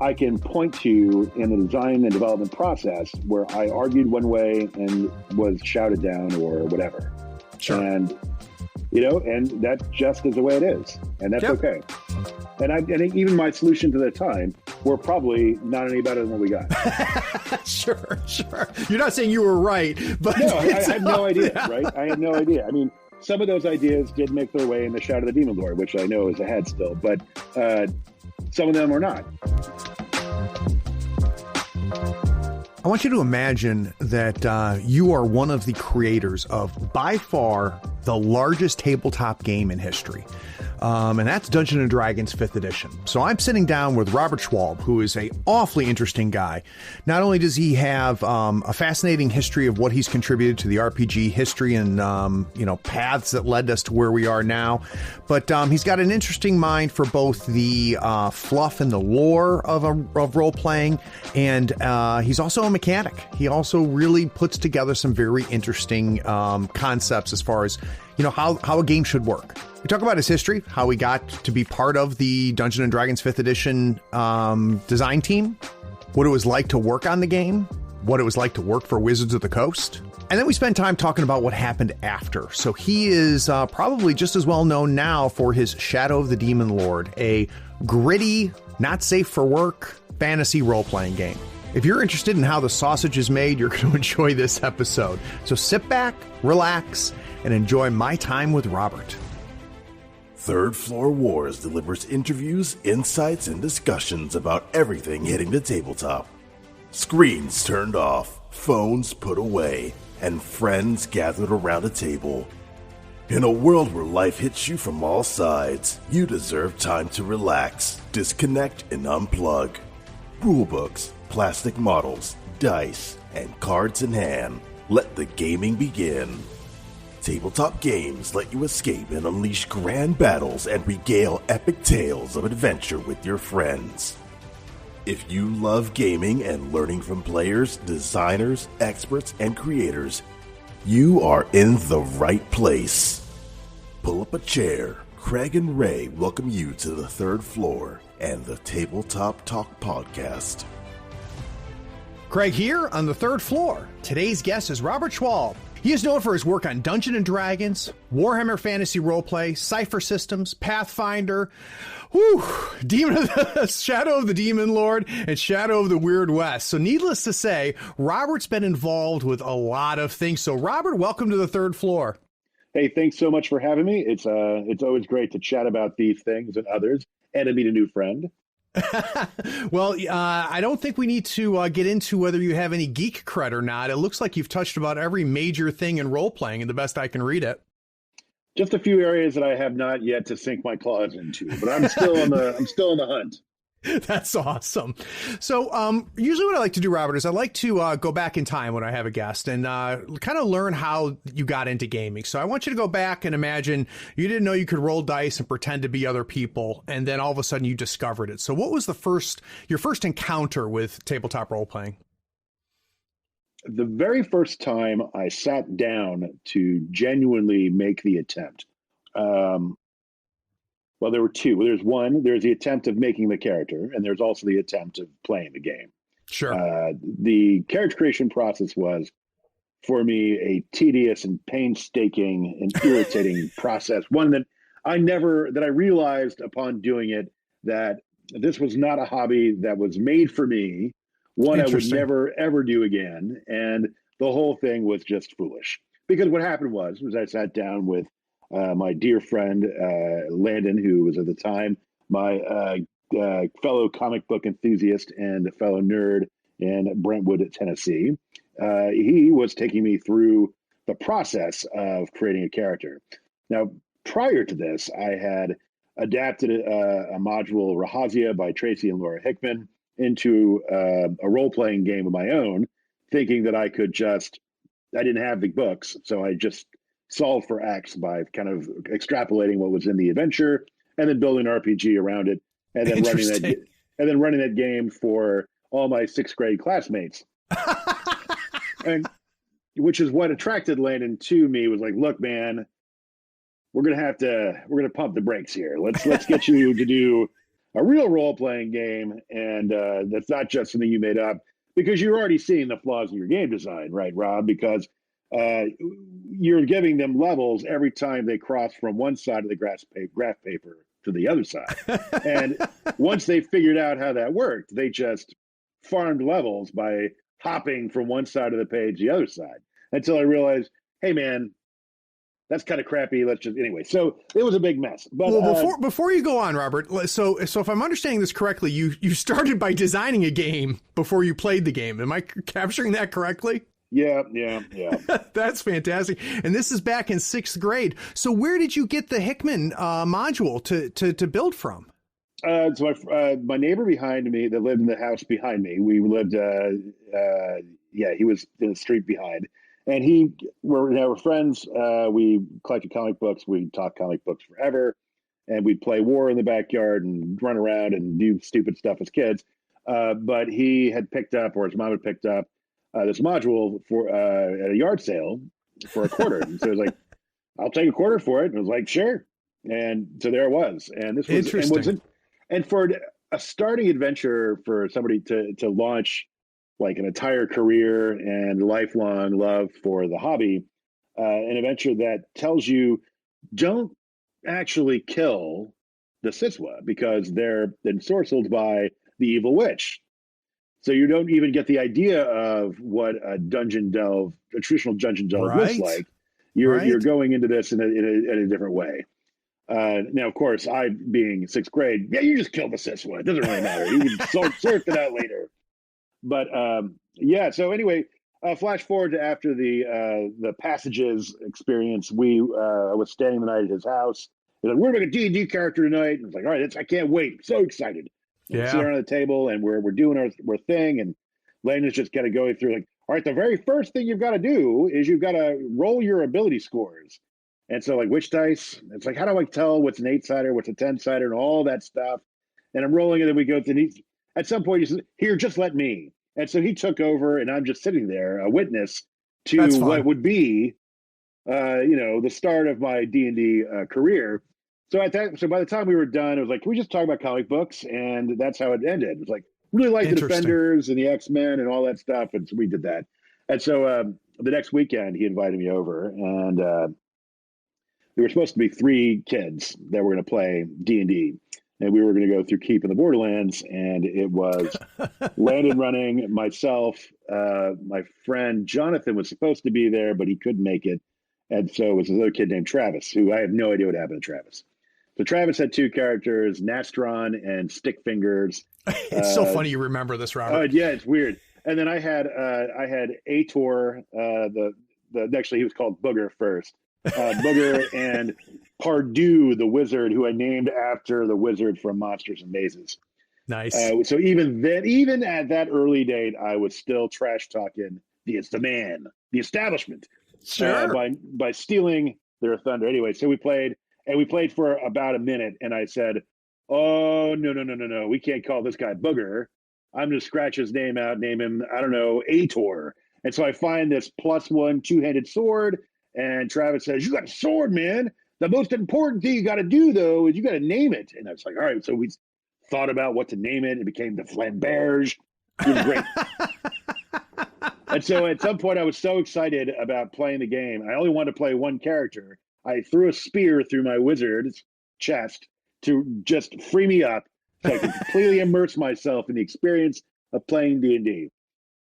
I can point to in the design and development process where I argued one way and was shouted down or whatever. Sure. And, and that just is the way it is. And that's okay. And even my solution to the time were probably not any better than what we got. Sure. You're not saying you were right, but no, I had no idea, right? I had no idea. I mean, some of those ideas did make their way in the Shadow of the Demon Lord, which I know is ahead still, but some of them are not. I want you to imagine that you are one of the creators of, by far, the largest tabletop game in history. And that's Dungeons & Dragons 5th edition. So I'm sitting down with Robert Schwalb, who is an awfully interesting guy. Not only does he have a fascinating history of what he's contributed to the RPG history and, paths that led us to where we are now, but he's got an interesting mind for both the fluff and the lore of role-playing, and he's also a mechanic. He also really puts together some very interesting concepts as far as how a game should work. We talk about his history, how he got to be part of the Dungeons & Dragons 5th edition design team, what it was like to work on the game, what it was like to work for Wizards of the Coast. And then we spend time talking about what happened after. So he is probably just as well known now for his Shadow of the Demon Lord, a gritty, not safe for work fantasy role-playing game. If you're interested in how the sausage is made, you're going to enjoy this episode. So sit back, relax, and enjoy my time with Robert. Third Floor Wars delivers interviews, insights, and discussions about everything hitting the tabletop. Screens turned off, phones put away, and friends gathered around a table. In a world where life hits you from all sides, you deserve time to relax, disconnect, and unplug. Rulebooks, plastic models, dice, and cards in hand. Let the gaming begin. Tabletop games let you escape and unleash grand battles and regale epic tales of adventure with your friends. If you love gaming and learning from players, designers, experts, and creators, you are in the right place. Pull up a chair. Craig and Ray welcome you to the third floor and the Tabletop Talk podcast. Craig here on the third floor. Today's guest is Robert Schwalb. He is known for his work on Dungeons & Dragons, Warhammer Fantasy Roleplay, Cypher Systems, Pathfinder, Shadow of the Demon Lord, and Shadow of the Weird West. So needless to say, Robert's been involved with a lot of things. So Robert, welcome to the third floor. Hey, thanks so much for having me. It's always great to chat about these things and others and to meet a new friend. Well, I don't think we need to get into whether you have any geek cred or not. It looks like you've touched about every major thing in role playing, and the best I can read it. Just a few areas that I have not yet to sink my claws into, but I'm still on the hunt. That's awesome. So usually what I like to do, Robert, is I like to go back in time when I have a guest and kind of learn how you got into gaming. So I want you to go back and imagine you didn't know you could roll dice and pretend to be other people, and then all of a sudden you discovered it. So what was your first encounter with tabletop role playing? The very first time I sat down to genuinely make the attempt, well, there were two. There's the attempt of making the character, and there's also the attempt of playing the game. Sure. The character creation process was, for me, a tedious and painstaking and irritating process. One that I realized upon doing it that this was not a hobby that was made for me. One I would never, ever do again. And the whole thing was just foolish. Because what happened was I sat down with my dear friend, Landon, who was at the time my fellow comic book enthusiast and a fellow nerd in Brentwood, Tennessee. He was taking me through the process of creating a character. Now, prior to this, I had adapted a module, Rahazia by Tracy and Laura Hickman, into a role-playing game of my own, thinking that I didn't have the books, so I just solved for X by kind of extrapolating what was in the adventure and then building an RPG around it, and then running that game for all my sixth grade classmates. And which is what attracted Landon to me, was like, look, man, we're gonna pump the brakes here. Let's get you to do a real role-playing game, and that's not just something you made up, because you're already seeing the flaws in your game design, right, Rob? Because you're giving them levels every time they cross from one side of the graph paper to the other side. And once they figured out how that worked, they just farmed levels by hopping from one side of the page to the other side, until I realized, hey, man, that's kind of crappy. Let's just anyway. So it was a big mess. But before you go on, Robert, so if I'm understanding this correctly, you started by designing a game before you played the game. Am I capturing that correctly? Yeah. That's fantastic. And this is back in 6th grade. So where did you get the Hickman module to build from? So my neighbor behind me that lived in the house behind me, we lived, he was in the street behind. And we're friends. We collected comic books. We talked comic books forever. And we'd play war in the backyard and run around and do stupid stuff as kids. But he had picked up, or his mom had picked up, this module for at a yard sale for $0.25. And so it was like, I'll take $0.25 for it. And I was like, sure. And so there it was. And this was interesting. And for a starting adventure for somebody to launch like an entire career and lifelong love for the hobby, an adventure that tells you don't actually kill the Siswa because they're ensorcelled by the evil witch. So you don't even get the idea of what a traditional dungeon delve looks like. You're going into this in a different way. Now, of course, I being 6th grade, you just kill the Siswa. It doesn't really matter. You can sort it out later. But so anyway, flash forward to after the Passages experience. I was staying the night at his house. He's like, we're doing a D&D character tonight. And I was like, all right, I can't wait. I'm so excited. Yeah. Sitting around the table and we're doing our thing. And Landon's just kind of going through like, all right, the very first thing you've got to do is you've got to roll your ability scores. And so like, which dice? It's like, how do I tell what's an 8-sider, what's a 10-sider, and all that stuff? And I'm rolling, and then we go to at some point he says, here, just let me. And so he took over, and I'm just sitting there, a witness to what would be, the start of my D&D career. So by the time we were done, it was like, can we just talk about comic books? And that's how it ended. It was like, really like the Defenders and the X-Men and all that stuff. And so we did that. And so the next weekend, he invited me over, and there were supposed to be 3 kids that were going to play D&D. And we were going to go through Keep in the Borderlands, and it was Landon running, myself, my friend Jonathan was supposed to be there, but he couldn't make it. And so it was another kid named Travis, who I have no idea what happened to Travis. So Travis had 2 characters, Nastron and Stick Fingers. It's so funny you remember this, Robert. Yeah, it's weird. And then I had Ator, actually he was called Booger first. Booger and Pardue, the wizard, who I named after the wizard from Monsters and Mazes. Nice. So even at that early date, I was still trash talking the establishment, sure, by stealing their thunder. Anyway, so we played for about a minute, and I said, "Oh no, we can't call this guy Booger. I'm going to scratch his name out, name him, I don't know, Ator." And so I find this +1 2-handed sword. And Travis says, you got a sword, man. The most important thing you got to do, though, is you got to name it. And I was like, all right. So we thought about what to name it. It became the Flamberge. It was great. And so at some point, I was so excited about playing the game. I only wanted to play one character. I threw a spear through my wizard's chest to just free me up so I could completely immerse myself in the experience of playing D&D.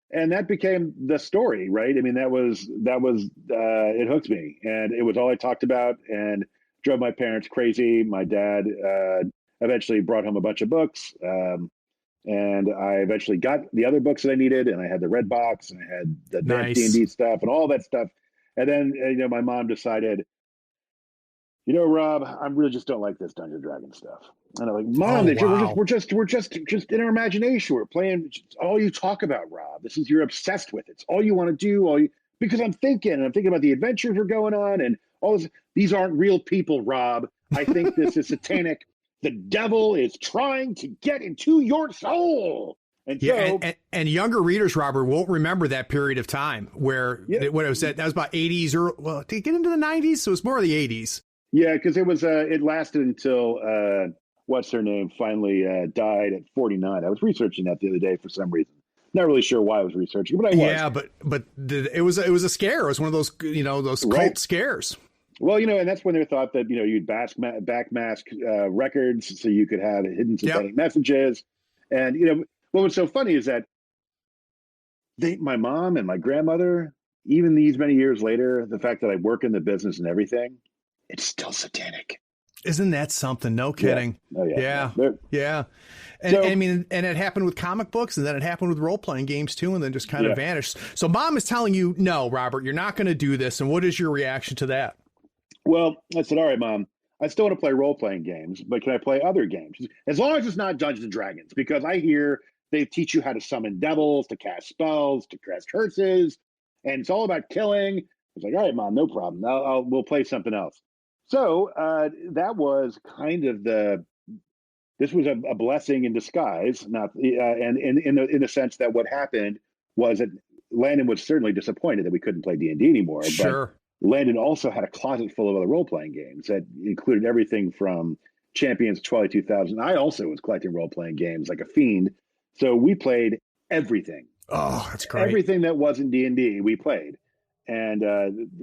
And that became the story, right? I mean, that was it hooked me, and it was all I talked about, and drove my parents crazy. My dad eventually brought home a bunch of books, and I eventually got the other books that I needed, and I had the red box, and I had the D&D stuff, and all that stuff. And then my mom decided, Rob, I really just don't like this Dungeons & Dragons stuff. And I'm like, Mom, we're just in our imagination. We're playing. All you talk about, Rob. You're obsessed with it. It's all you want to do. Because I'm thinking about the adventures we're going on and all this. These aren't real people, Rob. I think this is satanic. The devil is trying to get into your soul. And and younger readers, Robert, won't remember that period of time where what it was that was about 80s or to get into the 90s. So it was more of the 80s. Yeah, because it lasted until what's her name finally died at 49. I was researching that the other day for some reason. Not really sure why I was researching, but I was. Yeah, but it was a scare. It was one of those those cult scares. Well, and that's when they thought that you'd backmask records so you could have hidden satanic messages, and what was so funny is that my mom and my grandmother, even these many years later, the fact that I work in the business and everything, it's still satanic. Isn't that something? No kidding. Yeah. Oh, yeah. Yeah. And, So, and I mean, and it happened with comic books, and then it happened with role-playing games too, and then just kind of vanished. So mom is telling you, no, Robert, you're not going to do this. And what is your reaction to that? Well, I said, all right, Mom, I still want to play role-playing games, but can I play other games? As long as it's not Dungeons and Dragons, because I hear they teach you how to summon devils, to cast spells, to cast curses, and it's all about killing. I was like, all right, Mom, no problem. We'll play something else. So that was kind of this was a blessing in disguise, not and in the sense that what happened was that Landon was certainly disappointed that we couldn't play D&D anymore. Sure. But Landon also had a closet full of other role-playing games that included everything from Champions of Twilight 2000. I also was collecting role-playing games like a fiend. So we played everything. Oh, that's great. Everything that wasn't D&D, we played. And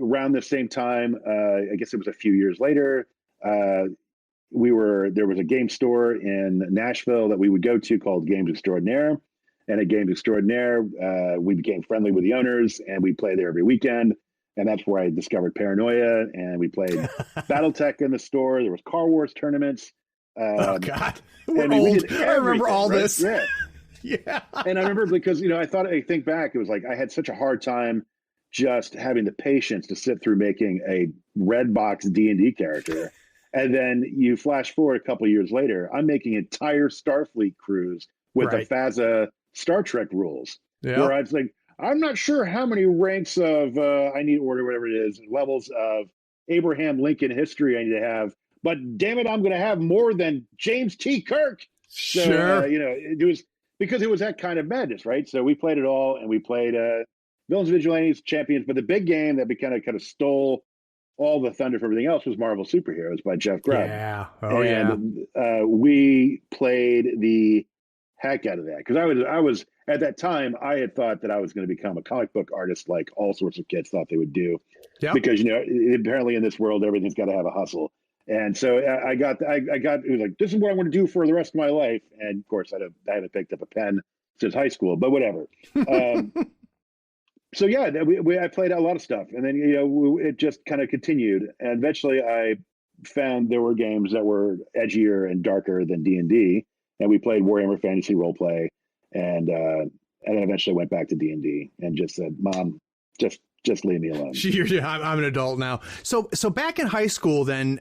around the same time, I guess it was a few years later, there was a game store in Nashville that we would go to called Games Extraordinaire. And at Games Extraordinaire, we became friendly with the owners, and we played there every weekend. And that's where I discovered Paranoia, and we played BattleTech in the store. There was Car Wars tournaments. Oh God, we're old. I remember all this. Yeah. Yeah. And I remember because, I think back, it was like I had such a hard time just having the patience to sit through making a red box D&D character. And then you flash forward a couple of years later, I'm making entire Starfleet crews with the FASA Star Trek rules. Yep. Where I was like, I'm not sure how many ranks of I need order, whatever it is, levels of Abraham Lincoln history I need to have. But damn it, I'm going to have more than James T. Kirk. So, sure. It was because it was that kind of madness, right? So we played it all, and we played Villains, Vigilantes, Champions. But the big game that kind of stole all the thunder from everything else was Marvel Superheroes by Jeff Grubb. Yeah. We played the heck out of that because I was at that time I had thought that I was going to become a comic book artist like all sorts of kids thought they would do. Yep. Because apparently in this world everything's got to have a hustle. And so I got it was like, this is what I want to do for the rest of my life. And of course I haven't picked up a pen since high school, but whatever. So yeah, I played a lot of stuff, and then it just kind of continued. And eventually, I found there were games that were edgier and darker than D&D, and we played Warhammer Fantasy Roleplay, and then eventually went back to D&D and just said, "Mom, just leave me alone." I'm an adult now. So back in high school, then,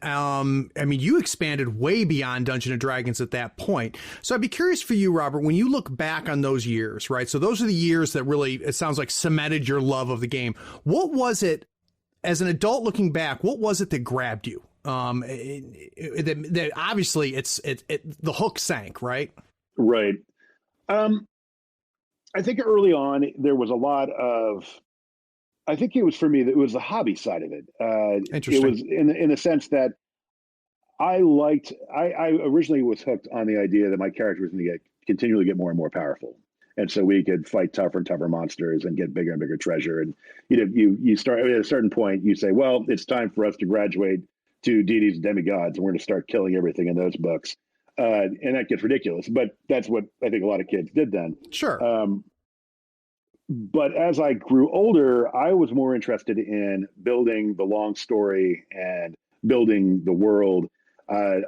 you expanded way beyond Dungeons and Dragons at that point. So I'd be curious for you, Robert, when you look back on those years, right? So those are the years that really, it sounds like, cemented your love of the game. What was it, as an adult looking back, what was it that grabbed you? That obviously the hook sank, right? Right. I think early on there was a lot of. I think it was for me that it was the hobby side of it. Interesting. It was in the sense that I originally was hooked on the idea that my character was going to continually get more and more powerful. And so we could fight tougher and tougher monsters and get bigger and bigger treasure. And you start at a certain point, you say, well, it's time for us to graduate to deities and demigods, and we're going to start killing everything in those books. And that gets ridiculous, but that's what I think a lot of kids did then. Sure. But as I grew older, I was more interested in building the long story and building the world. I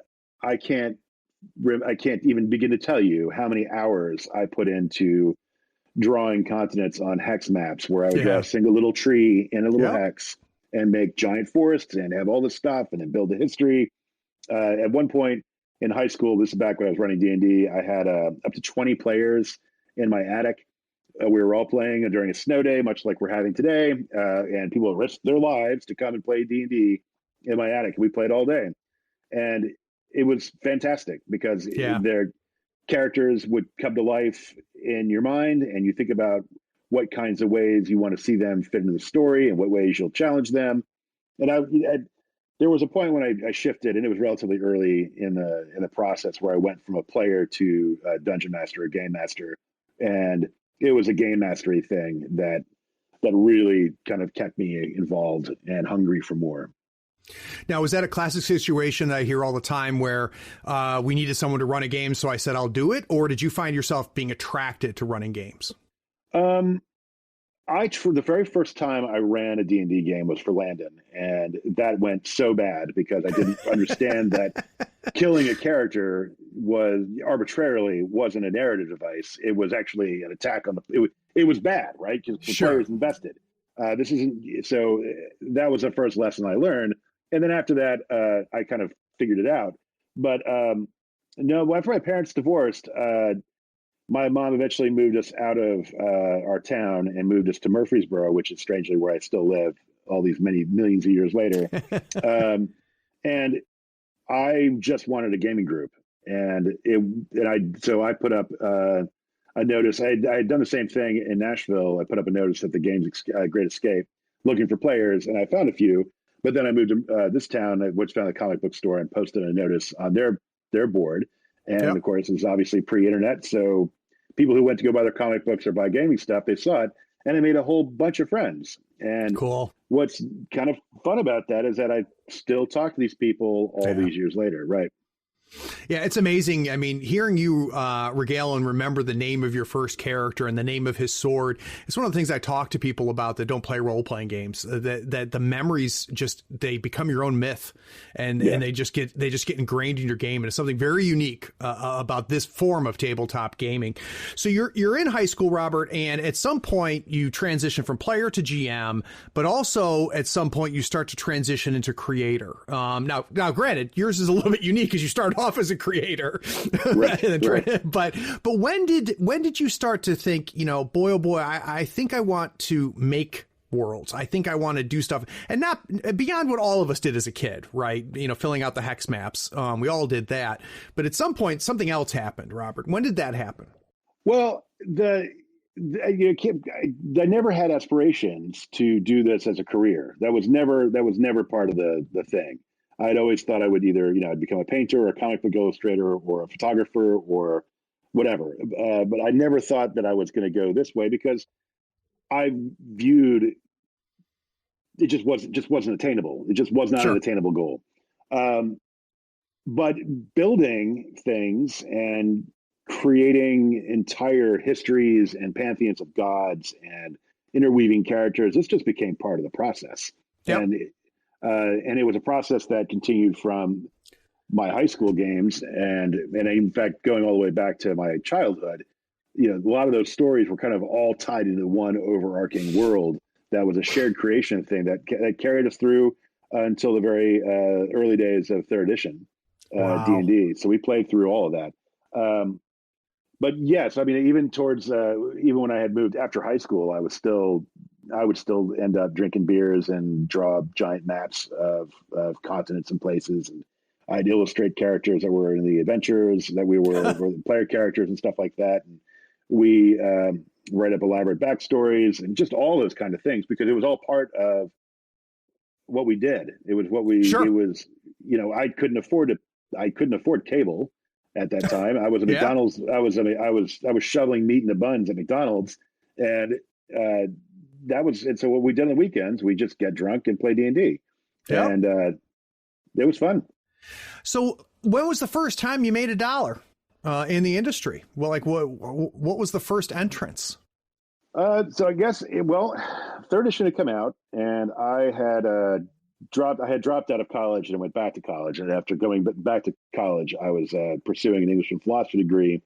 can't even begin to tell you how many hours I put into drawing continents on hex maps where I would draw a single little tree in a little hex and make giant forests and have all this stuff and then build the history. At one point in high school, this is back when I was running D&D, I had up to 20 players in my attic. We were all playing during a snow day, much like we're having today, and people risked their lives to come and play D&D in my attic. We played all day, and it was fantastic because their characters would come to life in your mind, and you think about what kinds of ways you want to see them fit into the story and what ways you'll challenge them. And there was a point when I shifted, and it was relatively early in the process where I went from a player to a dungeon master, a game master, and it was a game mastery thing that really kind of kept me involved and hungry for more. Now, is that a classic situation that I hear all the time where we needed someone to run a game, so I said I'll do it, or did you find yourself being attracted to running games? For the very first time I ran a D&D game was for Landon, and that went so bad because I didn't understand that killing a character was arbitrarily wasn't a narrative device. It was actually an attack on the. It was bad, right? Because the players invested. This isn't so. That was the first lesson I learned, and then after that, I kind of figured it out. But no, after my parents divorced, my mom eventually moved us out of our town and moved us to Murfreesboro, which is strangely where I still live all these many millions of years later. And I just wanted a gaming group, so I put up a notice. I had done the same thing in Nashville. I put up a notice at the Games Great Escape, looking for players, and I found a few. But then I moved to this town, which found a comic book store, and posted a notice on their board. And of course, it was obviously pre-internet, so people who went to go buy their comic books or buy gaming stuff, they saw it, and I made a whole bunch of friends. And what's kind of fun about that is that I still talk to these people all these years later, right? Yeah, it's amazing. I mean, hearing you regale and remember the name of your first character and the name of his sword, it's one of the things I talk to people about that don't play role-playing games, that the memories they become your own myth, and they just get ingrained in your game. And it's something very unique about this form of tabletop gaming. So you're in high school, Robert, and at some point you transition from player to GM, but also at some point you start to transition into creator. Now, granted, yours is a little bit unique because you start off as a creator, right. But when did you start to think, boy, oh boy, I think I want to make worlds. I think I want to do stuff, and not beyond what all of us did as a kid, right? Filling out the hex maps. We all did that. But at some point, something else happened, Robert. When did that happen? Well, I never had aspirations to do this as a career. That was never part of the thing. I'd always thought I would either, I'd become a painter or a comic book illustrator or a photographer or whatever. But I never thought that I was going to go this way because I viewed it just wasn't attainable. It just was not an attainable goal. But building things and creating entire histories and pantheons of gods and interweaving characters, this just became part of the process. Yep. And it was a process that continued from my high school games and in fact, going all the way back to my childhood. A lot of those stories were kind of all tied into one overarching world that was a shared creation thing that carried us through until the very early days of third edition D&D. So we played through all of that. But yes, I mean, even when I had moved after high school, I would still end up drinking beers and draw giant maps of continents and places. And I'd illustrate characters that were in the adventures that we were player characters and stuff like that. And we write up elaborate backstories and just all those kind of things because it was all part of what we did. It was what we. It was I couldn't afford cable at that time. I was at McDonald's. I was shoveling meat in the buns at McDonald's, and so what we did on the weekends, we just get drunk and play D&D. And it was fun. So when was the first time you made $1 in the industry? Well, what was the first entrance? So I guess third edition had come out, and I had dropped out of college and went back to college. And after going back to college, I was pursuing an English and philosophy degree.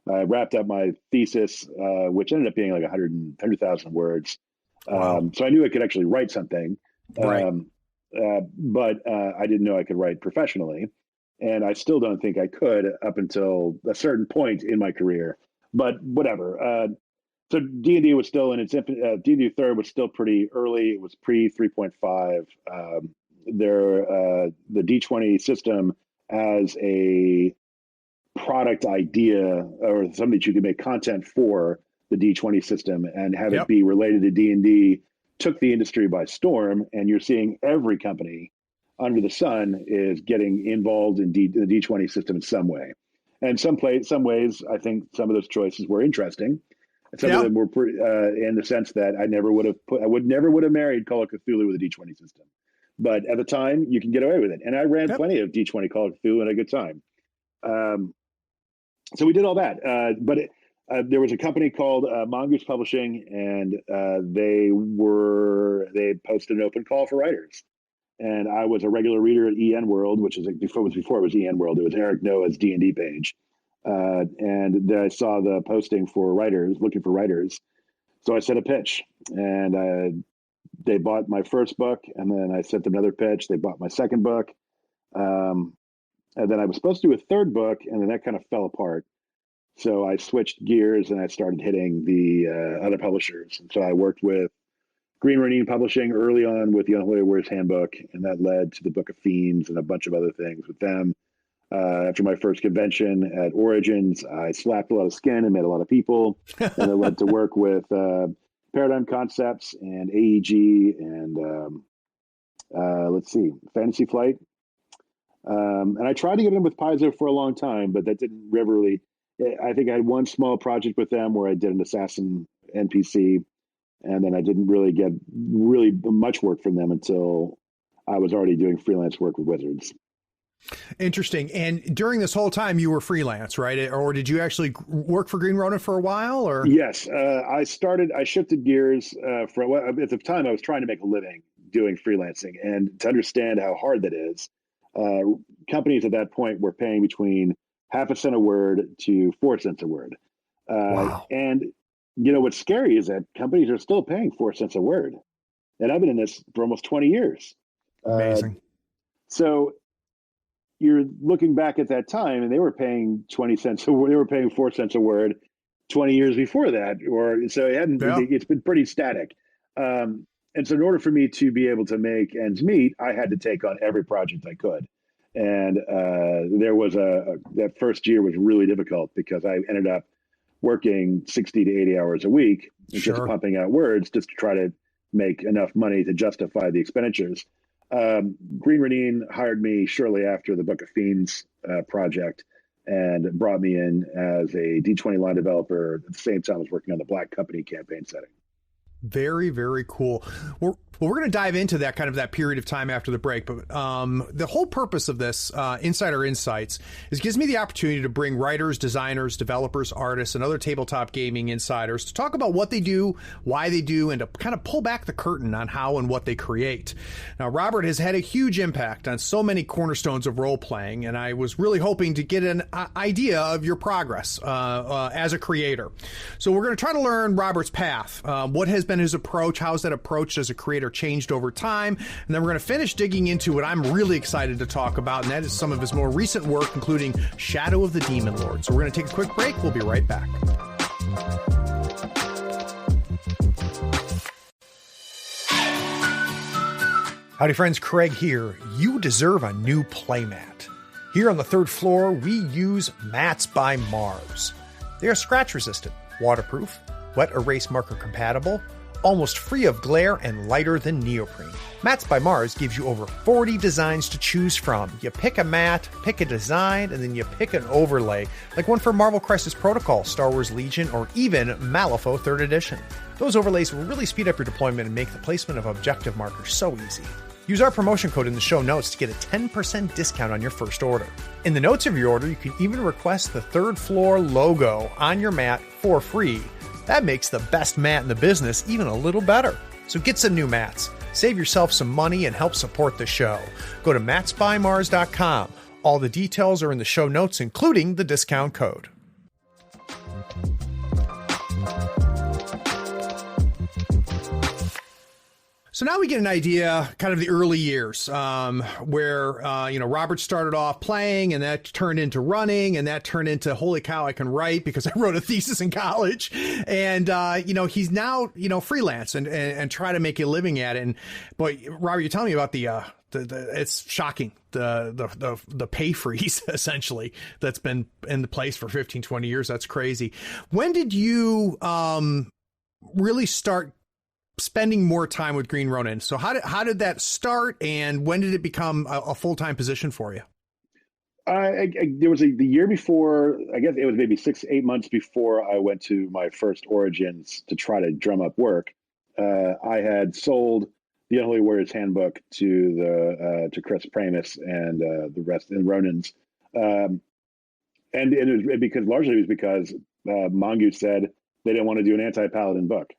I wrapped up my thesis, which ended up being like 100,000 words. Wow. So I knew I could actually write something, right. But I didn't know I could write professionally. And I still don't think I could up until a certain point in my career. But whatever. So D&D was still in its infant. D&D third was still pretty early. It was pre 3.5. The D20 system as a product idea or something that you could make content for the D20 system and have it be related to D&D took the industry by storm. And you're seeing every company under the sun is getting involved in the D20 system in some way. And some ways, I think some of those choices were interesting. Some of them were in the sense that I never would have married Call of Cthulhu with a D20 system. But at the time, you can get away with it. And I ran plenty of D20 Call of Cthulhu and a good time. So we did all that. But there was a company called Mongoose Publishing, and they posted an open call for writers. And I was a regular reader at EN World, which is before it was EN World. It was Eric Noah's D&D page. And then I saw the posting for writers, looking for writers. So I sent a pitch, and they bought my first book, and then I sent them another pitch. They bought my second book. And then I was supposed to do a third book, and then that kind of fell apart. So I switched gears and I started hitting the other publishers. And so I worked with Green Ronin Publishing early on with the Unholy Warriors Handbook, and that led to the Book of Fiends and a bunch of other things with them. After my first convention at Origins, I slapped a lot of skin and met a lot of people, and it led to work with Paradigm Concepts and AEG and Fantasy Flight. And I tried to get in with Paizo for a long time, but that didn't really. I think I had one small project with them where I did an assassin NPC. And then I didn't really get much work from them until I was already doing freelance work with Wizards. Interesting. And during this whole time, you were freelance, right? Or did you actually work for Green Ronin for a while? Or yes, I shifted gears. At the time, I was trying to make a living doing freelancing, and to understand how hard that is, companies at that point were paying between half a cent a word to 4 cents a word. Wow. And what's scary is that companies are still paying 4 cents a word. And I've been in this for almost 20 years. Amazing. So you're looking back at that time, and they were paying 20 cents. They were paying 4 cents a word 20 years before that. It's been pretty static. And so in order for me to be able to make ends meet, I had to take on every project I could. And that first year was really difficult because I ended up working 60 to 80 hours a week, just pumping out words just to try to make enough money to justify the expenditures. Green Ronin hired me shortly after the Book of Fiends project and brought me in as a D20 line developer at the same time I was working on the Black Company campaign setting. Very, very cool. We're going to dive into that period of time after the break. But the whole purpose of this Insider Insights is gives me the opportunity to bring writers, designers, developers, artists, and other tabletop gaming insiders to talk about what they do, why they do, and to kind of pull back the curtain on how and what they create. Now, Robert has had a huge impact on so many cornerstones of role playing, and I was really hoping to get an idea of your progress as a creator. So we're going to try to learn Robert's path. What has been his approach? How's that approach as a creator changed over time? And then we're going to finish digging into what I'm really excited to talk about, and that is some of his more recent work, including Shadow of the Demon Lord. So we're going to take a quick break. We'll be right back. Howdy friends, Craig here. You deserve a new playmat. Here on the third floor, we use Mats by Mars. They are scratch resistant, waterproof, wet erase marker compatible, almost free of glare, and lighter than neoprene. Mats by Mars gives you over 40 designs to choose from. You pick a mat, pick a design, and then you pick an overlay, like one for Marvel Crisis Protocol, Star Wars Legion, or even Malifaux 3rd Edition. Those overlays will really speed up your deployment and make the placement of objective markers so easy. Use our promotion code in the show notes to get a 10% discount on your first order. In the notes of your order, you can even request the third floor logo on your mat for free. That makes the best mat in the business even a little better. So get some new mats, save yourself some money, and help support the show. Go to matsbymars.com. All the details are in the show notes, including the discount code. So now we get an idea, kind of the early years, where, Robert started off playing, and that turned into running, and that turned into, holy cow, I can write because I wrote a thesis in college. And, he's now, freelance and try to make a living at it. But Robert, you're telling me about the it's shocking, the pay freeze, essentially, that's been in place for 15, 20 years. That's crazy. When did you really start spending more time with Green Ronin. So how did that start, and when did it become a full-time position for you? There was the year before, I guess it was maybe 6, 8 months before I went to my first Origins to try to drum up work. I had sold the Unholy Warriors Handbook to Chris Pramis and the rest and Ronins, and it was because Mongoose said they didn't want to do an anti-paladin book,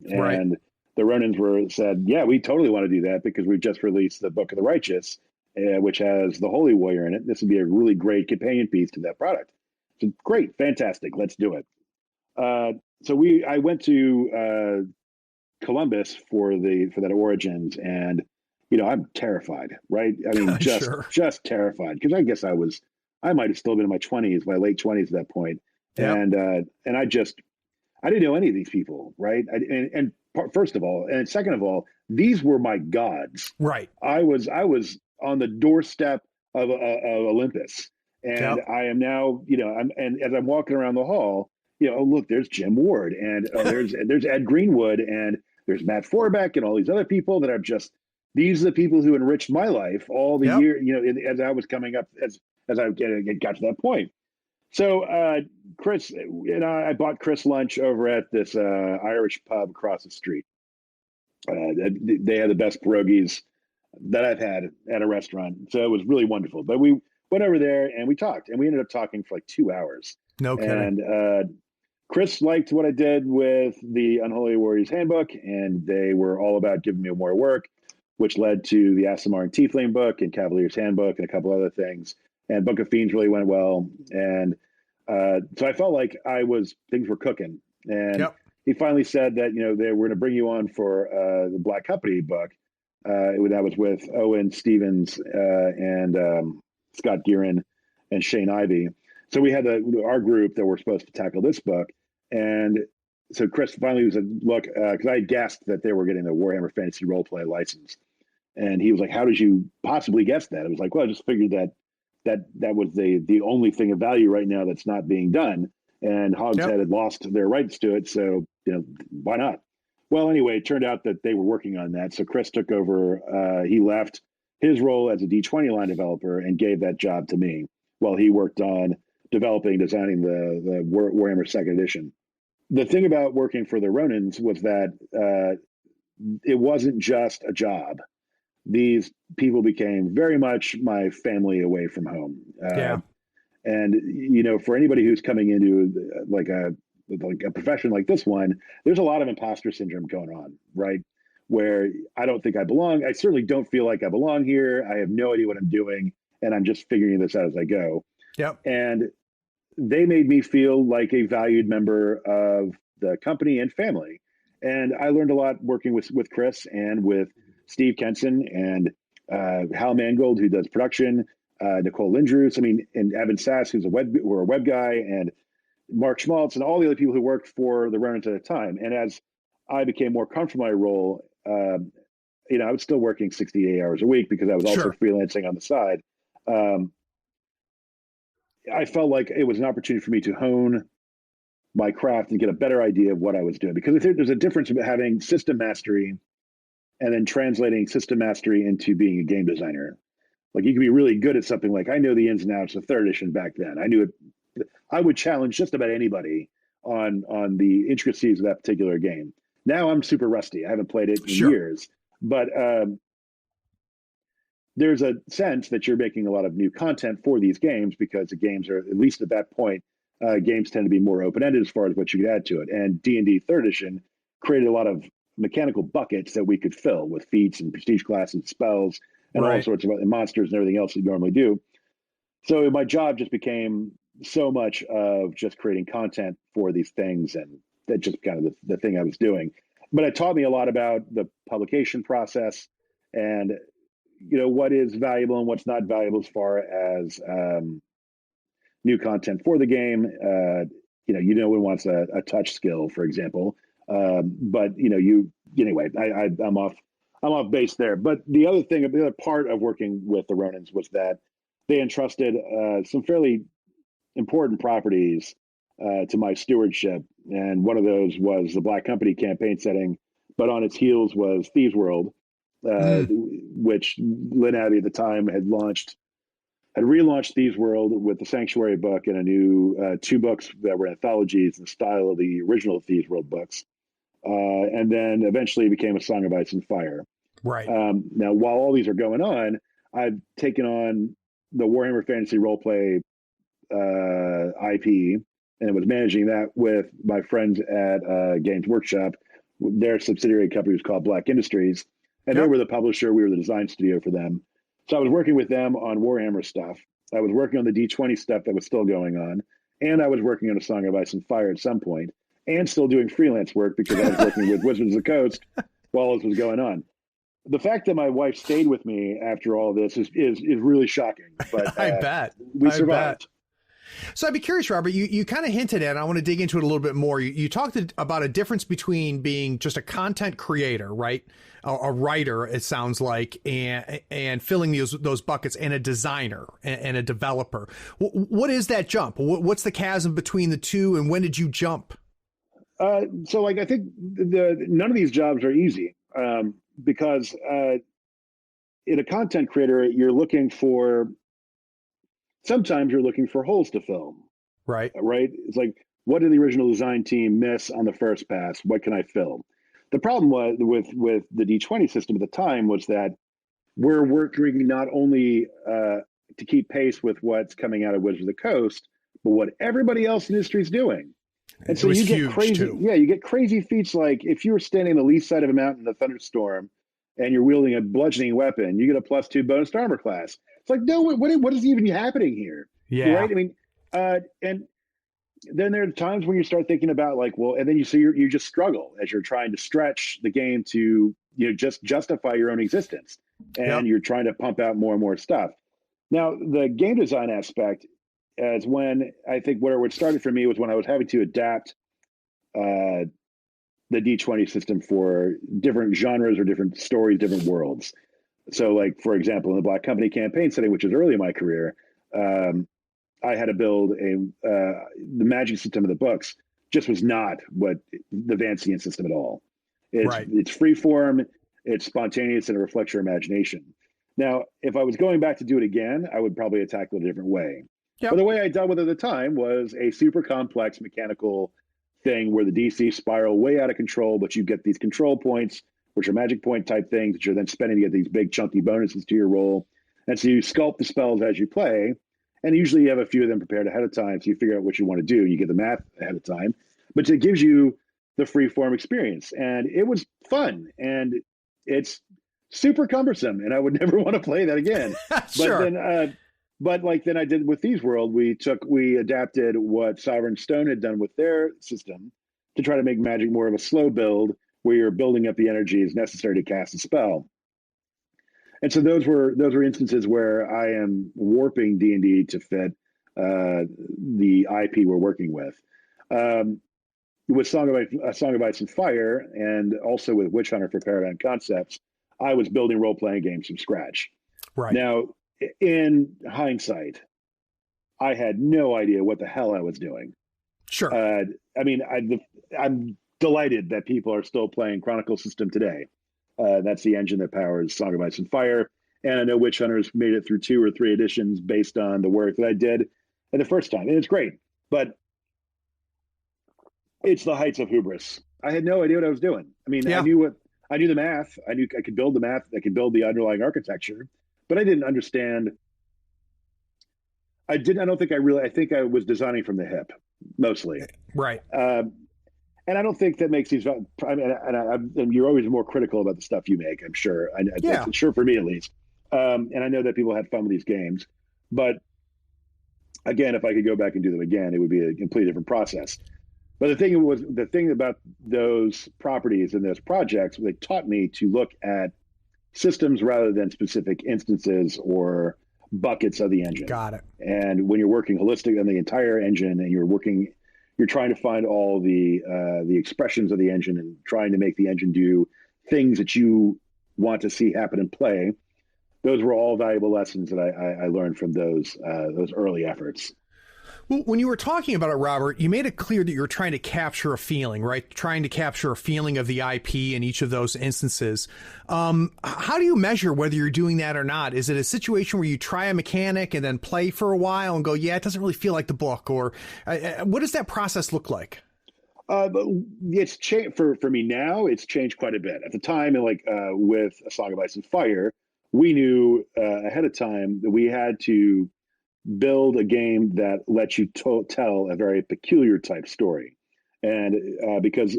and Right. the Ronins said, yeah, we totally want to do that because we've just released the Book of the Righteous, which has the Holy Warrior in it. This would be a really great companion piece to that product. So great, fantastic, let's do it. I went to Columbus for that Origins, and I'm terrified, right? I mean, Sure. just terrified, because I guess I might have still been in my 20s, my late 20s at that point, Yep. and I didn't know any of these people, right? First of all, and second of all, these were my gods. Right. I was on the doorstep of Olympus, and Yep. I am now, and as I'm walking around the hall, oh look, there's Jim Ward, and there's Ed Greenwood, and there's Matt Forbeck, and all these other people that are just these are the people who enriched my life all the Yep. year, as I was coming up, as I got to that point. So Chris and I bought Chris lunch over at this Irish pub across the street. They had the best pierogies that I've had at a restaurant, so it was really wonderful. But we went over there and we talked, and we ended up talking for like 2 hours. No kidding. And Chris liked what I did with the Unholy Warriors Handbook, and they were all about giving me more work, which led to the Asimar and Tiefling book and Cavalier's Handbook and a couple other things. And Book of Fiends really went well. And so I felt like things were cooking. And Yep. he finally said that, they were going to bring you on for the Black Company book. That was with Owen Stevens and Scott Gearin and Shane Ivey. So we had our group that were supposed to tackle this book. And so Chris finally was like, look, because I guessed that they were getting the Warhammer Fantasy Roleplay license. And he was like, how did you possibly guess that? I was like, well, I just figured that was the only thing of value right now that's not being done. And Hogshead had lost their rights to it. So, why not? Well, anyway, it turned out that they were working on that. So Chris took over. He left his role as a D20 line developer and gave that job to me while he worked on designing the Warhammer 2nd Edition. The thing about working for the Ronins was that it wasn't just a job. These people became very much my family away from home. And for anybody who's coming into like a profession like this one, there's a lot of imposter syndrome going on, right? Where I don't think I belong. I certainly don't feel like I belong here. I have no idea what I'm doing, and I'm just figuring this out as I go. Yep. And they made me feel like a valued member of the company and family. And I learned a lot working with Chris and with Steve Kenson and Hal Mangold, who does production, Nicole Lindrus, and Evan Sass, who's a web guy, and Mark Schmaltz, and all the other people who worked for the Ronins at the time. And as I became more comfortable in my role, I was still working 68 hours a week because I was also freelancing on the side. I felt like it was an opportunity for me to hone my craft and get a better idea of what I was doing, because I think there's a difference between having system mastery and then translating system mastery into being a game designer. Like, you can be really good at something, like I know the ins and outs of 3rd edition back then. I knew it. I would challenge just about anybody on the intricacies of that particular game. Now I'm super rusty. I haven't played it in years, but there's a sense that you're making a lot of new content for these games, because the games are, at least at that point, games tend to be more open-ended as far as what you could add to it. And D&D 3rd edition created a lot of mechanical buckets that we could fill with feats and prestige classes, spells, and all sorts of monsters and everything else you normally do. So my job just became so much of just creating content for these things, and that just kind of the thing I was doing. But it taught me a lot about the publication process and what is valuable and what's not valuable as far as new content for the game. No one wants a touch skill, for example, but anyway, I'm off base there. But the other part of working with the Ronins was that they entrusted some fairly important properties to my stewardship, and one of those was the Black Company campaign setting but on its heels was Thieves World, which Lynn Abbey at the time had relaunched Thieves World with the Sanctuary book and a new 2 books that were anthologies in the style of the original Thieves World books. And then eventually became A Song of Ice and Fire. Right. Now, while all these are going on, I've taken on the Warhammer Fantasy Roleplay IP and was managing that with my friends at Games Workshop. Their subsidiary company was called Black Industries, and they were the publisher. We were the design studio for them. So I was working with them on Warhammer stuff. I was working on the D20 stuff that was still going on, and I was working on A Song of Ice and Fire at some point, and still doing freelance work because I was working with Wizards of the Coast while this was going on. The fact that my wife stayed with me after all this is really shocking. But I bet we survived. So I'd be curious, Robert, you kind of hinted at, and I want to dig into it a little bit more. You talked about a difference between being just a content creator, right? A writer, it sounds like, and filling those buckets, and a designer and a developer. What is that jump? What's the chasm between the two, and when did you jump? So I think none of these jobs are easy because in a content creator, sometimes you're looking for holes to fill. Right. Right. It's like, what did the original design team miss on the first pass? What can I fill? The problem was with the D20 system at the time was that we're working not only to keep pace with what's coming out of Wizards of the Coast, but what everybody else in the industry is doing. And so you get crazy. Yeah, you get crazy feats like if you were standing on the lee side of a mountain in a thunderstorm and you're wielding a bludgeoning weapon, you get a +2 bonus to armor class. It's like, no, what is even happening here? Yeah. Right. I mean, and then there are times when you start thinking about like, well, and then you just struggle as you're trying to stretch the game to, just justify your own existence, and you're trying to pump out more and more stuff. Now, the game design aspect is when I think where it started for me was when I was having to adapt the D20 system for different genres or different stories, different worlds. So, like, for example, in the Black Company campaign setting, which was early in my career, I had to build the magic system of the books just was not what the Vancian system at all. It's free form, it's spontaneous, and it reflects your imagination. Now, if I was going back to do it again, I would probably tackle it a different way. But the way I dealt with it at the time was a super complex mechanical thing where the DC spiral way out of control, but you get these control points, which are magic point type things that you're then spending to get these big chunky bonuses to your roll. And so you sculpt the spells as you play. And usually you have a few of them prepared ahead of time. So you figure out what you want to do. You get the math ahead of time, but it gives you the free form experience. And it was fun, and it's super cumbersome, and I would never want to play that again. Sure. But then I did with Thieves World, we adapted what Sovereign Stone had done with their system to try to make Magic more of a slow build where you're building up the energies necessary to cast a spell. And so those were instances where I am warping D&D to fit the IP we're working with. With A Song of Ice and Fire, and also with Witch Hunter for Paradigm Concepts, I was building role-playing games from scratch. Right. Now, in hindsight, I had no idea what the hell I was doing. Sure. I mean, I'm delighted that people are still playing Chronicle System today. That's the engine that powers Song of Ice and Fire. And I know Witch Hunters made it through 2 or 3 editions based on the work that I did at the first time. And it's great, but it's the heights of hubris. I had no idea what I was doing. I mean, I knew the math. I knew I could build the math. I could build the underlying architecture, but I didn't understand. I think I was designing from the hip mostly. Right. And I don't think that makes these. I mean, and you're always more critical about the stuff you make. I'm sure. Sure for me at least. And I know that people had fun with these games, but again, if I could go back and do them again, it would be a completely different process. But the thing about those properties and those projects, they taught me to look at systems rather than specific instances or buckets of the engine. Got it. And when you're working holistic on the entire engine, and you're trying to find all the expressions of the engine and trying to make the engine do things that you want to see happen in play. Those were all valuable lessons that I learned from those early efforts. Well, when you were talking about it, Robert, you made it clear that you were trying to capture a feeling, right? Trying to capture a feeling of the IP in each of those instances. How do you measure whether you're doing that or not? Is it a situation where you try a mechanic and then play for a while and go, yeah, it doesn't really feel like the book? Or what does that process look like? But it's changed for me now. It's changed quite a bit. At the time, with A Song of Ice and Fire, we knew ahead of time that we had to build a game that lets you tell a very peculiar type story, and because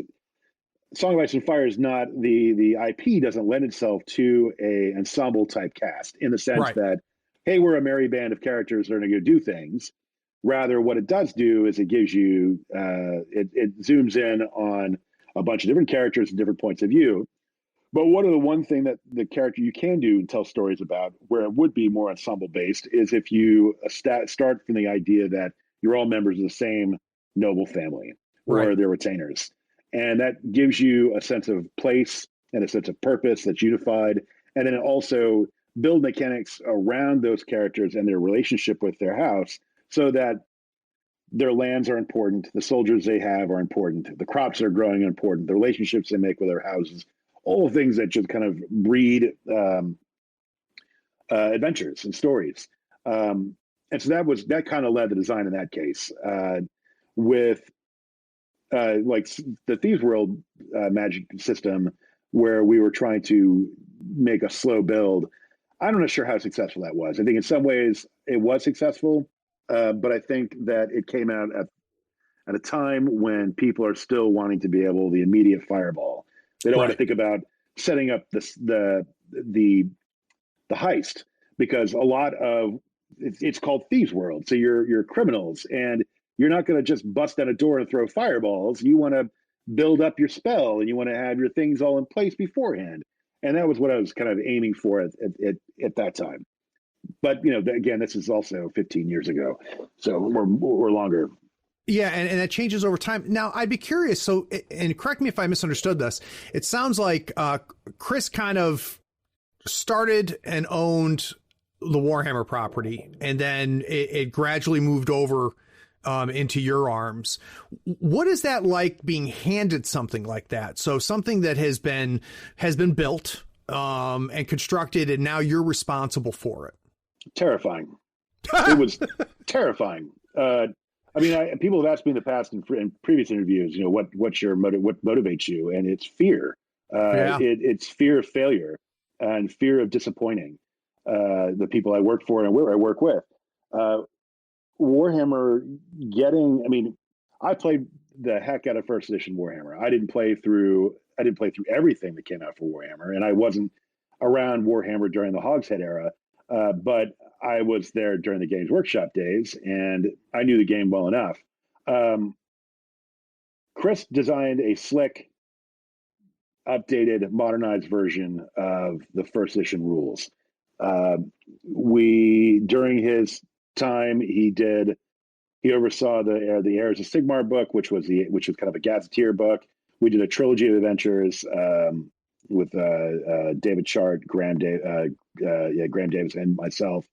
Song of Ice and Fire is not the IP doesn't lend itself to a ensemble type cast in the sense Right. that, hey, we're a merry band of characters that are going to go do things. Rather, what it does do is it gives you it zooms in on a bunch of different characters and different points of view. But one thing that the character you can do and tell stories about, where it would be more ensemble based, is if you start from the idea that you're all members of the same noble family or Right. their retainers, and that gives you a sense of place and a sense of purpose that's unified, and then also build mechanics around those characters and their relationship with their house, so that their lands are important, the soldiers they have are important, the crops they're growing are important, the relationships they make with their houses, all things that just kind of breed adventures and stories. And so that kind of led the design in that case. With like the Thieves World magic system, where we were trying to make a slow build, I'm not sure how successful that was. I think in some ways it was successful, but I think that it came out at a time when people are still wanting to be able the immediate fireball. They don't want to think about setting up the heist, because a lot of it's called Thieves World. So you're criminals, and you're not going to just bust down a door and throw fireballs. You want to build up your spell, and you want to have your things all in place beforehand. And that was what I was kind of aiming for at that time. But again, this is also 15 years ago, so we're longer. Yeah, and that changes over time. Now, I'd be curious. So, and correct me if I misunderstood this. It sounds like Chris kind of started and owned the Warhammer property, and then it gradually moved over into your arms. What is that like, being handed something like that? So something that has been built and constructed, and now you're responsible for it. Terrifying. It was terrifying. I mean, people have asked me in the past in previous interviews, what motivates you, and it's fear. It's fear of failure and fear of disappointing the people I work for and where I work with. Warhammer I played the heck out of first edition Warhammer. I didn't play through everything that came out for Warhammer, and I wasn't around Warhammer during the Hogshead era, but I was there during the Games Workshop days, and I knew the game well enough. Chris designed a slick, updated, modernized version of the first edition rules. During his time, he oversaw the Heirs of Sigmar book, which was kind of a gazetteer book. We did a trilogy of adventures with David Chart, Graham Davis, and myself.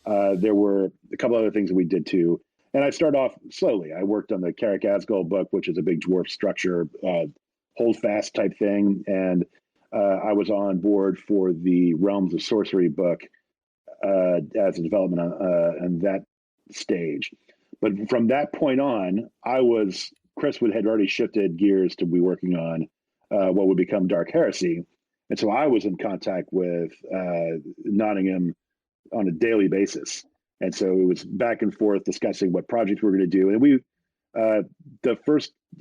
There were a couple other things that we did too. And I started off slowly. I worked on the Carrick Asgold book, which is a big dwarf structure, hold fast type thing. And I was on board for the Realms of Sorcery book as a development on that stage. But from that point on, Chris had already shifted gears to be working on what would become Dark Heresy. And so I was in contact with Nottingham on a daily basis. And so it was back and forth discussing what projects we were going to do. And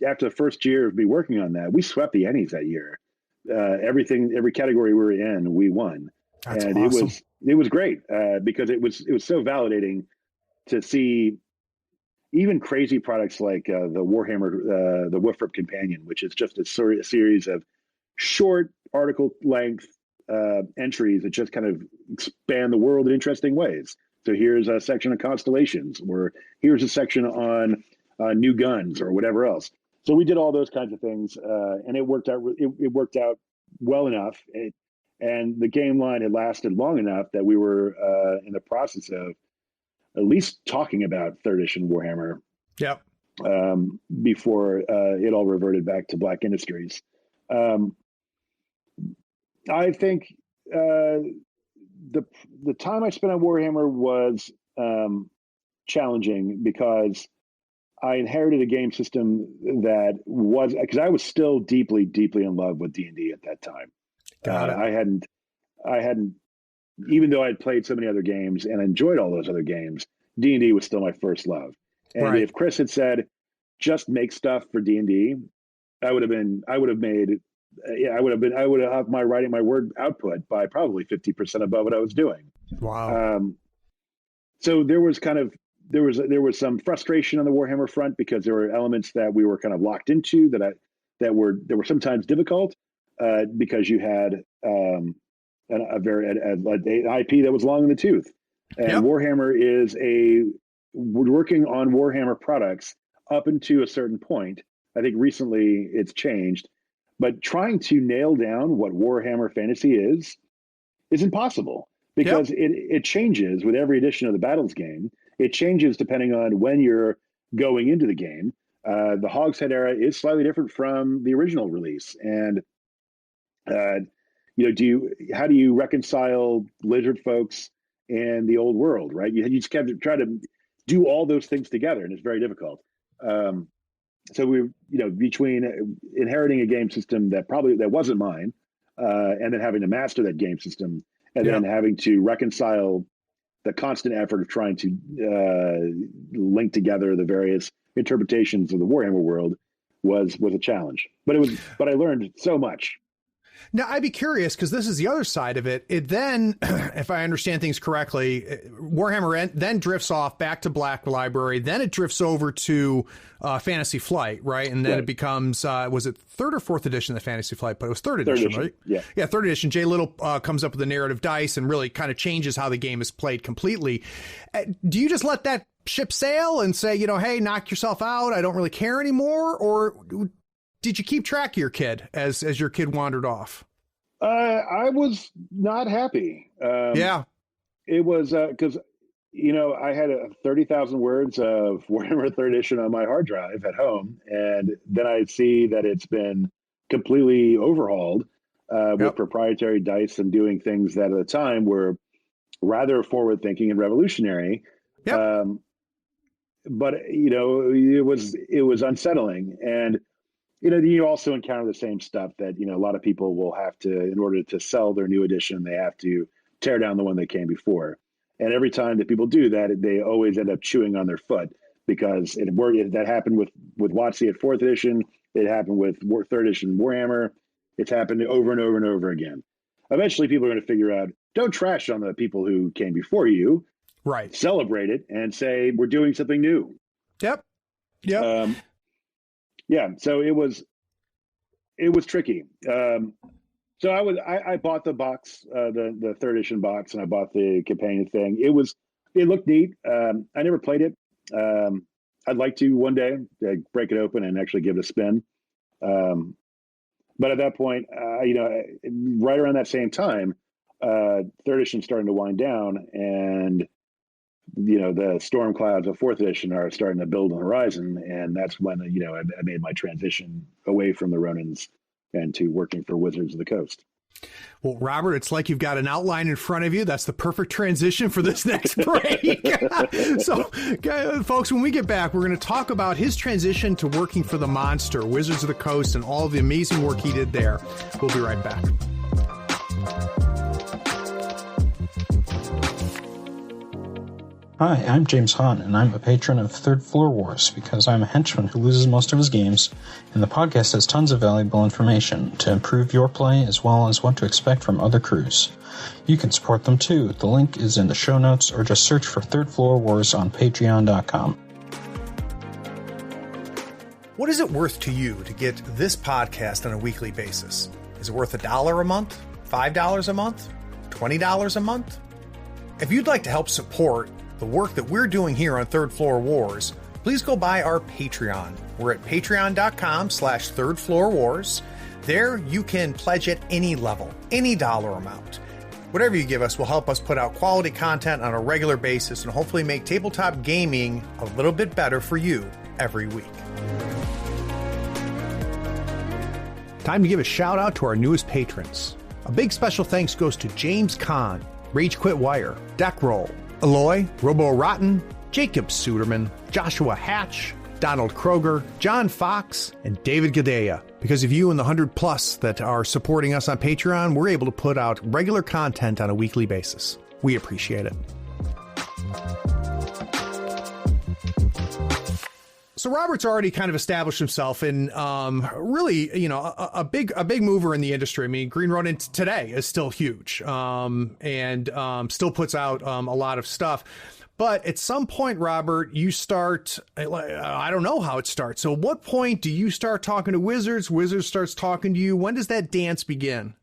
after the first year of me working on that, we swept the Ennies that year. Every category we were in, we won. That's and awesome. it was great because it was so validating to see even crazy products like the Warhammer, the Wifrip Companion, which is just a series of short article length entries that just kind of expand the world in interesting ways. So here's a section on constellations, or here's a section on new guns or whatever else. So we did all those kinds of things, and it worked out. It worked out well enough, and the game line had lasted long enough that we were in the process of at least talking about third edition Warhammer Yep. Before it all reverted back to Black Industries. I think the time I spent on Warhammer was challenging because I inherited a game system that was, because I was still deeply, deeply in love with D&D at that time. Got it. I hadn't, even though I'd played so many other games and enjoyed all those other games, D&D was still my first love. And Right. if Chris had said, just make stuff for D&D, I would have upped my writing, my word output by probably 50% above what I was doing. Wow. So there was some frustration on the Warhammer front because there were elements that we were kind of locked into that were sometimes difficult because you had an IP that was long in the tooth. And Yep. Warhammer we're working on Warhammer products up until a certain point. I think recently it's changed, but trying to nail down what Warhammer Fantasy is impossible because it changes with every edition of the Battles game. It changes depending on when you're going into the game. The Hogshead era is slightly different from the original release, and how do you reconcile lizard folks and the old world? Right, you just have to try to do all those things together, and it's very difficult. So we, between inheriting a game system that wasn't mine, and then having to master that game system, and then having to reconcile the constant effort of trying to link together the various interpretations of the Warhammer world was a challenge. But I learned so much. Now, I'd be curious, because this is the other side of it. It then, if I understand things correctly, Warhammer then drifts off back to Black Library. Then it drifts over to Fantasy Flight, right? And then it becomes, was it third or fourth edition of Fantasy Flight? But it was third edition, right? Yeah, third edition. Jay Little comes up with the narrative dice and really kind of changes how the game is played completely. Do you just let that ship sail and say, hey, knock yourself out, I don't really care anymore? Or did you keep track of your kid as your kid wandered off? I was not happy. It was because I had 30,000 words of Warhammer 3rd edition on my hard drive at home, and then I see that it's been completely overhauled with proprietary dice and doing things that at the time were rather forward-thinking and revolutionary. But it was unsettling. And you also encounter the same stuff that a lot of people will have to, in order to sell their new edition, they have to tear down the one that came before. And every time that people do that, they always end up chewing on their foot, because that happened with WotC at 4th edition. It happened with 3rd edition Warhammer. It's happened over and over and over again. Eventually, people are going to figure out, don't trash on the people who came before you. Right. Celebrate it and say, we're doing something new. Yep. So it was tricky. So I bought the box, the 3rd edition box, and I bought the companion thing. It looked neat. I never played it. I'd like to one day break it open and actually give it a spin. But at that point, right around that same time, 3rd edition starting to wind down, and the storm clouds of 4th edition are starting to build on the horizon. And that's when, I made my transition away from the Ronins and to working for Wizards of the Coast. Well, Robert, it's like you've got an outline in front of you. That's the perfect transition for this next break. So, folks, when we get back, we're going to talk about his transition to working for the Monster, Wizards of the Coast, and all of the amazing work he did there. We'll be right back. Hi, I'm James Hahn, and I'm a patron of Third Floor Wars because I'm a henchman who loses most of his games, and the podcast has tons of valuable information to improve your play as well as what to expect from other crews. You can support them too. The link is in the show notes, or just search for Third Floor Wars on patreon.com. What is it worth to you to get this podcast on a weekly basis? Is it worth $1 a month? $5 a month? $20 a month? If you'd like to help support the work that we're doing here on Third Floor Wars, please go by our Patreon. We're at patreon.com/thirdfloorwars. There you can pledge at any level, any dollar amount. Whatever you give us will help us put out quality content on a regular basis and hopefully make tabletop gaming a little bit better for you. every week. Time to give a shout out to our newest patrons. A big special thanks goes to James Kahn, Rage Quit Wire, Deck Roll, Eloy, Robo Rotten, Jacob Suderman, Joshua Hatch, Donald Kroger, John Fox, and David Gadea. Because of you and the 100 plus that are supporting us on Patreon, we're able to put out regular content on a weekly basis. We appreciate it. So Robert's already kind of established himself in really, you know, a big mover in the industry. I mean, Green Ronin today is still huge and still puts out a lot of stuff. But at some point, Robert, you start, I don't know how it starts. So at what point do you start talking to Wizards? Wizards starts talking to you. When does that dance begin?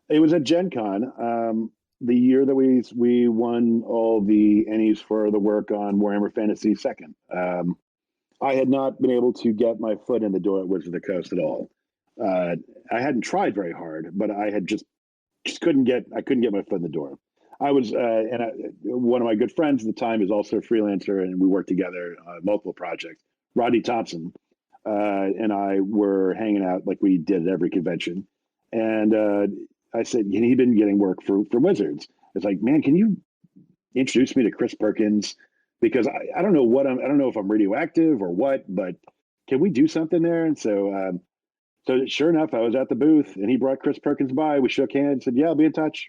It was at Gen Con, the year that we won all the Ennies for the work on Warhammer Fantasy II. I had not been able to get my foot in the door at Wizards of the Coast at all. I hadn't tried very hard, but I had just couldn't get my foot in the door. I was, one of my good friends at the time is also a freelancer, and we worked together on multiple projects. Rodney Thompson and I were hanging out like we did at every convention. And I said, he'd been getting work for Wizards. It's like, man, can you introduce me to Chris Perkins? Because I don't know I don't know if I'm radioactive or what, but can we do something there? And so sure enough, I was at the booth and he brought Chris Perkins by. We shook hands, said, yeah, I'll be in touch.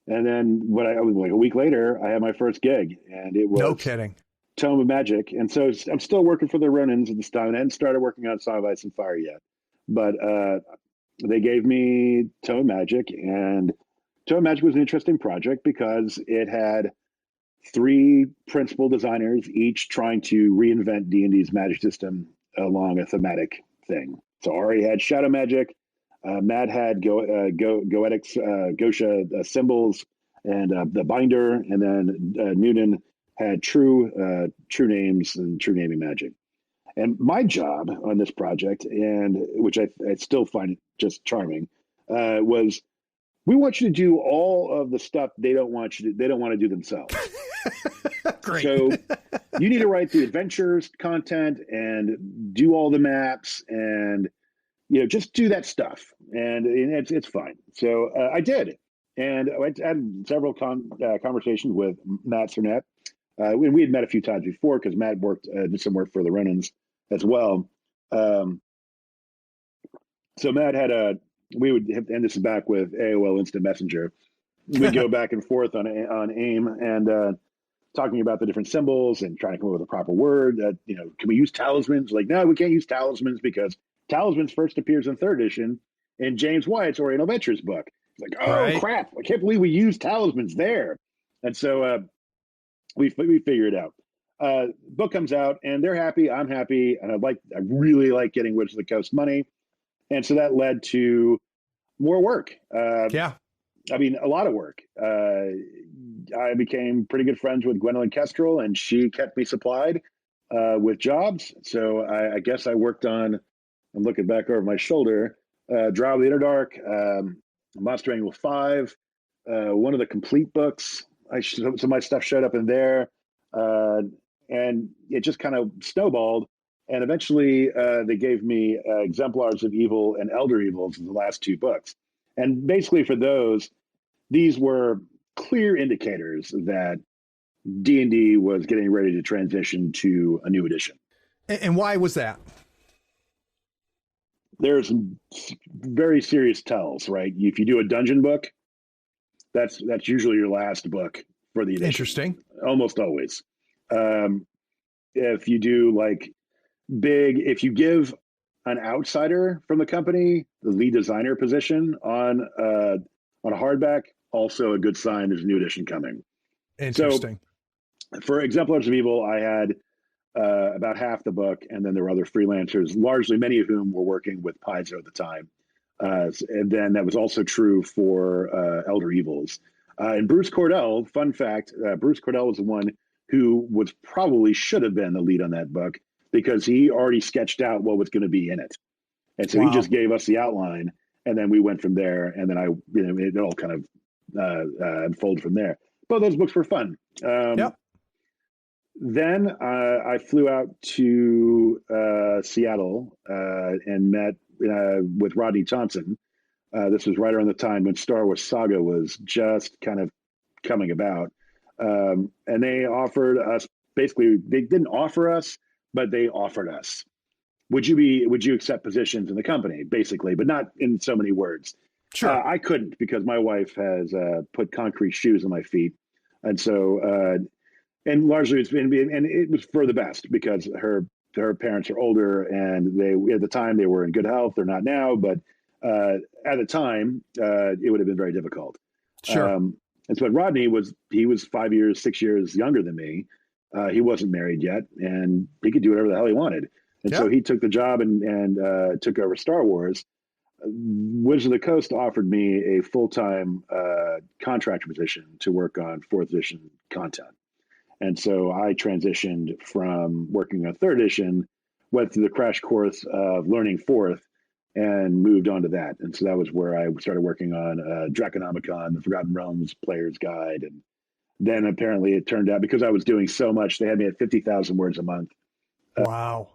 And then I was like a week later, I had my first gig, and it was no kidding, Tome of Magic. And so I'm still working for the Ronins at this time. I hadn't started working on Song of Ice and Fire yet, but they gave me Tome of Magic, and Tome of Magic was an interesting project because it had 3 principal designers, each trying to reinvent D&D's magic system along a thematic thing. So Ari had Shadow Magic, Matt had Goetic's Gosha symbols and the binder, and then Noonan had true names and true naming magic. And my job on this project, and which I still find just charming, was we want you to do all of the stuff they don't want to do themselves. Great. So you need to write the adventures content and do all the maps and, you know, just do that stuff. And it's fine. So I did. And I had several conversations with Matt Cernett. We had met a few times before because Matt did some work for the Ronins as well. So Matt had we would, and this is back with AOL Instant Messenger. We'd go back and forth on AIM and talking about the different symbols and trying to come up with a proper word. You know, can we use talismans? Like, no, we can't use talismans because talismans first appears in 3rd edition in James Wyatt's Oriental Ventures book. It's like, oh, right. Crap, I can't believe we used talismans there. And so we figured it out. Book comes out and they're happy, I'm happy, and I really like getting Wizards of the Coast money. And so that led to more work. Yeah. I mean, a lot of work. I became pretty good friends with Gwendolyn Kestrel, and she kept me supplied with jobs. So I guess I worked on, I'm looking back over my shoulder, Drow of the Underdark, Monster Manual 5, one of the complete books. Some of my stuff showed up in there, and it just kind of snowballed. And eventually they gave me Exemplars of Evil and Elder Evils in the last 2 books. And basically for those, these were clear indicators that D&D was getting ready to transition to a new edition. And why was that? There's some very serious tells, right? If you do a dungeon book, that's usually your last book for the edition. Interesting. Almost always. If you do like if you give an outsider from the company the lead designer position on a hardback, also a good sign there's a new edition coming. Interesting. So for Exemplars of Evil, I had about half the book, and then there were other freelancers, largely many of whom were working with Paizo at the time. And then that was also true for Elder Evils. And Bruce Cordell, fun fact, Bruce Cordell was the one who should have been the lead on that book, because he already sketched out what was going to be in it. And so He just gave us the outline, and then we went from there, and then it all kind of unfolded from there. But those books were fun. Yep. then I flew out to Seattle and met with Rodney Thompson. This was right around the time when Star Wars Saga was just kind of coming about. And they offered us, basically, they didn't offer us, but they offered us. Would you accept positions in the company, basically, but not in so many words. Sure. I couldn't because my wife has put concrete shoes on my feet. And so, and largely it's been, and it was for the best because her parents are older and they, at the time they were in good health. They're not now, but at the time, it would have been very difficult. Sure. And so Rodney he was 5 years, 6 years younger than me. He wasn't married yet, and he could do whatever the hell he wanted. And so he took the job and took over Star Wars. Wizards of the Coast offered me a full-time contractor position to work on 4th edition content. And so I transitioned from working on 3rd edition, went through the crash course of learning 4th, and moved on to that. And so that was where I started working on Draconomicon, the Forgotten Realms Player's Guide. And then apparently it turned out, because I was doing so much, they had me at 50,000 words a month. Wow.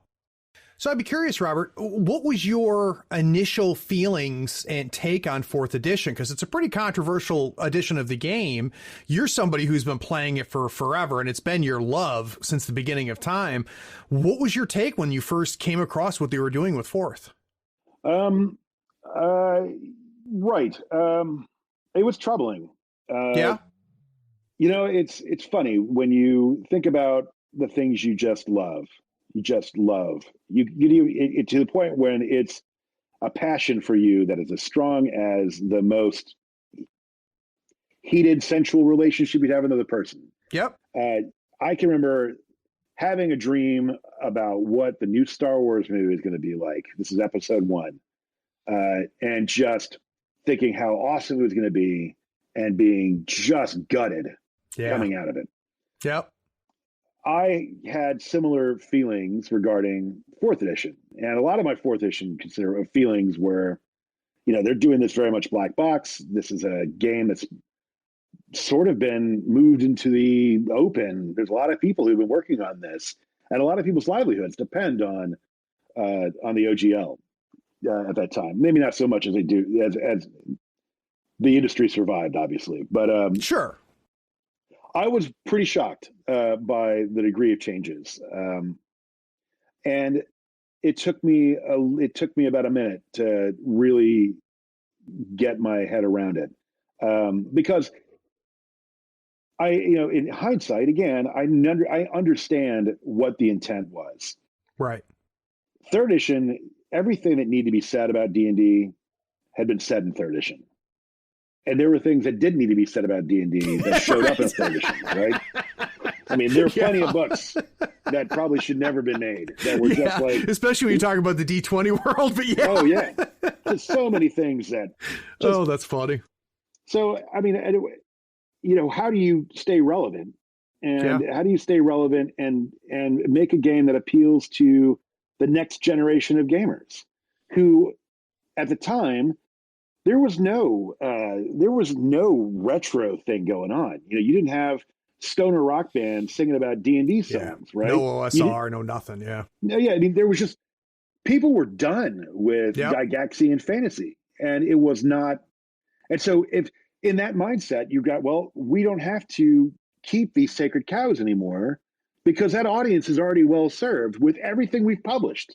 So I'd be curious, Robert, what was your initial feelings and take on 4th edition? Because it's a pretty controversial edition of the game. You're somebody who's been playing it for forever, and it's been your love since the beginning of time. What was your take when you first came across what they were doing with 4th? Right. It was troubling. Yeah. You know, it's funny when you think about the things you just love. You to the point when it's a passion for you that is as strong as the most heated, sensual relationship you'd have with another person. Yep. I can remember having a dream about what the new Star Wars movie is going to be like. This is episode 1. And just thinking how awesome it was going to be and being just gutted coming out of it. Yep. I had similar feelings regarding 4th edition. And a lot of my 4th edition feelings were, you know, they're doing this very much black box. This is a game that's sort of been moved into the open. There's a lot of people who've been working on this, and a lot of people's livelihoods depend on the OGL at that time. Maybe not so much as they do as the industry survived, obviously. But sure. I was pretty shocked by the degree of changes, and it took me about a minute to really get my head around it, because in hindsight, again, I understand what the intent was. Right. 3rd edition, everything that needed to be said about D&D had been said in 3rd edition. And there were things that didn't need to be said about D&D that showed up in 3rd edition, right? I mean, there are plenty of books that probably should never bhave been made that were just like... Especially when you talk about the D20 world, but yeah. Oh, yeah. There's so many things that... that's funny. So, I mean, how do you stay relevant? And how do you stay relevant and make a game that appeals to the next generation of gamers who, at the time... There was no retro thing going on. You know, you didn't have stoner rock bands singing about D&D songs, right? No OSR, no nothing. Yeah. No, yeah. I mean, there was just people were done with Gygaxian fantasy, and it was not. And so, if in that mindset, you got, well, we don't have to keep these sacred cows anymore because that audience is already well served with everything we've published.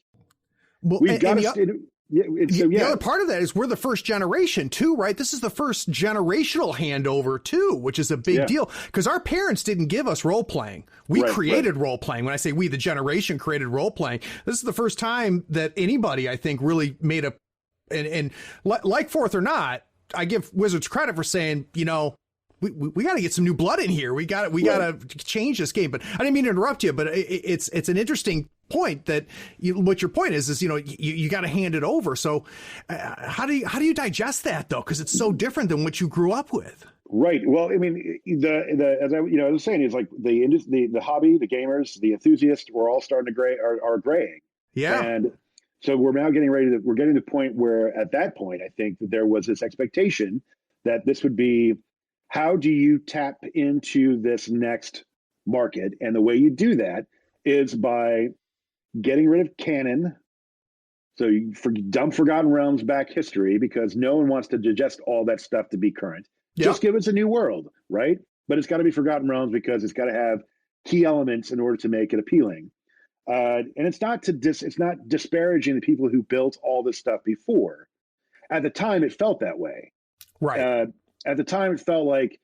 Well, we've got to. The other part of that is we're the first generation too, right? This is the first generational handover too, which is a big deal because our parents didn't give us role playing. We created role playing. When I say we, the generation created role playing. This is the first time that anybody, I think, really made and like 4th or not, I give Wizards credit for saying, you know, we got to get some new blood in here. We got to change this game. But I didn't mean to interrupt you, but it's an interesting point that what your point is, you know, you got to hand it over. So how do you digest that though? Cause it's so different than what you grew up with. Right. Well, I mean, as I was saying, is like the hobby, the gamers, the enthusiasts, we're all starting to are graying. Yeah. And so we're now getting we're getting to the point where at that point, I think that there was this expectation that this would be, how do you tap into this next market. And the way you do that is by getting rid of canon. So you dump Forgotten Realms back history, because no one wants to digest all that stuff to be current. Yep. Just give us a new world, right? But it's got to be Forgotten Realms because it's got to have key elements in order to make it appealing. And it's not disparaging the people who built all this stuff before. At the time, it felt that way. Right. At the time, it felt like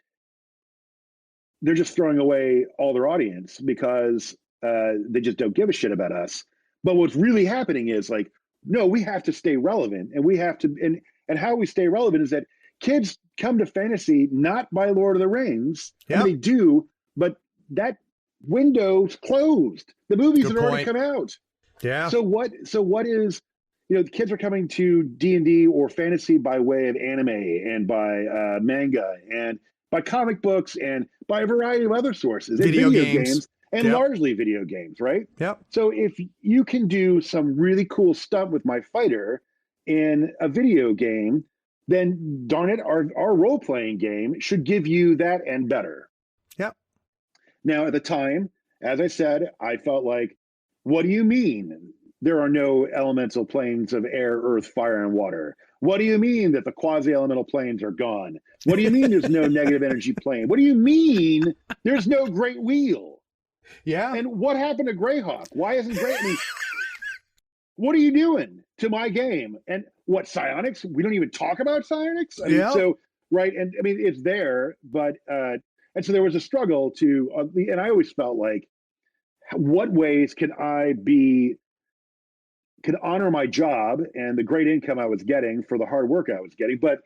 they're just throwing away all their audience because they just don't give a shit about us. But what's really happening is like, no, we have to stay relevant, and we have to, and how we stay relevant is that kids come to fantasy not by Lord of the Rings. Yep. I mean, they do, but that window's closed. The movies have already come out. Yeah. So what is, the kids are coming to D&D or fantasy by way of anime and by manga and by comic books and by a variety of other sources. Video games. And largely video games, right? Yep. So if you can do some really cool stuff with my fighter in a video game, then darn it, our role-playing game should give you that and better. Yep. Now, at the time, as I said, I felt like, what do you mean there are no elemental planes of air, earth, fire, and water? What do you mean that the quasi-elemental planes are gone? What do you mean there's no negative energy plane? What do you mean there's no Great Wheel? Yeah. And what happened to Greyhawk? Why isn't Grey? I mean, what are you doing to my game? And what, psionics? We don't even talk about psionics? I mean, so, right. And I mean, it's there, but, and so there was a struggle to, and I always felt like, what ways can honor my job and the great income I was getting for the hard work I was getting, but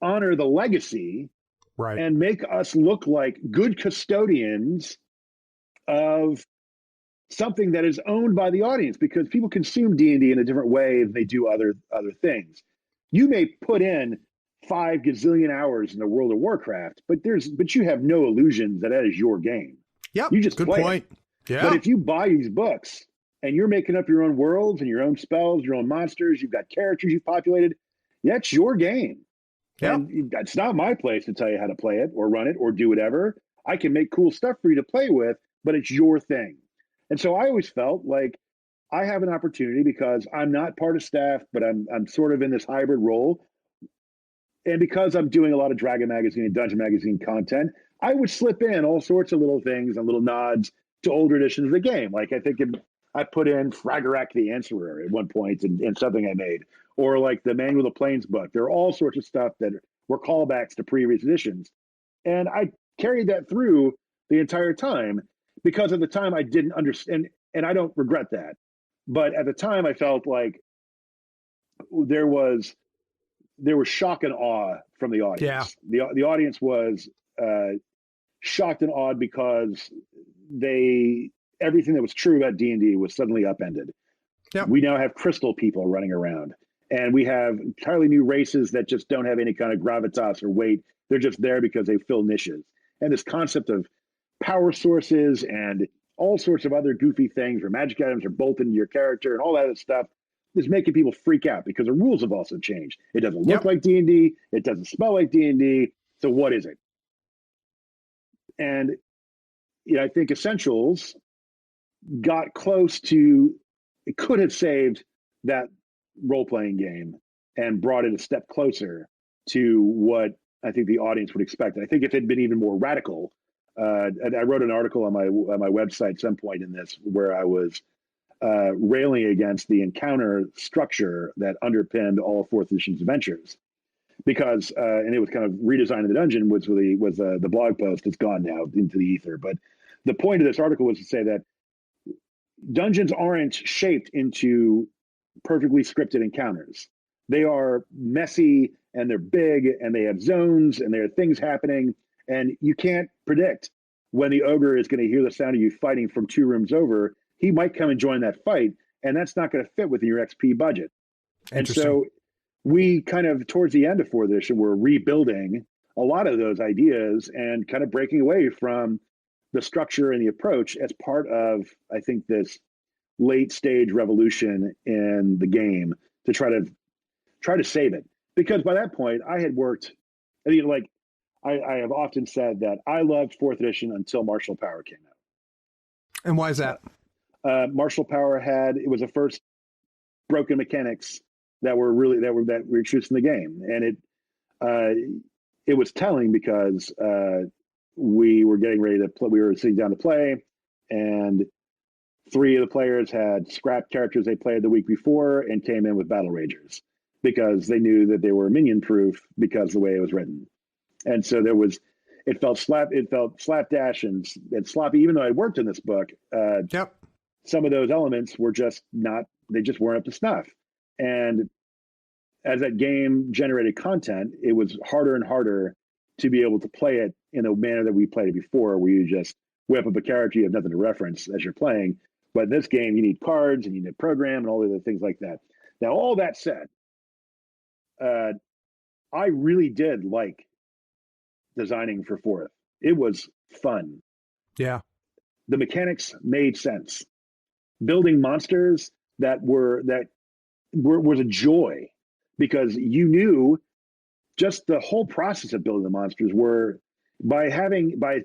honor the legacy, right, and make us look like good custodians of something that is owned by the audience, because people consume D&D in a different way than they do other things. You may put in 5 gazillion hours in the World of Warcraft, but you have no illusions that is your game. Yep. You just good play point. It. Yeah. But if you buy these books and you're making up your own worlds and your own spells, your own monsters, you've got characters you've populated, that's your game. Yep. And it's not my place to tell you how to play it or run it or do whatever. I can make cool stuff for you to play with, but it's your thing. And so I always felt like I have an opportunity, because I'm not part of staff, but I'm sort of in this hybrid role. And because I'm doing a lot of Dragon Magazine and Dungeon Magazine content, I would slip in all sorts of little things and little nods to older editions of the game. Like I think I put in Fragarak the Answerer at one point in something I made, or like the Manual of the Plains book. There are all sorts of stuff that were callbacks to previous editions. And I carried that through the entire time, because at the time I didn't understand, and I don't regret that. But at the time I felt like there was shock and awe from the audience. Yeah. The audience was shocked and awed because everything that was true about D&D was suddenly upended. Yep. We now have crystal people running around, and we have entirely new races that just don't have any kind of gravitas or weight. They're just there because they fill niches. And this concept of power sources and all sorts of other goofy things where magic items are bolted into your character and all that other stuff is making people freak out, because the rules have also changed. It doesn't look like D&D. It doesn't smell like D&D. So what is it? And I think Essentials got close to, it could have saved that role-playing game and brought it a step closer to what I think the audience would expect. And I think if it had been even more radical, and I wrote an article on my website at some point in this where I was railing against the encounter structure that underpinned all 4th edition's adventures, because and it was kind of redesigning the dungeon was the blog post. It's gone now into the ether, but the point of this article was to say that dungeons aren't shaped into perfectly scripted encounters. They are messy, and they're big, and they have zones, and there are things happening, and you can't predict when the ogre is going to hear the sound of you fighting from 2 rooms over. He might come and join that fight, and that's not going to fit within your XP budget. And so we kind of, towards the end of 4th edition, we're rebuilding a lot of those ideas and kind of breaking away from the structure and the approach as part of, I think, this late stage revolution in the game to try to save it. Because by that point, I had worked, I have often said that I loved 4th edition until Martial Power came out. And why is that? Martial Power it was the first broken mechanics that were introduced in the game, and it was telling because we were getting ready to play. We were sitting down to play, and 3 of the players had scrapped characters they played the week before and came in with Battle Ragers because they knew that they were minion proof because of the way it was written. And so it felt slapdash and sloppy, even though I worked in this book. Yep. Some of those elements were they just weren't up to snuff. And as that game generated content, it was harder and harder to be able to play it in a manner that we played it before, where you just whip up a character, you have nothing to reference as you're playing. But in this game, you need cards and you need a program and all the other things like that. Now, all that said, I really did like designing for 4th. It was fun. Yeah. The mechanics made sense. Building monsters that was a joy because you knew just the whole process of building the monsters were by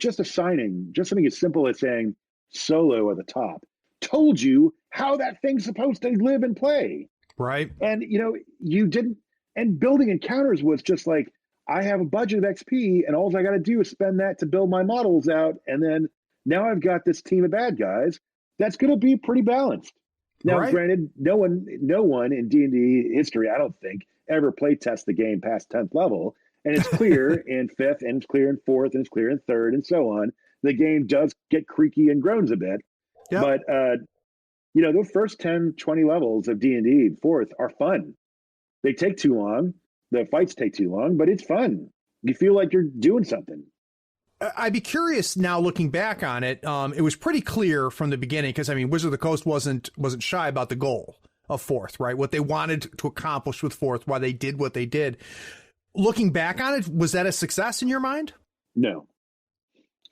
just assigning just something as simple as saying solo at the top told you how that thing's supposed to live and play. Right. And you didn't, and building encounters was just like, I have a budget of XP and all I got to do is spend that to build my models out. And then now I've got this team of bad guys that's going to be pretty balanced. Now, Granted, no one in D&D history, I don't think, ever play test the game past 10th level. And it's clear in 5th, and it's clear in 4th, and it's clear in 3rd, and so on. The game does get creaky and groans a bit. Yep. But, the first 10, 20 levels of D&D 4th are fun. They take too long. The fights take too long, but it's fun. You feel like you're doing something. I'd be curious now looking back on it. It was pretty clear from the beginning because, Wizard of the Coast wasn't shy about the goal of 4th, right? What they wanted to accomplish with 4th, why they did what they did. Looking back on it, was that a success in your mind? No.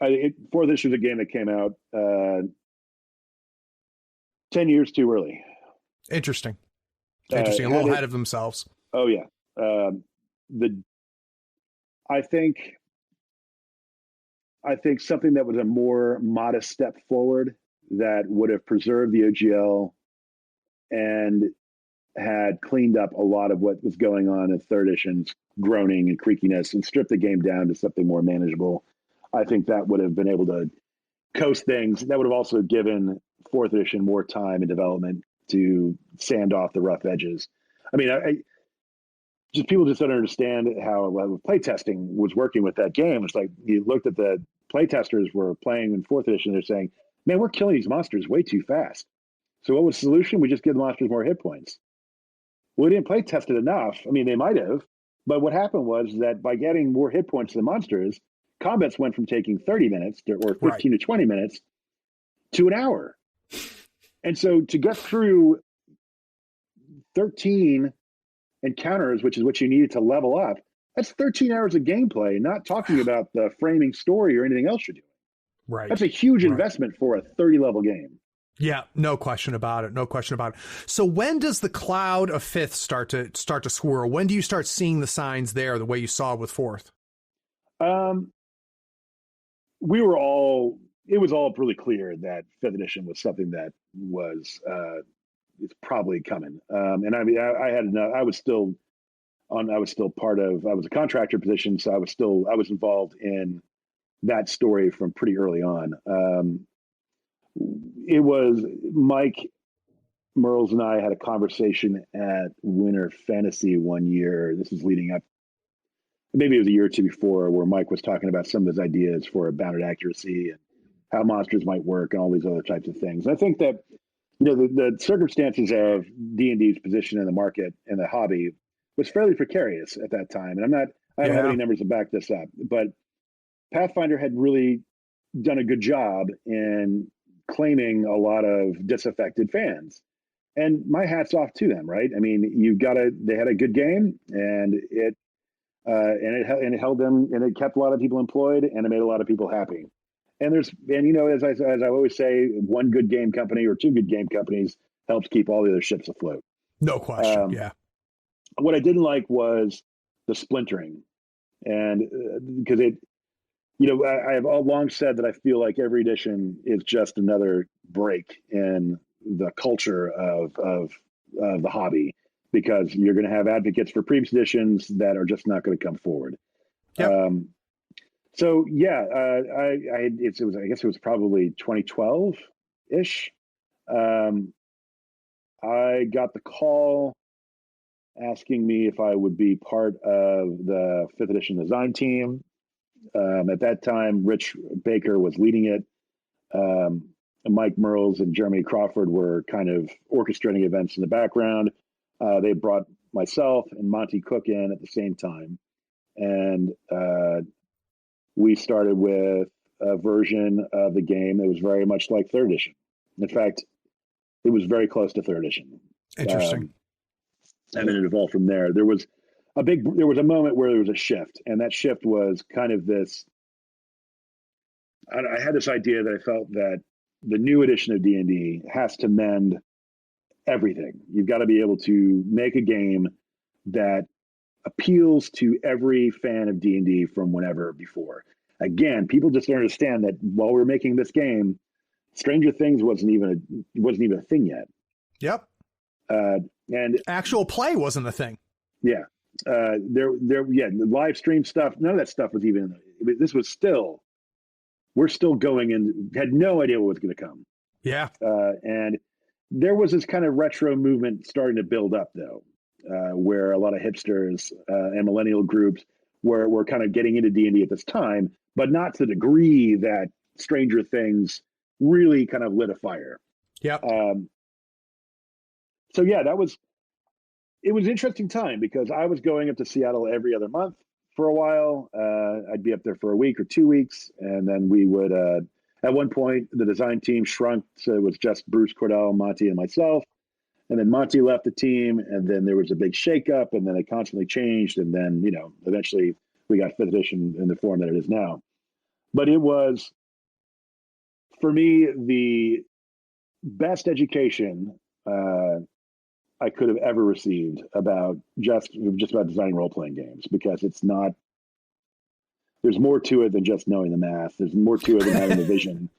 4th issue is a game that came out 10 years too early. Interesting. A little ahead of themselves. Oh, yeah. I think something that was a more modest step forward that would have preserved the OGL and had cleaned up a lot of what was going on in 3rd edition's groaning and creakiness and stripped the game down to something more manageable. I think that would have been able to coast things. That would have also given 4th edition more time and development to sand off the rough edges. People just don't understand how playtesting was working with that game. It's like you looked at the playtesters were playing in 4th edition. They're saying, man, we're killing these monsters way too fast. So what was the solution? We just give the monsters more hit points. We didn't playtest it enough. They might have, but what happened was that by getting more hit points to the monsters, combats went from taking 30 minutes or 15 to 20 minutes to an hour. And so to get through 13 encounters, which is what you needed to level up, that's 13 hours of gameplay, not talking about the framing story or anything else you're doing. Right. That's a huge investment for a 30-level game. Yeah, no question about it. So when does the cloud of 5th start to swirl? When do you start seeing the signs there the way you saw with 4th? It was all really clear that 5th edition was something that was it's probably coming. And I was still a contractor position, so I was involved in that story from pretty early on. It was Mike Merles and I had a conversation at Winter Fantasy one year. This is leading up, maybe it was a year or two before, where Mike was talking about some of his ideas for bounded accuracy and how monsters might work and all these other types of things. I think that the circumstances of D&D's position in the market and the hobby was fairly precarious at that time. And I don't have any numbers to back this up, but Pathfinder had really done a good job in claiming a lot of disaffected fans. And my hat's off to them, right? They had a good game, and it held them, and it kept a lot of people employed, and it made a lot of people happy. And as I always say, one good game company or two good game companies helps keep all the other ships afloat. No question. Yeah. What I didn't like was the splintering, and because I have all long said that I feel like every edition is just another break in the culture of the hobby, because you're going to have advocates for previous editions that are just not going to come forward. Yep. So yeah, I guess it was probably 2012 ish. I got the call asking me if I would be part of the 5th edition design team. At that time, Rich Baker was leading it. Mike Merles and Jeremy Crawford were kind of orchestrating events in the background. They brought myself and Monty Cook in at the same time. And we started with a version of the game that was very much like 3rd edition. In fact, it was very close to 3rd edition. Interesting. And then it evolved from there. There was a moment where there was a shift, and that shift was kind of this. I had this idea that I felt that the new edition of D&D has to mend everything. You've got to be able to make a game that appeals to every fan of D&D from whenever before. Again, people just don't understand that while we're making this game, Stranger Things wasn't even a thing yet. Yep. And actual play wasn't a thing. Yeah. The live stream stuff, none of that stuff was even this was still, we're still going and had no idea what was going to come. Yeah. And there was this kind of retro movement starting to build up, though, where a lot of hipsters and millennial groups were kind of getting into D&D at this time, but not to the degree that Stranger Things really kind of lit a fire. Yeah. So yeah, it was an interesting time, because I was going up to Seattle every other month for a while. I'd be up there for a week or 2 weeks, and then we would, at one point, the design team shrunk, so it was just Bruce Cordell, Monty, and myself. And then Monty left the team, and then there was a big shakeup, and then it constantly changed, and then, eventually we got 5th edition in the form that it is now. But it was, for me, the best education I could have ever received about just about designing role-playing games, because there's more to it than just knowing the math. There's more to it than having the vision.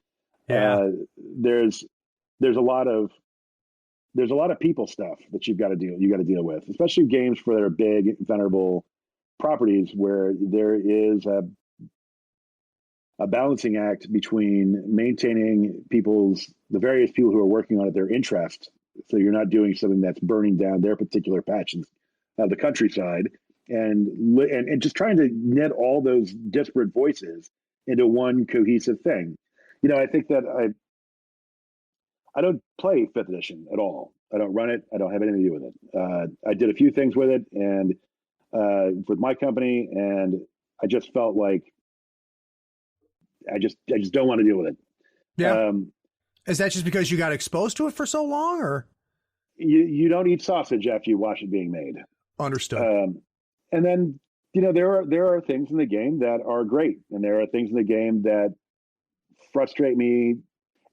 Yeah. There's a lot of people stuff that you got to deal with, especially games for their big, venerable properties, where there is a balancing act between maintaining the various people who are working on it, their interest. So you're not doing something that's burning down their particular patch of the countryside, and just trying to knit all those disparate voices into one cohesive thing. I think that I don't play 5th edition at all. I don't run it. I don't have anything to do with it. I did a few things with it and with my company, and I just felt like I just don't want to deal with it. Yeah. Is that just because you got exposed to it for so long, or you don't eat sausage after you watch it being made? Understood. And then there are things in the game that are great, and there are things in the game that frustrate me,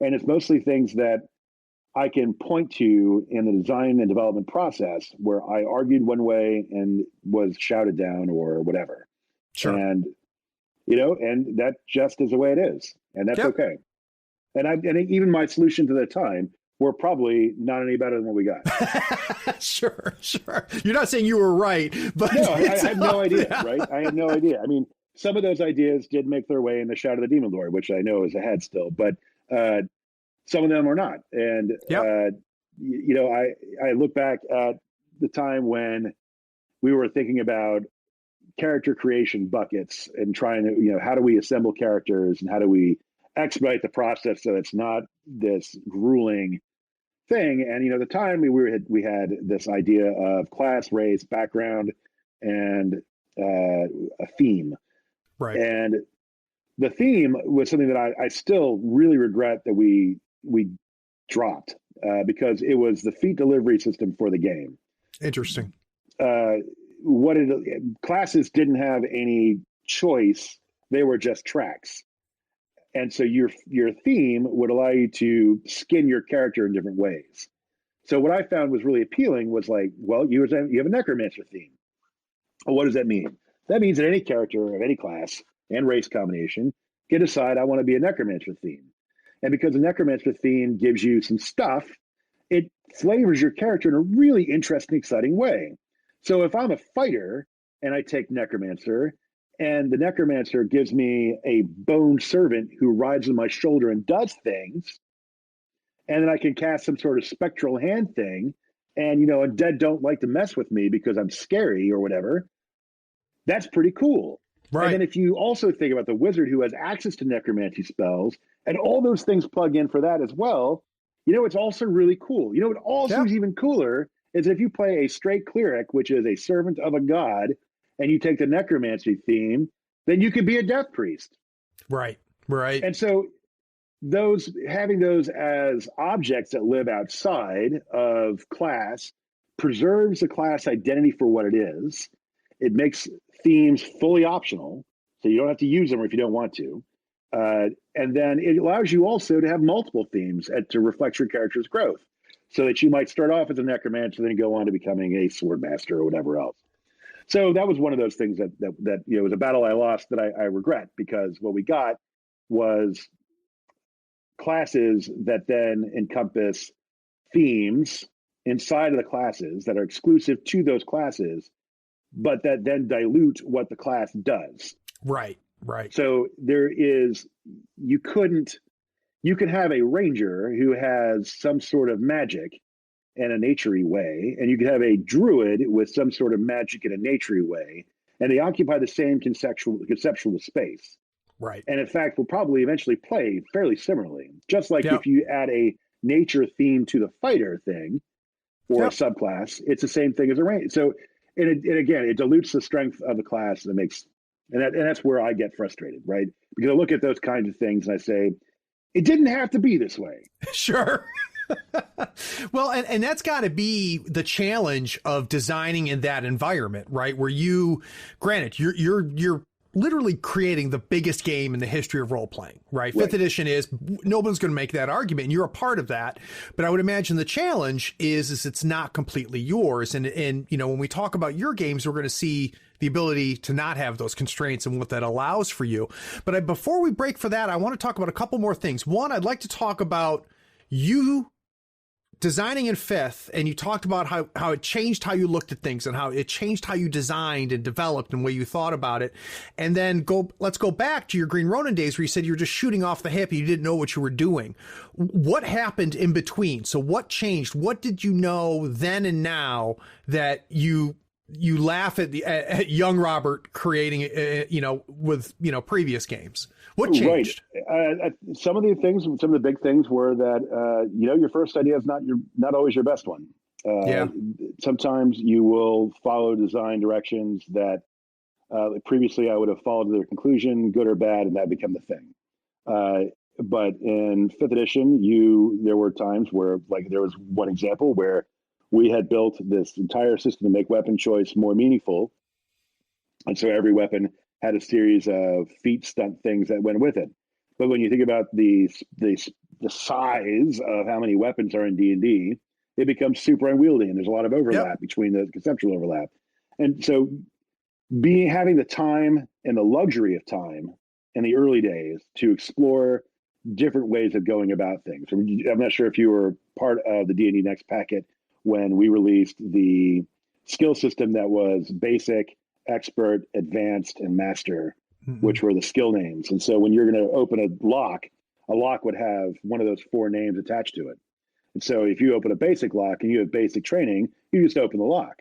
and it's mostly things that I can point to in the design and development process where I argued one way and was shouted down or whatever. Sure. And and that just is the way it is, and that's okay. And even my solution to the time were probably not any better than what we got. Sure. You're not saying you were right, but no, I have no idea, right? I have no idea. I mean, some of those ideas did make their way in the Shadow of the Demon Lord, which I know is ahead still, but some of them are not. And I look back at the time when we were thinking about character creation buckets and trying to, how do we assemble characters and how do we expedite the process so it's not this grueling thing. And at the time we had this idea of class, race, background, and a theme. Right. And the theme was something that I still really regret that we dropped because it was the feat delivery system for the game. Interesting. Classes didn't have any choice; they were just tracks. And so your theme would allow you to skin your character in different ways. So what I found was really appealing was like, well, you have a necromancer theme. Well, what does that mean? That means that any character of any class and race combination can decide I want to be a necromancer theme. And because the necromancer theme gives you some stuff, it flavors your character in a really interesting, exciting way. So if I'm a fighter and I take necromancer, and the necromancer gives me a bone servant who rides on my shoulder and does things, and then I can cast some sort of spectral hand thing, and undead don't like to mess with me because I'm scary or whatever. That's pretty cool. Right. And then if you also think about the wizard who has access to necromancy spells, and all those things plug in for that as well, it's also really cool. What also is even cooler is if you play a straight cleric, which is a servant of a god, and you take the necromancy theme, then you can be a death priest. Right. And so having those as objects that live outside of class preserves the class identity for what it is. It makes themes fully optional, so you don't have to use them if you don't want to. And then it allows you also to have multiple themes to reflect your character's growth, so that you might start off as a necromancer, then go on to becoming a sword master or whatever else. So that was one of those things that was a battle I lost that I regret, because what we got was classes that then encompass themes inside of the classes that are exclusive to those classes, but that then dilute what the class does. Right. So you can have a ranger who has some sort of magic in a naturey way, and you can have a druid with some sort of magic in a naturey way, and they occupy the same conceptual space. Right. And in fact, will probably eventually play fairly similarly. Just like if you add a nature theme to the fighter thing or a subclass, it's the same thing as a range. So, and again, it dilutes the strength of the class, and that's where I get frustrated, right? Because I look at those kinds of things and I say, it didn't have to be this way. Sure. Well, and that's got to be the challenge of designing in that environment, right? Where granted, you're literally creating the biggest game in the history of role playing, right? Fifth edition is, no one's going to make that argument, and you're a part of that. But I would imagine the challenge is it's not completely yours. And when we talk about your games, we're going to see the ability to not have those constraints and what that allows for you. But before we break for that, I want to talk about a couple more things. One, I'd like to talk about you designing in fifth, and you talked about how it changed how you looked at things and how it changed how you designed and developed and the way you thought about it. And then let's go back to your Green Ronin days where you said you were just shooting off the hip and you didn't know what you were doing. What happened in between? So what changed? What did you know then and now that you laugh at young Robert creating, with, previous games? What changed? Right. Some of the big things were that, your first idea is not always your best one. Sometimes you will follow design directions that previously I would have followed to their conclusion, good or bad, and that became the thing. But in fifth edition, there were times where, like, there was one example where we had built this entire system to make weapon choice more meaningful. And so every weapon had a series of feat stunt things that went with it. But when you think about the size of how many weapons are in D&D, it becomes super unwieldy, and there's a lot of overlap between the conceptual overlap. And so having the time and the luxury of time in the early days to explore different ways of going about things. I'm not sure if you were part of the D&D Next packet when we released the skill system that was basic, expert, advanced, and master, which were the skill names. And so when you're going to open a lock would have one of those four names attached to it. And so if you open a basic lock and you have basic training, you just open the lock.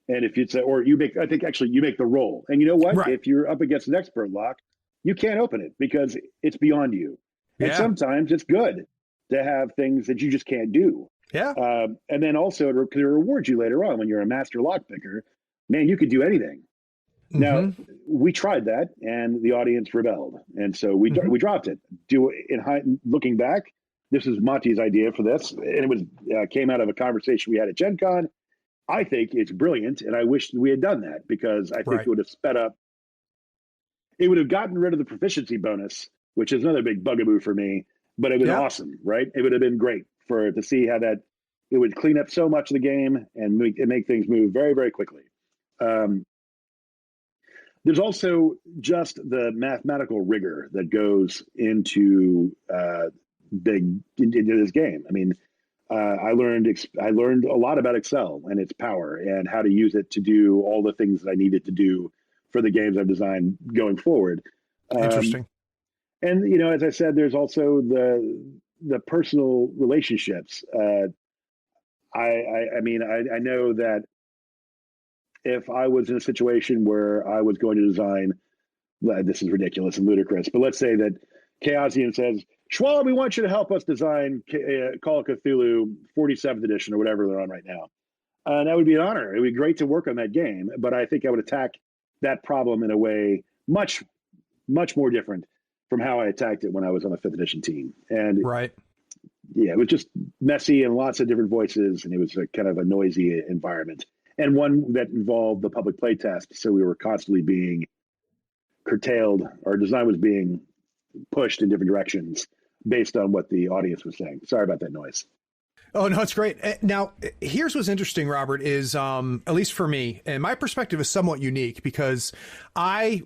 And if it's you make the roll. And you know what? Right. If you're up against an expert lock, you can't open it because it's beyond you. And sometimes it's good to have things that you just can't do. Yeah. And then also it rewards you later on when you're a master lock picker. Man, you could do anything. Now, we tried that and the audience rebelled. And so we dropped it. Looking back, this is Monty's idea for this. And it was came out of a conversation we had at Gen Con. I think it's brilliant. And I wish we had done that because I think it would have sped up. It would have gotten rid of the proficiency bonus, which is another big bugaboo for me. But it was awesome, right? It would have been great to see how that it would clean up so much of the game and make things move very, very quickly. there's also just the mathematical rigor that goes into into this game. I mean, I learned a lot about Excel and its power and how to use it to do all the things that I needed to do for the games I've designed going forward. Interesting. And as I said, there's also the personal relationships. I mean, I know that if I was in a situation where I was going to design, this is ridiculous and ludicrous, but let's say that Chaosium says, Schwalb, we want you to help us design Call of Cthulhu 47th edition or whatever they're on right now. And that would be an honor. It would be great to work on that game, but I think I would attack that problem in a way much, much more different from how I attacked it when I was on the 5th edition team. And right. Yeah, it was just messy and lots of different voices, and it was a kind of a noisy environment, and one that involved the public playtest. So we were constantly being curtailed. Our design was being pushed in different directions based on what the audience was saying. Sorry about that noise. Oh, no, it's great. Now, here's what's interesting, Robert, is at least for me, and my perspective is somewhat unique because I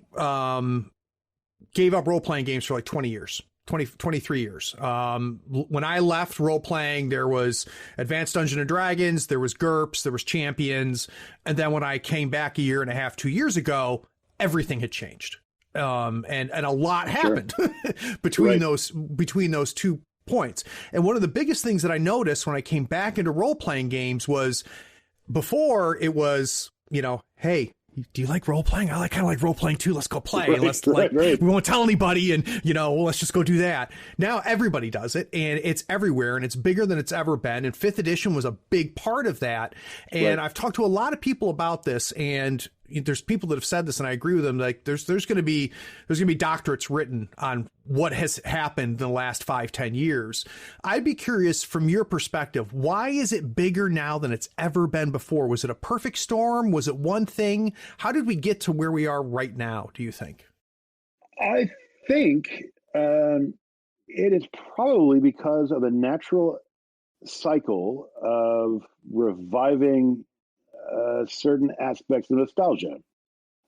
gave up role-playing games for like 23 years. When I left role-playing, there was Advanced Dungeons & Dragons, there was GURPS, there was Champions, and then when I came back a year and a half, 2 years ago, everything had changed. And a lot happened between those 2 points. And one of the biggest things that I noticed when I came back into role-playing games was before it was, hey, do you like role playing? I kind of like role playing too. Let's go play. We won't tell anybody, and let's just go do that. Now everybody does it, and it's everywhere, and it's bigger than it's ever been. And 5th edition was a big part of that. And I've talked to a lot of people about this, and there's people that have said this, and I agree with them. Like there's going to be doctorates written on what has happened in the last 5-10 years. I'd be curious from your perspective, why is it bigger now than it's ever been before? Was it a perfect storm? Was it one thing? How did we get to where we are right now, do you think? I think it is probably because of the natural cycle of reviving certain aspects of nostalgia.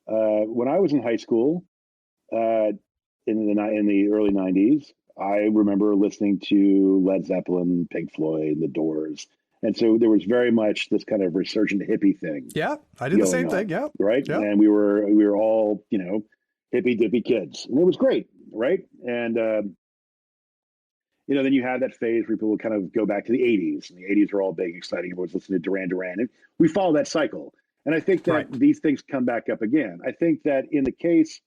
When I was in high school, in the early 90s, I remember listening to Led Zeppelin, Pink Floyd, The Doors. And so there was very much this kind of resurgent hippie thing. Yeah, I did the same thing. Yeah. Right. Yeah. And we were all, hippie dippy kids. And it was great. Right. And, then you had that phase where people would kind of go back to the 80s. And the 80s were all big, exciting. Everyone's listening to Duran Duran. And we follow that cycle. And I think that these things come back up again. I think that in the case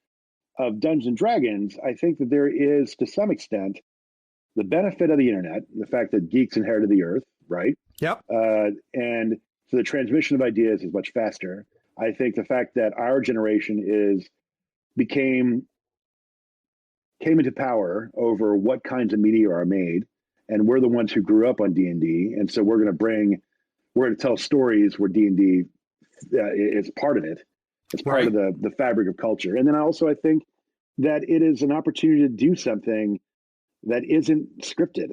of Dungeons and Dragons, I think that there is, to some extent, the benefit of the internet, the fact that geeks inherited the earth, right? Yep. And so the transmission of ideas is much faster. I think the fact that our generation came into power over what kinds of media are made, and we're the ones who grew up on D&D, and so we're going to tell stories where D&D is part of it. It's part of the fabric of culture. And then I think that it is an opportunity to do something that isn't scripted.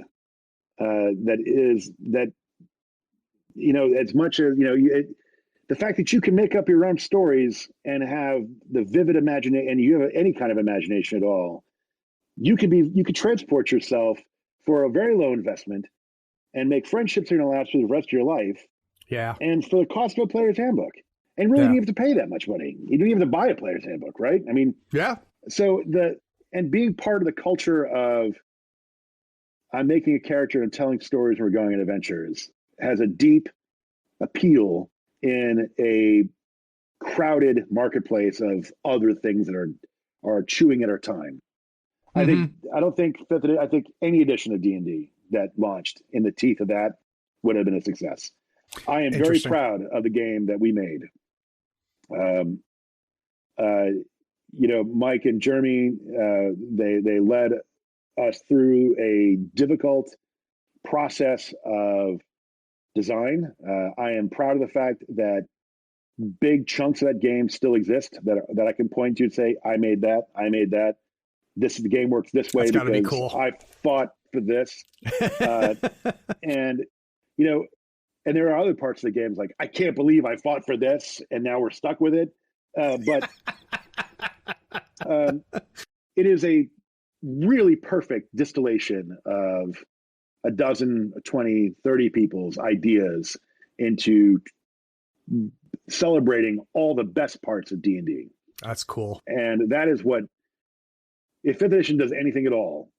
As much as, the fact that you can make up your own stories and have the vivid imagination, and you have any kind of imagination at all, you could transport yourself for a very low investment and make friendships that are going to last for the rest of your life. Yeah. And for the cost of a player's handbook. And really, you don't have to pay that much money. You don't even have to buy a player's handbook, right? I mean, yeah. So being part of the culture of I'm making a character and telling stories when we're going on adventures has a deep appeal in a crowded marketplace of other things that are chewing at our time. Mm-hmm. I think any edition of D&D that launched in the teeth of that would have been a success. I am very proud of the game that we made. Mike and Jeremy, they led us through a difficult process of design. I am proud of the fact that big chunks of that game still exist that I can point to and say, I made that. The game works this way because be cool. I fought for this. And there are other parts of the games like, I can't believe I fought for this and now we're stuck with it. But It is a really perfect distillation of a dozen, 20, 30 people's ideas into celebrating all the best parts of D&D. That's cool. And that is what, if 5th edition does anything at all,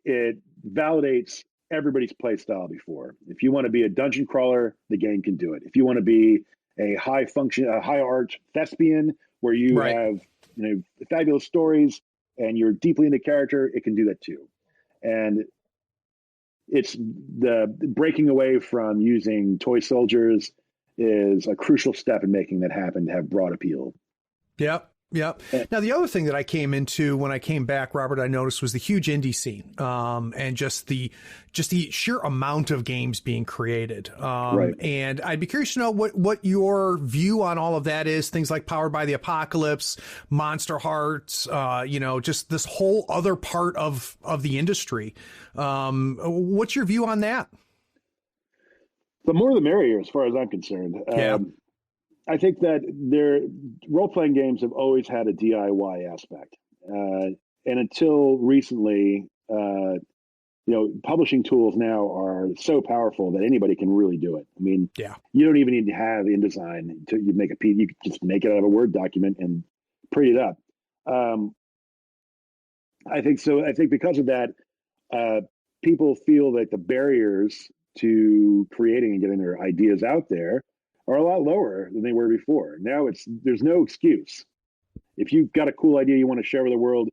it validates everybody's play style before. If you want to be a dungeon crawler, the game can do it. If you want to be a high art thespian where you have fabulous stories and you're deeply into character, it can do that too. And it's the breaking away from using toy soldiers is a crucial step in making that happen to have broad appeal. Yep. Now, the other thing that I came into when I came back, Robert, I noticed was the huge indie scene, and just the sheer amount of games being created. And I'd be curious to know what your view on all of that is. Things like Powered by the Apocalypse, Monster Hearts, just this whole other part of the industry. What's your view on that? The more the merrier, as far as I'm concerned. I think that their role-playing games have always had a DIY aspect. And until recently, publishing tools now are so powerful that anybody can really do it. I mean, you don't even need to have InDesign to make you can just make it out of a Word document and print it up. I think because of that, people feel that the barriers to creating and getting their ideas out there are a lot lower than they were before. Now there's no excuse. If you've got a cool idea you want to share with the world,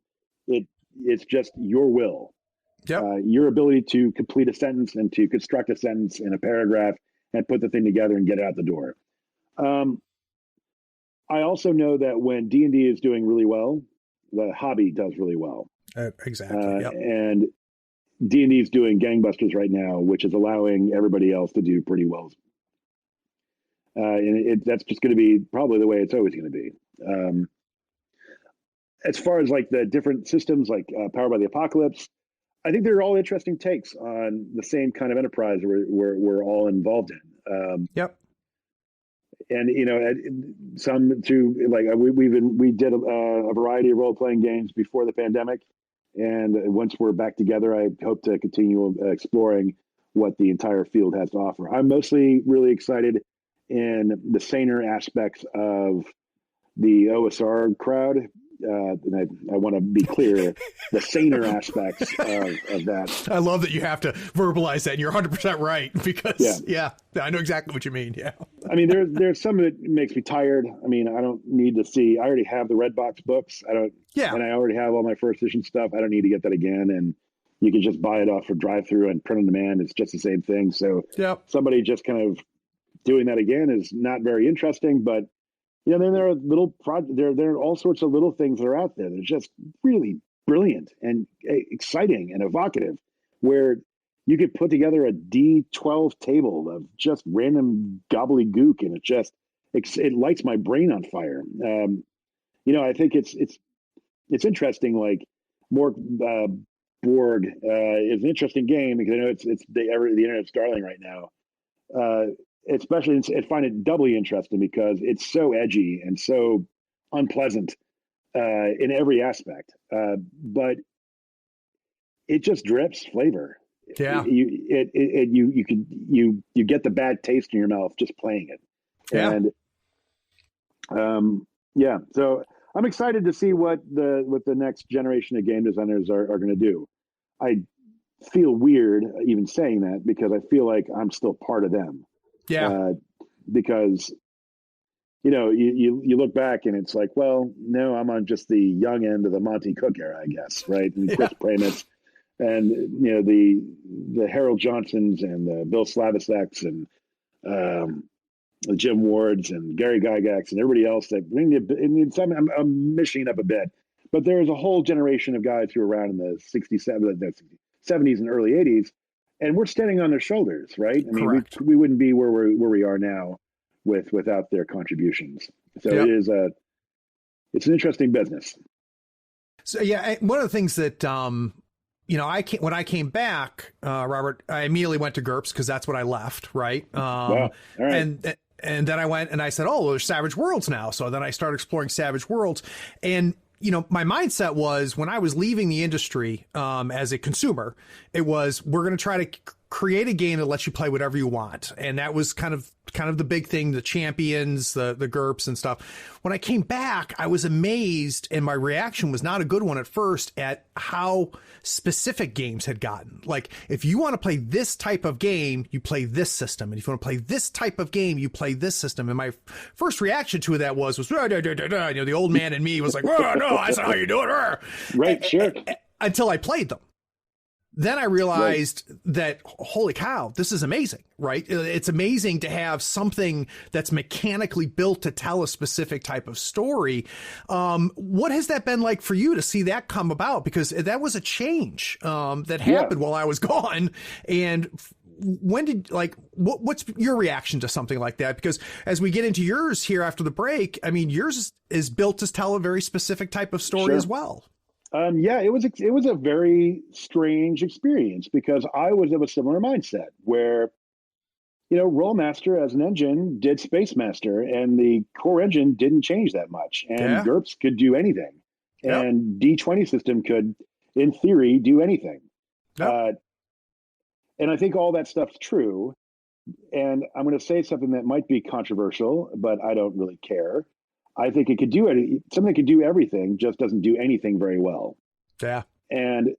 it's just your will. Your ability to complete a sentence and to construct a sentence in a paragraph and put the thing together and get it out the door. I also know that when D&D is doing really well, the hobby does really well. Exactly. And D&D is doing gangbusters right now, which is allowing everybody else to do pretty well. And that's just going to be probably the way it's always going to be. As far as like the different systems, like Powered by the Apocalypse, I think they're all interesting takes on the same kind of enterprise we're all involved in. And some too, like we did a variety of role playing games before the pandemic, and once we're back together, I hope to continue exploring what the entire field has to offer. I'm mostly really excited in the saner aspects of the OSR crowd. And I want to be clear, the saner aspects of that. I love that you have to verbalize that, and you're 100% right, because I know exactly what you mean. Yeah. I mean, there's some of it makes me tired. I mean, I don't need to see, I already have the Redbox books. And I already have all my first edition stuff. I don't need to get that again. And you can just buy it off for drive-through and print on demand. It's just the same thing. So somebody just kind of doing that again is not very interesting, but then there are little there are all sorts of little things that are out there that are just really brilliant and exciting and evocative, where you could put together a D12 table of just random gobbledygook, and it lights my brain on fire. I think it's interesting. Like more Borg is an interesting game because I know it's the internet's darling right now. Especially, I find it doubly interesting because it's so edgy and so unpleasant in every aspect. But it just drips flavor. Yeah, you get the bad taste in your mouth just playing it. And so I'm excited to see what the next generation of game designers are going to do. I feel weird even saying that because I feel like I'm still part of them. Because you look back and it's like, well, no, I'm on just the young end of the Monty Cook era, I guess, right? And Chris Pramitz and the Harold Johnsons and the Bill Slavicseks and the Jim Wards and Gary Gygax and everybody else that I'm mishing up a bit, but there was a whole generation of guys who were around in the 70s and early 80s. And we're standing on their shoulders, right? I mean, we wouldn't be where we are now without their contributions. So it's an interesting business. So one of the things that when I came back, Robert, I immediately went to GURPS because that's what I left, right? All right. And then I went and I said, oh, well, there's Savage Worlds now. So then I started exploring Savage Worlds, and my mindset was when I was leaving the industry as a consumer, it was, we're going to try to create a game that lets you play whatever you want. And that was kind of the big thing, the champions, the GURPS and stuff. When I came back, I was amazed, and my reaction was not a good one at first, at how specific games had gotten. Like, if you want to play this type of game, you play this system. And if you want to play this type of game, you play this system. And my first reaction to that was the old man in me was like, oh, no, that's not how you do it. Right, sure. Until I played them. Then I realized that, holy cow, this is amazing, right? It's amazing to have something that's mechanically built to tell a specific type of story. What has that been like for you to see that come about? Because that was a change that happened while I was gone. And when did, what's your reaction to something like that? Because as we get into yours here after the break, I mean, yours is built to tell a very specific type of story as well. It was a very strange experience because I was of a similar mindset where, Rollmaster as an engine did Space Master, and the core engine didn't change that much, and GURPS could do anything, and D20 system could, in theory, do anything. And I think all that stuff's true. And I'm going to say something that might be controversial, but I don't really care. I think it could do it. Something that could do everything, just doesn't do anything very well. Yeah. And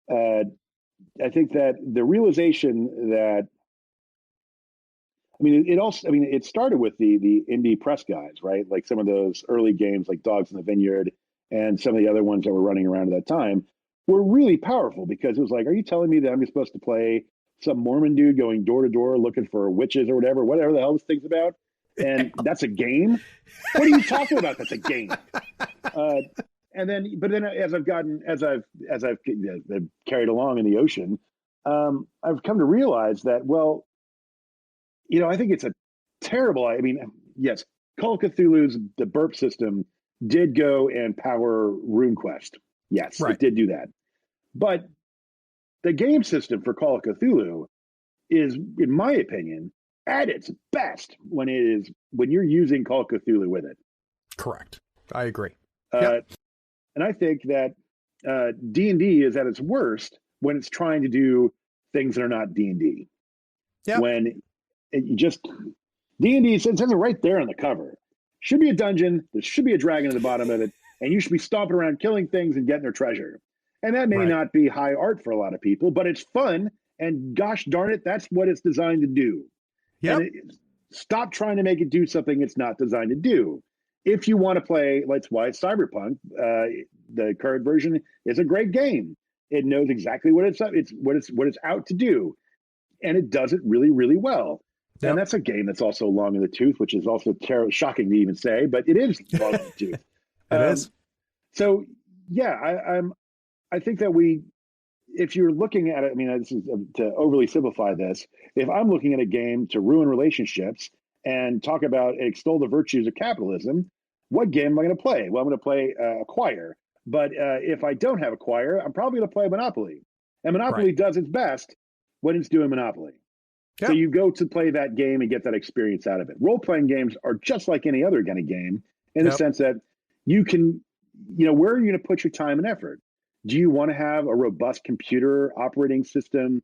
I think that the realization that, it started with the indie press guys, right? Like some of those early games like Dogs in the Vineyard and some of the other ones that were running around at that time were really powerful, because it was like, are you telling me that I'm supposed to play some Mormon dude going door to door looking for witches or whatever the hell this thing's about? And that's a game? What are you talking about? That's a game. But then as I've carried along in the ocean, I've come to realize that, I think it's a terrible, yes, Call of Cthulhu's, the burp system did go and power RuneQuest. Yes, It did do that. But the game system for Call of Cthulhu is, in my opinion, at its best when you're using Call of Cthulhu with it. Correct. I agree. And I think that D&D is at its worst when it's trying to do things that are not D&D. Yeah. When D&D says it right there on the cover. Should be a dungeon. There should be a dragon at the bottom of it, and you should be stomping around killing things and getting their treasure. And that may not be high art for a lot of people, but it's fun. And gosh darn it, that's what it's designed to do. Yep. Stop trying to make it do something it's not designed to do. If you want to play, that's why Cyberpunk, the current version, is a great game. It knows exactly what it's out to do, and it does it really, really well. Yep. And that's a game that's also long in the tooth, which is also shocking to even say, but it is long in the tooth. It is. So I think that if you're looking at it, this is to overly simplify this. If I'm looking at a game to ruin relationships and talk about and extol the virtues of capitalism, what game am I going to play? Well, I'm going to play Acquire. But if I don't have Acquire, I'm probably going to play Monopoly. And Monopoly does its best when it's doing Monopoly. Yep. So you go to play that game and get that experience out of it. Role-playing games are just like any other kind of game in the sense that you can, where are you going to put your time and effort? Do you want to have a robust computer operating system,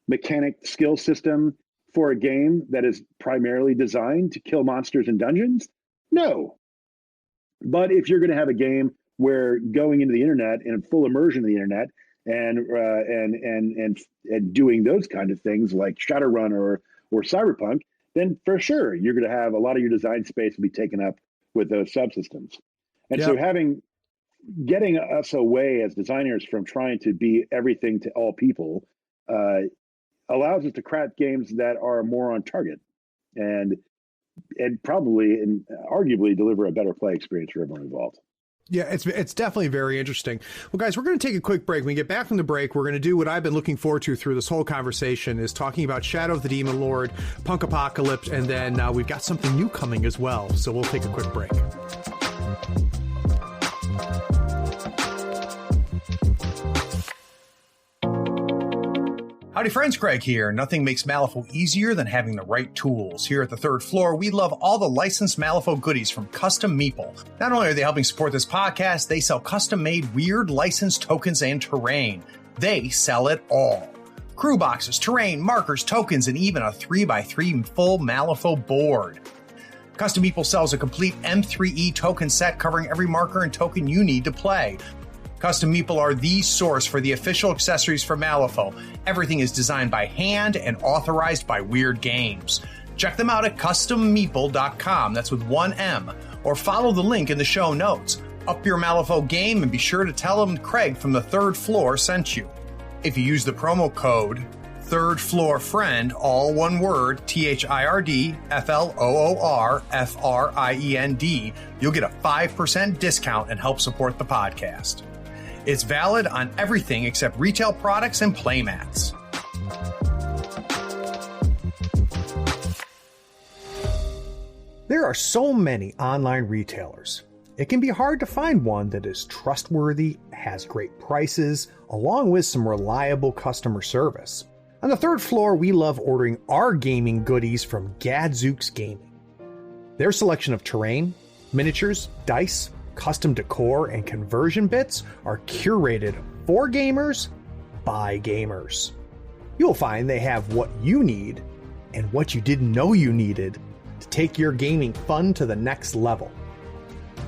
mechanic skill system for a game that is primarily designed to kill monsters in dungeons? No. But if you're going to have a game where going into the internet and full immersion in the internet and doing those kind of things like Shadowrun or Cyberpunk, then for sure you're going to have a lot of your design space will be taken up with those subsystems. And so getting us away as designers from trying to be everything to all people allows us to craft games that are more on target and probably and arguably deliver a better play experience for everyone involved. Yeah, it's definitely very interesting. Well, guys, we're going to take a quick break. When we get back from the break, we're going to do what I've been looking forward to through this whole conversation, is talking about Shadow of the Demon Lord, Punk Apocalypse, and then we've got something new coming as well. So we'll take a quick break. Howdy friends, Craig here. Nothing makes Malifaux easier than having the right tools. Here at the Third Floor, we love all the licensed Malifaux goodies from Custom Meeple. Not only are they helping support this podcast, they sell custom-made weird licensed tokens and terrain. They sell it all. Crew boxes, terrain, markers, tokens, and even a 3x3 full Malifaux board. Custom Meeple sells a complete M3E token set covering every marker and token you need to play. Custom Meeple are the source for the official accessories for Malifaux. Everything is designed by hand and authorized by Weird Games. Check them out at custommeeple.com, that's with one M, or follow the link in the show notes. Up your Malifaux game and be sure to tell them Craig from the Third Floor sent you. If you use the promo code Third Floor Friend, all one word, THIRD FLOORFRIEND, you'll get a 5% discount and help support the podcast. It's valid on everything except retail products and playmats. There are so many online retailers. It can be hard to find one that is trustworthy, has great prices, along with some reliable customer service. On the Third Floor, we love ordering our gaming goodies from Gadzooks Gaming. Their selection of terrain, miniatures, dice, custom decor, and conversion bits are curated for gamers by gamers. You'll find they have what you need and what you didn't know you needed to take your gaming fun to the next level.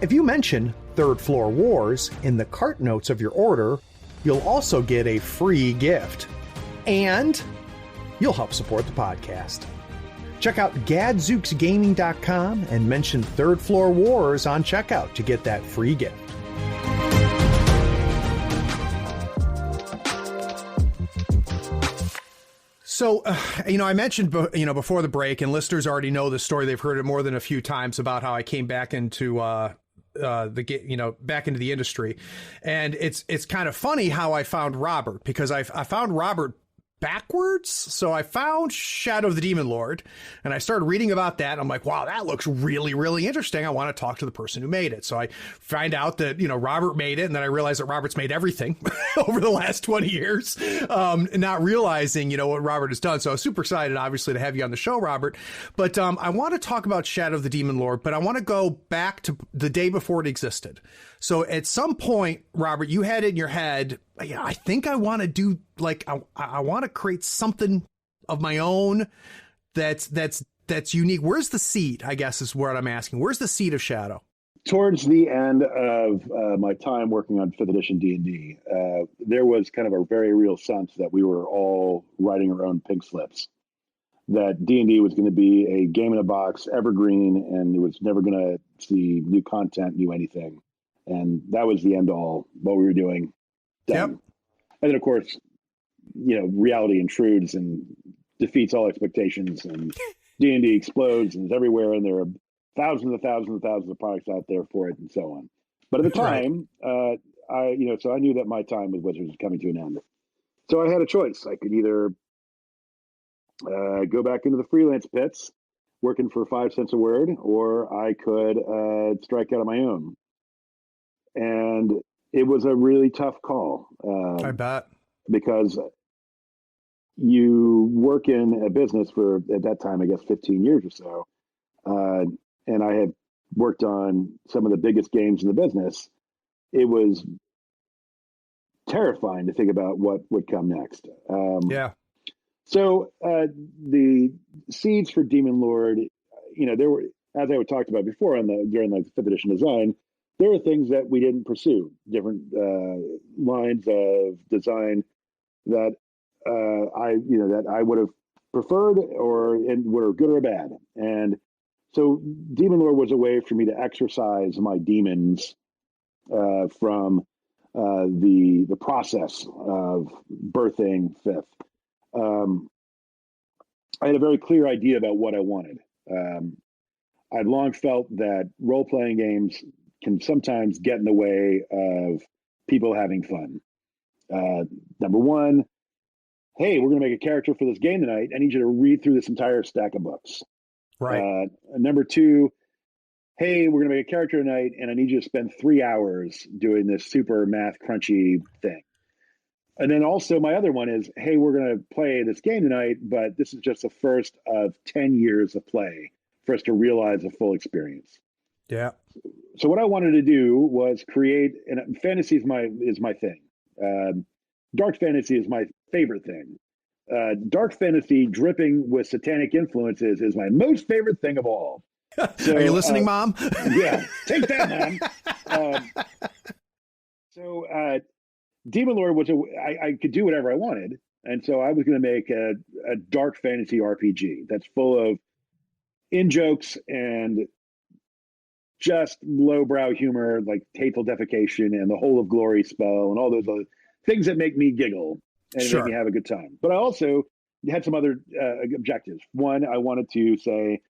If you mention Third Floor Wars in the cart notes of your order, you'll also get a free gift. And you'll help support the podcast. Check out gadzooksgaming.com and mention Third Floor Wars on checkout to get that free gift. So, I mentioned, before the break, and listeners already know the story. They've heard it more than a few times about how I came back into back into the industry. And it's kind of funny how I found Robert, because I found Robert backwards. So I found Shadow of the Demon Lord and I started reading about that. I'm like, wow, that looks really, really interesting. I want to talk to the person who made it. So I find out that, Robert made it. And then I realized that Robert's made everything over the last 20 years, not realizing, what Robert has done. So I was super excited, obviously, to have you on the show, Robert. But I want to talk about Shadow of the Demon Lord, but I want to go back to the day before it existed. So at some point, Robert, you had it in your head, I think I want to do, I want to create something of my own that's unique. Where's the seed, I guess, is what I'm asking. Where's the seed of Shadow? Towards the end of my time working on 5th edition D&D, there was kind of a very real sense that we were all writing our own pink slips, that D&D was going to be a game in a box, evergreen, and it was never going to see new content, new anything. And that was the end all, what we were doing. Done. Yep. And then, of course, reality intrudes and defeats all expectations, and D&D explodes and is everywhere, and there are thousands and thousands and thousands of products out there for it, and so on. But at the time, so I knew that my time with Wizards was coming to an end. So I had a choice. I could either go back into the freelance pits, working for 5 cents a word, or I could strike out on my own. And it was a really tough call. I bet. Because you work in a business for, at that time, I guess, 15 years or so. And I had worked on some of the biggest games in the business. It was terrifying to think about what would come next. So the seeds for Demon Lord, there were, as I talked about before during the 5th edition design, there were things that we didn't pursue, different lines of design that I would have preferred, and were good or bad. And so Demon Lord was a way for me to exercise my demons from the process of birthing 5th. I had a very clear idea about what I wanted. I'd long felt that role-playing games can sometimes get in the way of people having fun. Number one, hey, we're going to make a character for this game tonight. I need you to read through this entire stack of books. Right. Number two, hey, we're going to make a character tonight, and I need you to spend 3 hours doing this super math crunchy thing. And then also my other one is, hey, we're going to play this game tonight, but this is just the first of 10 years of play for us to realize a full experience. Yeah. So what I wanted to do was create, and fantasy is my thing. Dark fantasy is my favorite thing. Dark fantasy dripping with satanic influences is my most favorite thing of all. So, are you listening, Mom? Yeah, take that, Mom. So Demon Lord was I could do whatever I wanted, and so I was going to make a dark fantasy RPG that's full of in jokes and just lowbrow humor, like hateful defecation and the whole of glory spell and all those other things that make me giggle and make me have a good time. But I also had some other objectives. One, I wanted to say,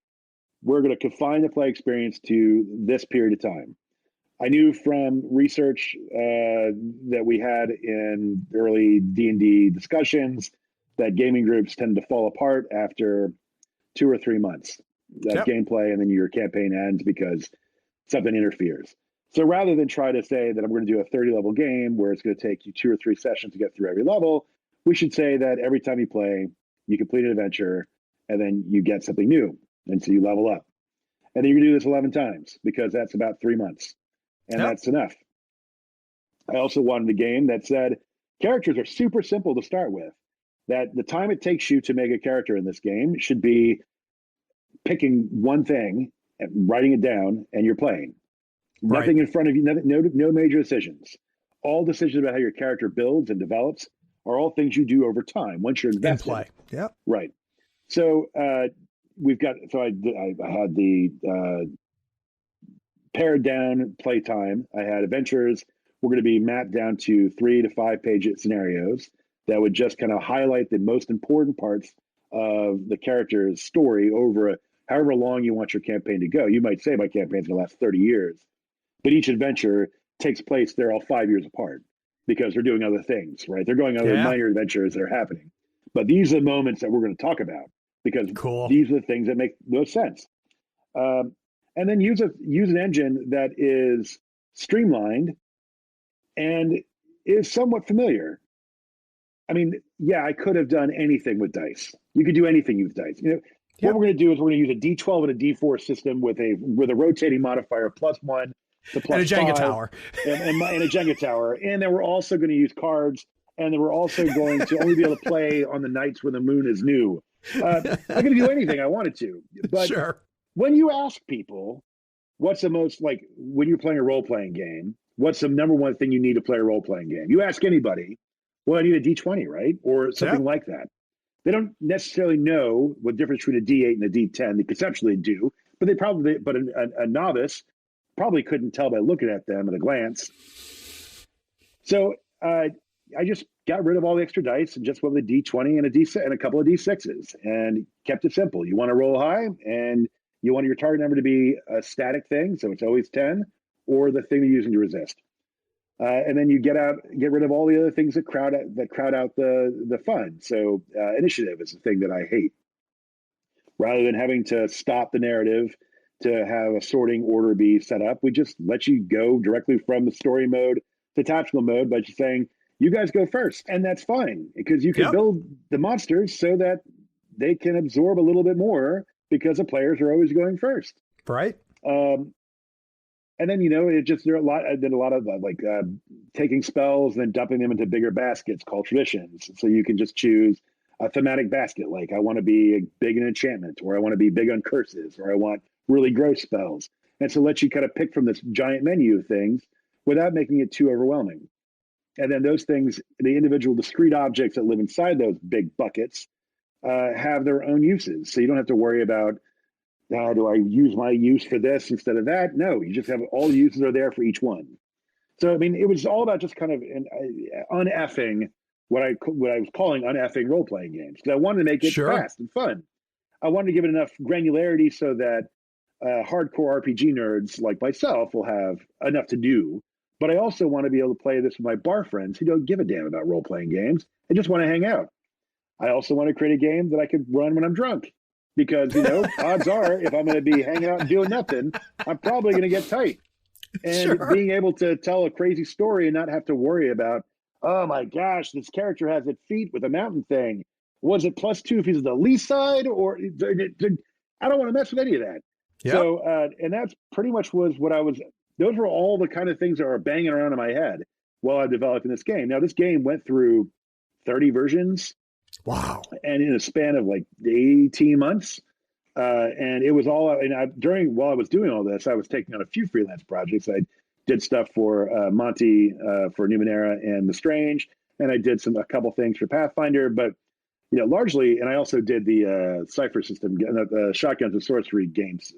we're going to confine the play experience to this period of time. I knew from research that we had in early D&D discussions that gaming groups tend to fall apart after 2 or 3 months of gameplay, and then your campaign ends because something interferes. So rather than try to say that I'm going to do a 30-level game where it's going to take you 2 or 3 sessions to get through every level, we should say that every time you play, you complete an adventure, and then you get something new. And so you level up. And then you can do this 11 times because that's about 3 months. And that's enough. I also wanted a game that said characters are super simple to start with. That the time it takes you to make a character in this game should be picking one thing and writing it down, and you're playing. Right. Nothing in front of you, no major decisions. All decisions about how your character builds and develops are all things you do over time once you're invested. In play. Yeah. Right. So I had the pared down playtime. I had adventures. We're going to be mapped down to 3 to 5 page scenarios that would just kind of highlight the most important parts of the character's story over however long you want your campaign to go. You might say my campaign's going to last 30 years, but each adventure takes place, they're all 5 years apart because they're doing other things, right? They're going on other minor adventures that are happening. But these are the moments that we're going to talk about because these are the things that make most sense. And then use an engine that is streamlined and is somewhat familiar. I mean, yeah, I could have done anything with dice. You could do anything with dice. You know, what we're going to do is we're going to use a D12 and a D4 system with a rotating modifier +1 to +5. And a Jenga tower. And a Jenga tower. And then we're also going to use cards. And then we're also going to only be able to play on the nights when the moon is new. I could do anything I wanted to. But when you ask people, what's the most, like, when you're playing a role-playing game, what's the number one thing you need to play a role-playing game? You ask anybody, well, I need a D20, right? Or something like that. They don't necessarily know what the difference between a D8 and a D10. They conceptually do, but a novice probably couldn't tell by looking at them at a glance. So I just got rid of all the extra dice and just went with a D20 and a D6 and a couple of D6s and kept it simple. You want to roll high and you want your target number to be a static thing, so it's always 10, or the thing you're using to resist. And then you get rid of all the other things that crowd out the fun. So initiative is the thing that I hate. Rather than having to stop the narrative to have a sorting order be set up, we just let you go directly from the story mode to tactical mode by just saying, you guys go first. And that's fine because you can build the monsters so that they can absorb a little bit more because the players are always going first. Right. And then, there are a lot of taking spells and then dumping them into bigger baskets called traditions. So you can just choose a thematic basket. Like I want to be big in enchantment, or I want to be big on curses, or I want really gross spells. And so let you kind of pick from this giant menu of things without making it too overwhelming. And then those things, the individual discrete objects that live inside those big buckets have their own uses. So you don't have to worry about, do I use my use for this instead of that? No, you just have all the uses are there for each one. So, I mean, it was all about just kind of un-effing what I was calling un-effing role-playing games, because I wanted to make it fast and fun. I wanted to give it enough granularity so that hardcore RPG nerds like myself will have enough to do. But I also want to be able to play this with my bar friends who don't give a damn about role-playing games and just want to hang out. I also want to create a game that I could run when I'm drunk. Because, odds are, if I'm going to be hanging out and doing nothing, I'm probably going to get tight. And being able to tell a crazy story and not have to worry about, oh my gosh, this character has its feet with a mountain thing. Was it +2 if he's on the lee side, or I don't want to mess with any of that. Yep. So, and that's pretty much was what I was. Those were all the kind of things that were banging around in my head while I'm developing this game. Now, this game went through 30 versions. Wow. And in a span of like 18 months. And it was all, while I was doing all this, I was taking on a few freelance projects. I did stuff for Monty, for Numenera and The Strange, and I did a couple things for Pathfinder, but largely, and I also did the Cypher system, the Shotguns of Sorcery games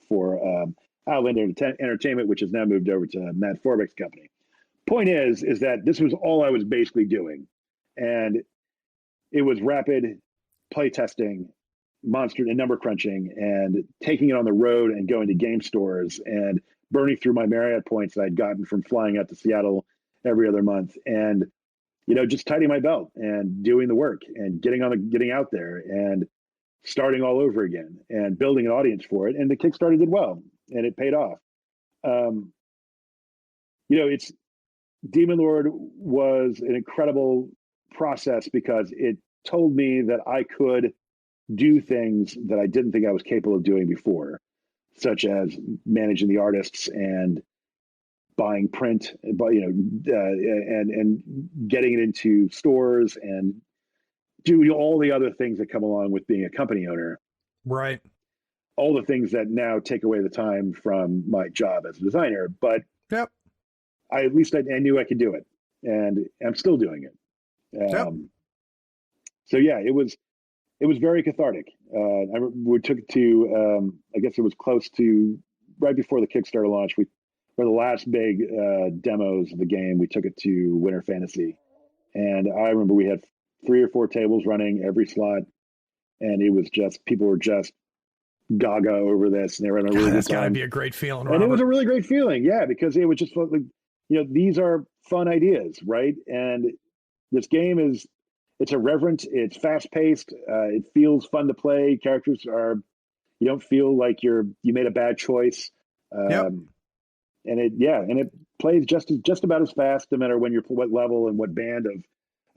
for Outlander Entertainment, which has now moved over to Matt Forbeck's company. Point is that this was all I was basically doing, and it was rapid play testing, monster and number crunching, and taking it on the road and going to game stores and burning through my Marriott points that I'd gotten from flying out to Seattle every other month, and just tightening my belt and doing the work and getting out there and starting all over again and building an audience for it. And the Kickstarter did well, and it paid off. It's Demon Lord was an incredible process because it told me that I could do things that I didn't think I was capable of doing before, such as managing the artists and buying print, but and getting it into stores and doing all the other things that come along with being a company owner. Right. All the things that now take away the time from my job as a designer, but yep. I knew I could do it, and I'm still doing it. Yep. So yeah, it was very cathartic. We took it to, I guess it was close to right before the Kickstarter launch. For the last big demos of the game, we took it to Winter Fantasy, and I remember we had 3 or 4 tables running every slot, and it was just people were just gaga over this, and they were having a really good time. That's got to be a great feeling, Robert. And it was a really great feeling, yeah, because it was just like, these are fun ideas, right? And this game it's irreverent, it's fast paced, it feels fun to play. Characters you don't feel like you made a bad choice. Yep. And it plays just about as fast, no matter what level and what band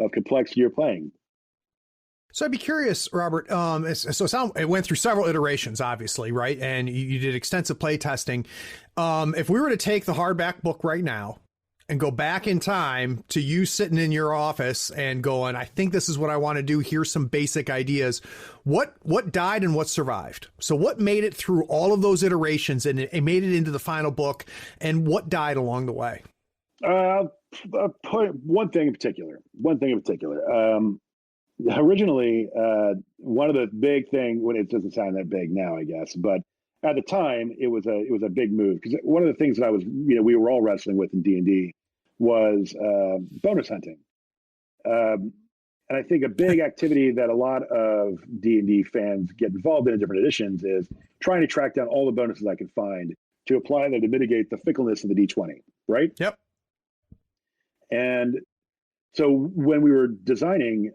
of complexity you're playing. So I'd be curious, Robert. It went through several iterations, obviously, right? And you did extensive play testing. If we were to take the hardback book right now and go back in time to you sitting in your office and going, I think this is what I want to do. Here's some basic ideas. What died and what survived? So what made it through all of those iterations and it made it into the final book, and what died along the way? One thing in particular. Originally, one of the big thing, when it doesn't sound that big now, I guess, but at the time it was a big move, because one of the things that I was, we were all wrestling with in D&D was bonus hunting. And I think a big activity that a lot of D&D fans get involved in different editions is trying to track down all the bonuses I can find to apply them to mitigate the fickleness of the D20, right? Yep. And so when we were designing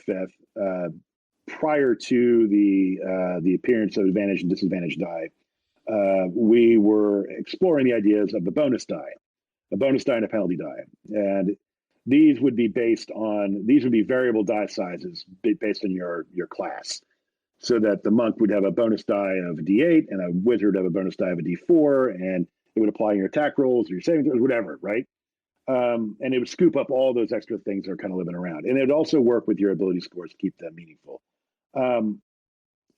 Fifth, prior to the appearance of advantage and disadvantage die, we were exploring the ideas of a bonus die and a penalty die. And these would be variable die sizes based on your class. So that the monk would have a bonus die of a D8 and a wizard have a bonus die of a D4, and it would apply your attack rolls or your saving throws, whatever, right? And it would scoop up all those extra things that are kind of living around. And it would also work with your ability scores to keep them meaningful.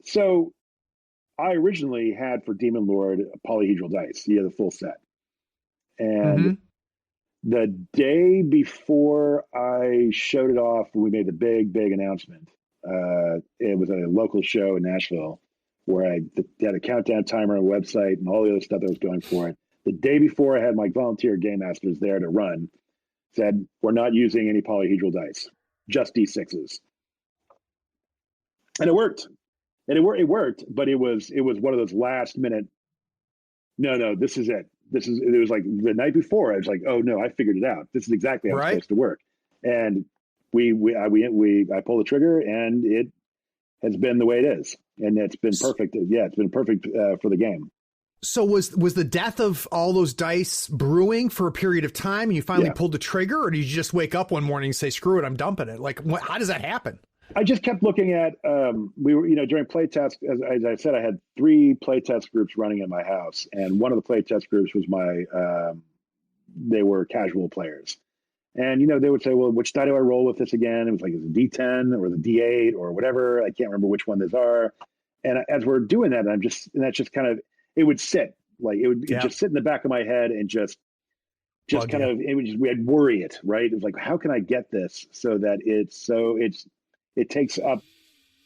So I originally had for Demon Lord polyhedral dice, the full set. And the day before I showed it off, we made the big announcement. It was at a local show in Nashville where I had a countdown timer on a website and all the other stuff that was going for it. The day before, I had my volunteer game masters there to run. Said, we're not using any polyhedral dice, just D6s. And it worked. It worked, but it was one of those last minute, no, this is it. It was like the night before, I was like, oh no, I figured it out. This is exactly how it's supposed to work. And I pulled the trigger, and it has been the way it is. And it's been perfect. Yeah, it's been perfect for the game. So was the death of all those dice brewing for a period of time and you finally pulled the trigger, or did you just wake up one morning and say, screw it, I'm dumping it? Like, how does that happen? I just kept looking at, we were, during playtest, as I said, I had 3 playtest groups running in my house. And one of the playtest groups was they were casual players. And, they would say, well, which die do I roll with this again? It was like, is it D10 or the D8 or whatever? I can't remember which one those are. And as we're doing that, and that's just kind of, it would sit like, it would just sit in the back of my head and just kind of, we'd worry it, right? It was like, how can I get this so that it takes up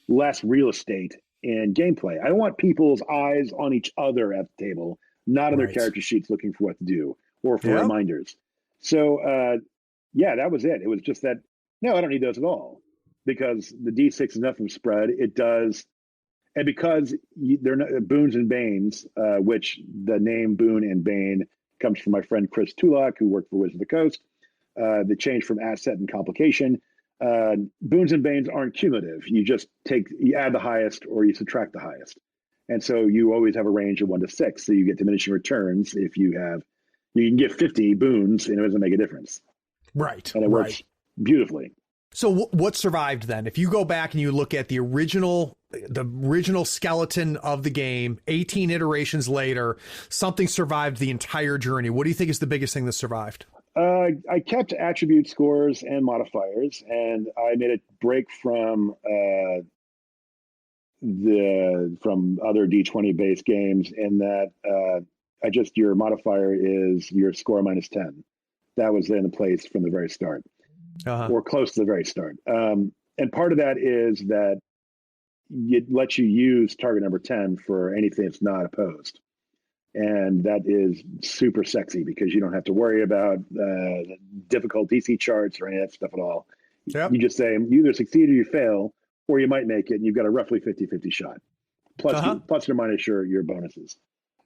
less real estate in gameplay? I don't want people's eyes on each other at the table, not on their character sheets looking for what to do or for reminders. So, that was it. It was just that, no, I don't need those at all, because the D6 is nothing spread. It does. And because they're not boons and banes, which the name boon and bane comes from my friend Chris Tullock, who worked for Wizards of the Coast. The change from asset and complication. Boons and banes aren't cumulative. You add the highest or you subtract the highest. And so you always have a range of 1 to 6. So you get diminishing returns if you can get 50 boons and it doesn't make a difference. Right. And it works beautifully. So what survived then? If you go back and you look at the original skeleton of the game, 18 iterations later, something survived the entire journey. What do you think is the biggest thing that survived? I kept attribute scores and modifiers, and I made a break from other D20 based games in that your modifier is your score minus 10. That was in place from the very start. Or close to the very start. And part of that is that it lets you use target number 10 for anything that's not opposed. And that is super sexy because you don't have to worry about difficult DC charts or any of that stuff at all. Yep. You just say you either succeed or you fail, or you might make it, and you've got a roughly 50-50 shot. Plus or minus your bonuses.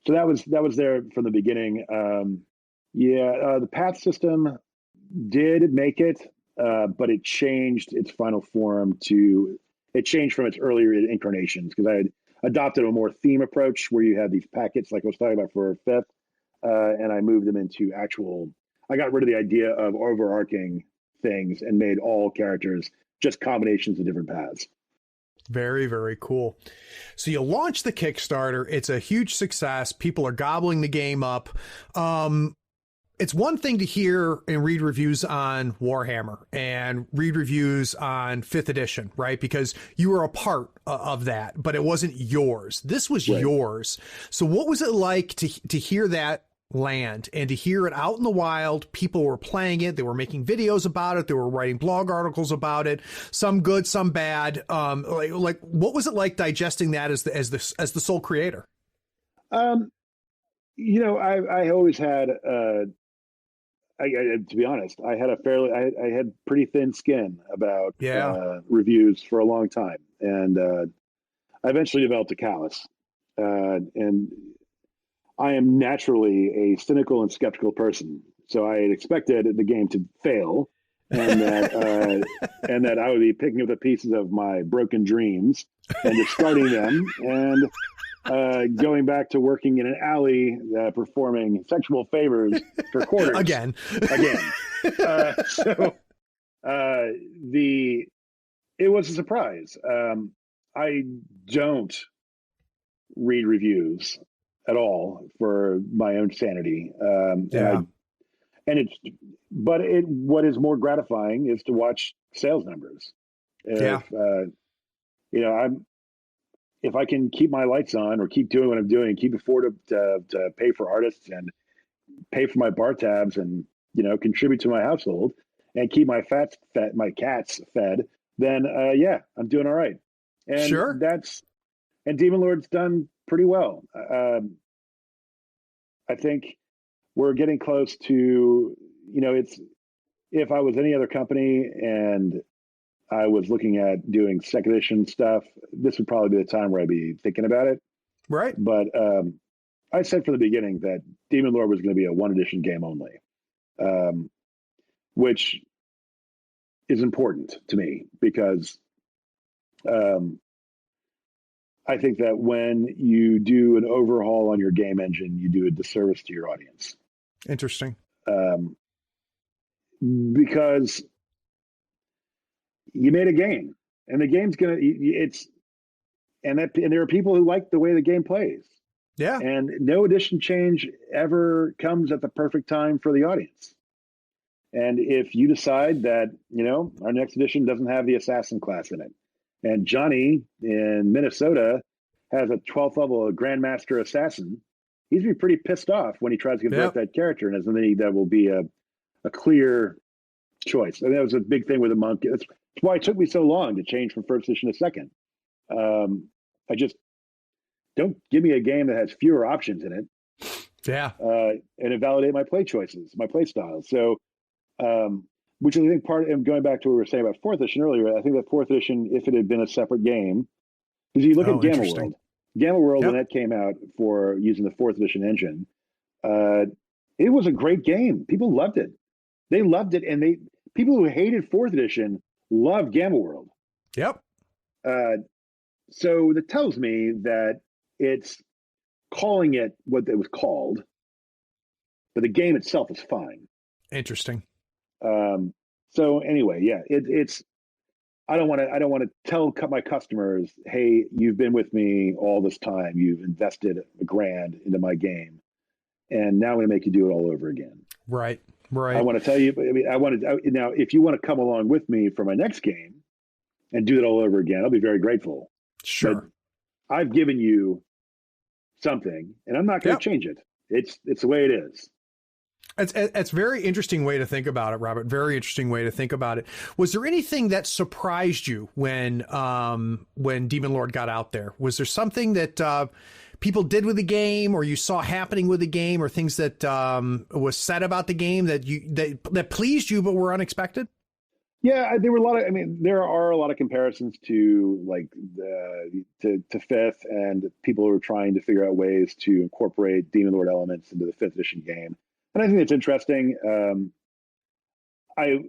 So that was there from the beginning. The path system did make it, but it changed its final form it changed from its earlier incarnations, because I had adopted a more theme approach where you had these packets like I was talking about for 5th, and I moved them into I got rid of the idea of overarching things and made all characters just combinations of different paths. Very, very cool. So you launch the Kickstarter. It's a huge success. People are gobbling the game up. It's one thing to hear and read reviews on Warhammer and read reviews on 5th edition, right? Because you were a part of that, but it wasn't yours. This was yours. So what was it like to hear that land and to hear it out in the wild? People were playing it. They were making videos about it. They were writing blog articles about it, some good, some bad. Like what was it like digesting that as the sole creator? I always had, to be honest, I had I had pretty thin skin about reviews for a long time, and I eventually developed a callus. And I am naturally a cynical and skeptical person, so I had expected the game to fail, and that I would be picking up the pieces of my broken dreams and discarding them and going back to working in an alley, performing sexual favors for quarters. Again. It was a surprise. I don't read reviews at all for my own sanity. What is more gratifying is to watch sales numbers. If I can keep my lights on or keep doing what I'm doing, keep afford to pay for artists and pay for my bar tabs and, contribute to my household and keep my cats fed, then I'm doing all right. And and Demon Lord's done pretty well. I think we're getting close to, if I was any other company and I was looking at doing second edition stuff, this would probably be the time where I'd be thinking about it. Right. But I said from the beginning that Demon Lord was going to be a 1 edition game only, which is important to me because I think that when you do an overhaul on your game engine, you do a disservice to your audience. Interesting. Because you made a game, and the game's gonna and there are people who like the way the game plays. Yeah. And no edition change ever comes at the perfect time for the audience. And if you decide that, our next edition doesn't have the assassin class in it, and Johnny in Minnesota has a 12th level Grandmaster Assassin, he's going to be pretty pissed off when he tries to convert that character. And that will be a clear choice. And that was a big thing with the monk. That's why it took me so long to change from first edition to second. I just don't give me a game that has fewer options in it. Yeah. And invalidate my play choices, my play styles. So, which is, I think, going back to what we were saying about fourth edition earlier, I think that fourth edition, if it had been a separate game, because you look at Gamma World, when that came out for using the fourth edition engine, it was a great game. People loved it. They loved it. And people who hated fourth edition loved Gamma World. Yep. So that tells me that it's calling it what it was called, but the game itself is fine. Interesting. So anyway, yeah, it's. I don't want to tell my customers, hey, you've been with me all this time. You've invested $1,000 into my game, and now I'm going to make you do it all over again. Right. Right. I want to tell you. Now, if you want to come along with me for my next game and do it all over again, I'll be very grateful. Sure. But I've given you something, and I'm not going to change it. It's the way it is. It's a very interesting way to think about it, Robert. Very interesting way to think about it. Was there anything that surprised you when Demon Lord got out there? Was there something that people did with the game, or you saw happening with the game, or things that was said about the game that pleased you but were unexpected? Yeah, there are a lot of comparisons to to fifth, and people are trying to figure out ways to incorporate Demon Lord elements into the fifth edition game. And I think it's interesting. I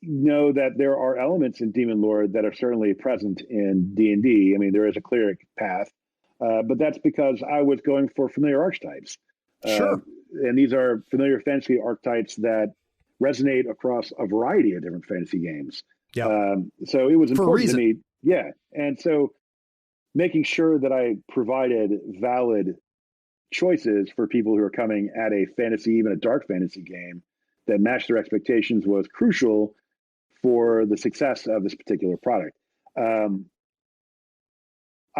know that there are elements in Demon Lord that are certainly present in D&D. I mean, there is a clear path, but that's because I was going for familiar archetypes. Sure. And these are familiar fantasy archetypes that resonate across a variety of different fantasy games. Yeah. So it was important to me. Yeah. And so making sure that I provided valid choices for people who are coming at a fantasy, even a dark fantasy game that matched their expectations was crucial for the success of this particular product. I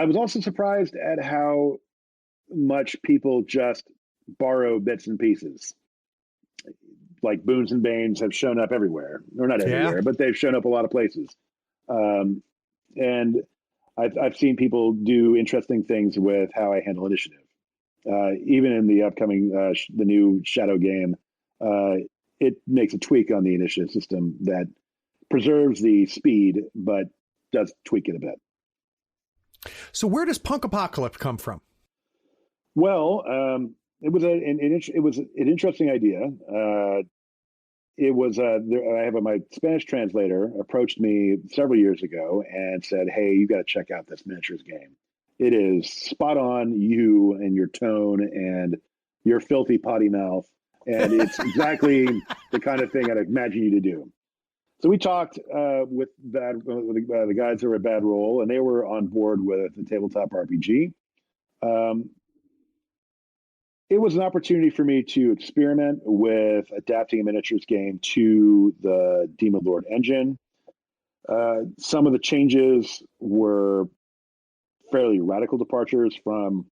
was also surprised at how much people just borrow bits and pieces. Like boons and banes have shown up everywhere, or not everywhere, but they've shown up a lot of places. And I've seen people do interesting things with how I handle initiative. Even in the upcoming, the new Shadow game, it makes a tweak on the initiative system that preserves the speed, but does tweak it a bit. So where does Punk Apocalypse come from? Well, it was an interesting idea. My Spanish translator approached me several years ago and said, "Hey, you got to check out this miniatures game. It is spot on you and your tone and your filthy potty mouth, and it's exactly the kind of thing I'd imagine you to do." So we talked with the guys who were at Bad Roll, and they were on board with the tabletop RPG. It was an opportunity for me to experiment with adapting a miniatures game to the Demon Lord engine. Some of the changes were fairly radical departures from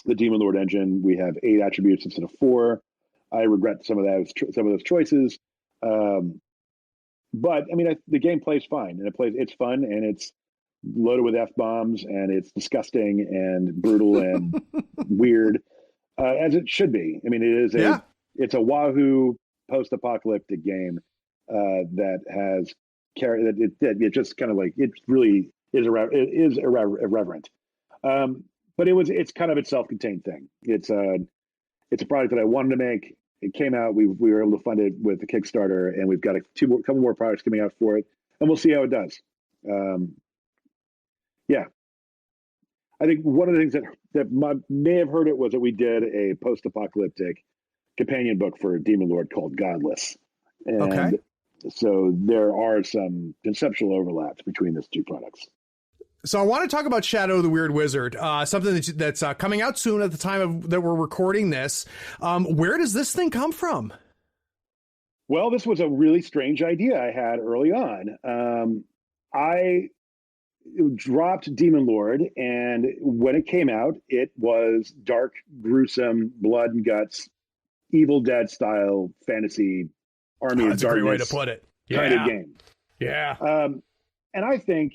the Demon Lord engine. We have 8 attributes instead of 4. I regret some of those choices. But I mean, the game plays fine, and it's fun, and it's loaded with F-bombs, and it's disgusting and brutal and weird, as it should be. I mean, it's a Wahoo post-apocalyptic game that has it just kind of like, it really is irreverent. But it's kind of a self-contained thing. It's a product that I wanted to make. It came out. We were able to fund it with the Kickstarter, and we've got a couple more products coming out for it, and we'll see how it does. Yeah. I think one of the things may have heard it was that we did a post-apocalyptic companion book for Demon Lord called Godless. Okay. And so there are some conceptual overlaps between those two products. So I want to talk about Shadow the Weird Wizard, something that's coming out soon at the time that we're recording this. Where does this thing come from? Well, this was a really strange idea I had early on. I dropped Demon Lord, and when it came out, it was dark, gruesome, blood and guts, Evil Dead style fantasy army of That's a darkness great way to put it. kind of game. Yeah. And I think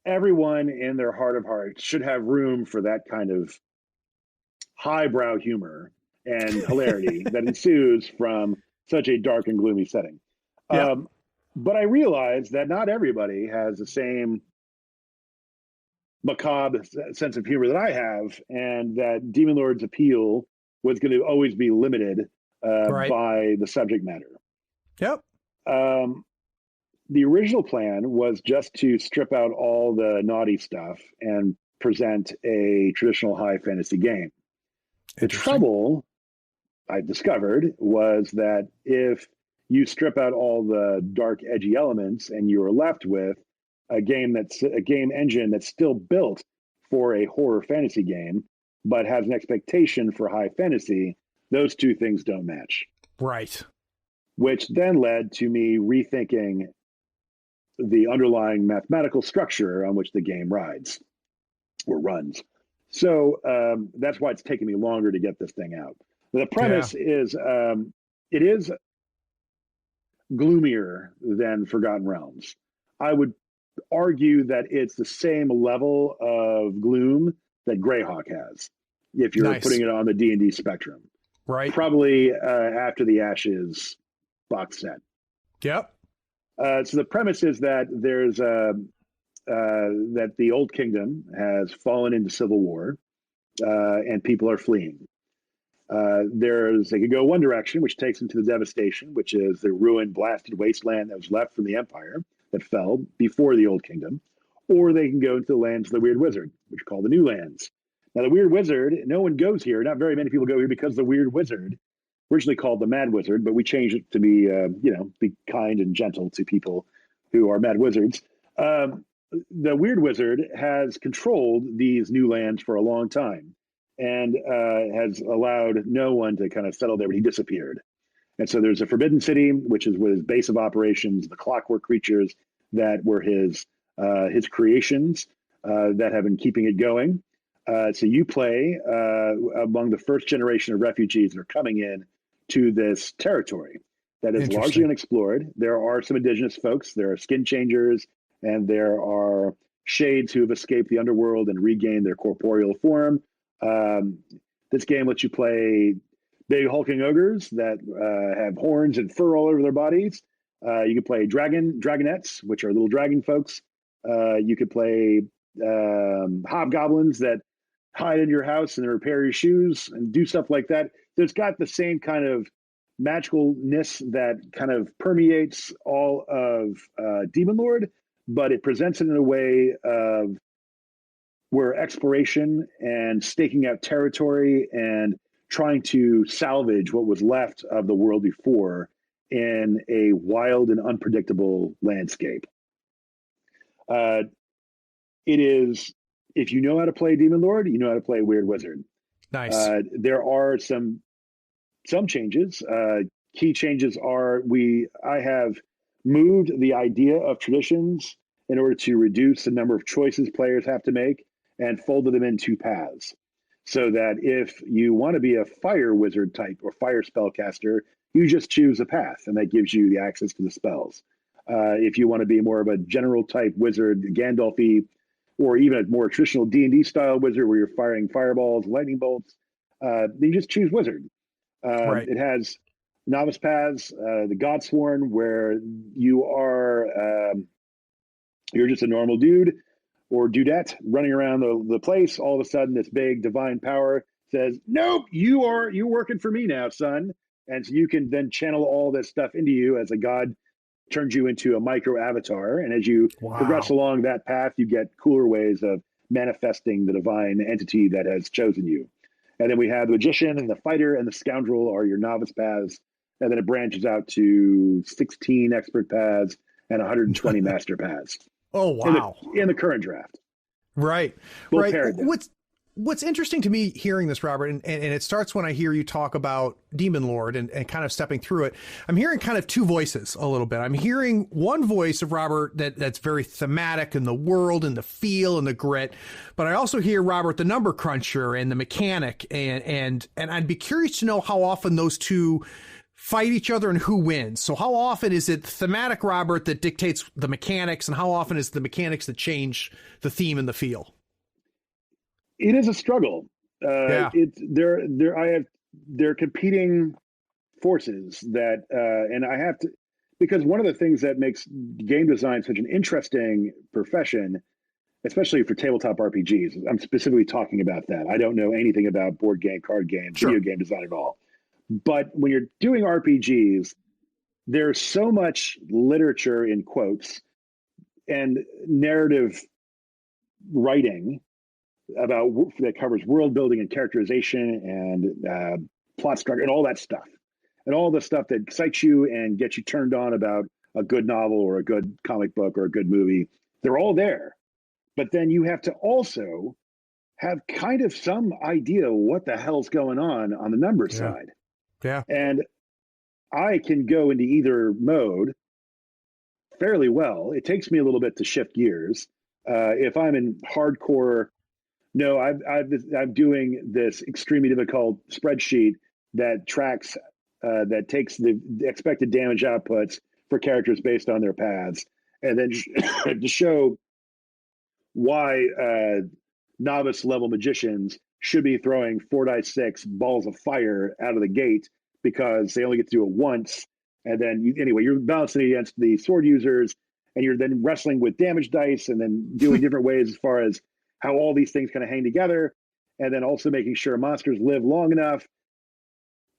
everyone in their heart of hearts should have room for that kind of highbrow humor and hilarity that ensues from such a dark and gloomy setting. Yeah. But I realized that not everybody has the same macabre sense of humor that I have, and that Demon Lord's appeal was going to always be limited by the subject matter. Yep. The original plan was just to strip out all the naughty stuff and present a traditional high fantasy game. The trouble I discovered was that if you strip out all the dark, edgy elements and you're left with a game engine that's still built for a horror fantasy game, but has an expectation for high fantasy, those two things don't match. Right. Which then led to me rethinking the underlying mathematical structure on which the game rides or runs. So that's why it's taken me longer to get this thing out. The premise is it is gloomier than Forgotten Realms. I would argue that it's the same level of gloom that Greyhawk has, if you're putting it on the D&D spectrum. Right. Probably After the Ashes box set. Yep. So the premise is that there's that the Old Kingdom has fallen into civil war, and people are fleeing. They could go one direction, which takes them to the devastation, which is the ruined, blasted wasteland that was left from the Empire that fell before the Old Kingdom, or they can go into the lands of the Weird Wizard, which are called the New Lands. Now, the Weird Wizard, no one goes here. Not very many people go here because the Weird Wizard, originally called the Mad Wizard, but we changed it to be, be kind and gentle to people who are mad wizards. The Weird Wizard has controlled these new lands for a long time and has allowed no one to kind of settle there, but he disappeared. And so there's a Forbidden City, which is with his base of operations, the clockwork creatures that were his creations that have been keeping it going. So you play among the first generation of refugees that are coming in to this territory that is largely unexplored. There are some indigenous folks, there are skin changers, and there are shades who have escaped the underworld and regained their corporeal form. This game lets you play big hulking ogres that have horns and fur all over their bodies. You can play dragonettes, which are little dragon folks. You could play hobgoblins that hide in your house and repair your shoes and do stuff like that. So it's got the same kind of magicalness that kind of permeates all of Demon Lord, but it presents it in a way of where exploration and staking out territory and trying to salvage what was left of the world before in a wild and unpredictable landscape. It is, if you know how to play Demon Lord, you know how to play Weird Wizard. Nice. There are some changes. Key changes are I have moved the idea of traditions in order to reduce the number of choices players have to make and folded them in two paths. So that if you want to be a fire wizard type or fire spellcaster, you just choose a path and that gives you the access to the spells. If you want to be more of a general type wizard, Gandalf-y, or even a more traditional D&D style wizard where you're firing fireballs, lightning bolts, you just choose wizard. It has novice paths, the Godsworn, where you're just a normal dude or dudette running around the place. All of a sudden, this big divine power says, "Nope, you're working for me now, son." And so you can then channel all this stuff into you as a god turns you into a micro avatar. And as you progress along that path, you get cooler ways of manifesting the divine entity that has chosen you. And then we have the magician and the fighter and the scoundrel are your novice paths. And then it branches out to 16 expert paths and 120 master paths. Oh, wow. In the current draft. Right. We'll Right. What's interesting to me hearing this, Robert, and it starts when I hear you talk about Demon Lord and kind of stepping through it. I'm hearing kind of two voices a little bit. I'm hearing one voice of Robert that's very thematic in the world and the feel and the grit. But I also hear Robert, the number cruncher and the mechanic. And I'd be curious to know how often those two fight each other and who wins. So how often is it thematic Robert that dictates the mechanics, and how often is the mechanics that change the theme and the feel? It is a struggle. They're competing forces that, and I have to, because one of the things that makes game design such an interesting profession, especially for tabletop RPGs, I'm specifically talking about that. I don't know anything about board game, card games, video game design at all. But when you're doing RPGs, there's so much literature in quotes and narrative writing about that covers world building and characterization and plot structure and all that stuff, and all the stuff that excites you and gets you turned on about a good novel or a good comic book or a good movie. They're all there, but then you have to also have kind of some idea what the hell's going on the number side. Yeah, and I can go into either mode fairly well. It takes me a little bit to shift gears. If I'm in hardcore. No, I'm doing this extremely difficult spreadsheet that tracks, that takes the expected damage outputs for characters based on their paths, and then to show why novice level magicians should be throwing 4d6 balls of fire out of the gate because they only get to do it once, and then you're balancing against the sword users, and you're then wrestling with damage dice, and then doing different ways as far as how all these things kind of hang together, and then also making sure monsters live long enough,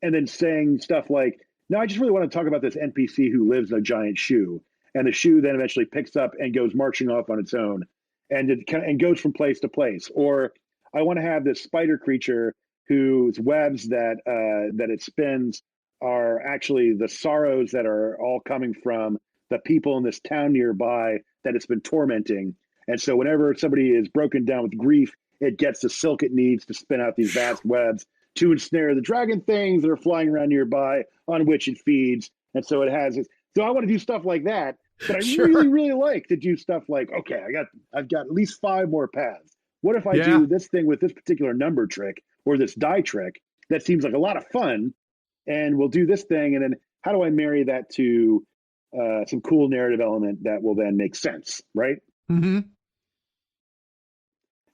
and then saying stuff like, no, I just really want to talk about this NPC who lives in a giant shoe, and the shoe then eventually picks up and goes marching off on its own, and goes from place to place. Or I want to have this spider creature whose webs that it spins are actually the sorrows that are all coming from the people in this town nearby that it's been tormenting. And so whenever somebody is broken down with grief, it gets the silk it needs to spin out these vast webs to ensnare the dragon things that are flying around nearby on which it feeds. And so it has this. So I want to do stuff like that. But I really, really like to do stuff like, okay, I've got at least 5 more paths. What if I do this thing with this particular number trick or this die trick that seems like a lot of fun, and we'll do this thing, and then how do I marry that to some cool narrative element that will then make sense, right? Mm-hmm.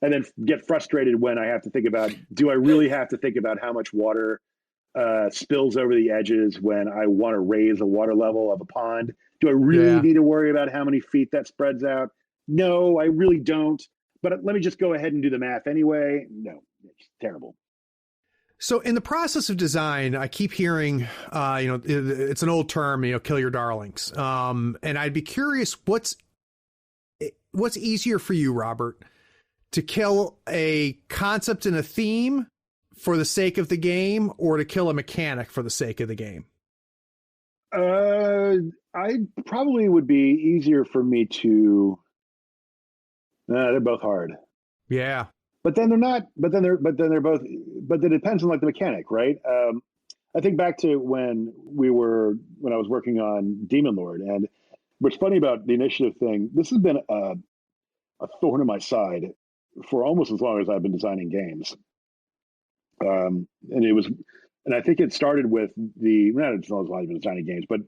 And then get frustrated when I have to think about, do I really have to think about how much water spills over the edges when I want to raise the water level of a pond? Do I really need to worry about how many feet that spreads out? No, I really don't. But let me just go ahead and do the math anyway. No, it's terrible. So in the process of design, I keep hearing, it's an old term, kill your darlings. And I'd be curious, what's easier for you, Robert? To kill a concept and a theme for the sake of the game, or to kill a mechanic for the sake of the game? I probably would be easier for me to. They're both hard. Yeah, but then they're not. But then they're both. But it depends on the mechanic, right? I think back to when I was working on Demon Lord, and what's funny about the initiative thing. This has been a thorn in my side for almost as long as I've been designing games. And I think it started with not as long as I've been designing games, but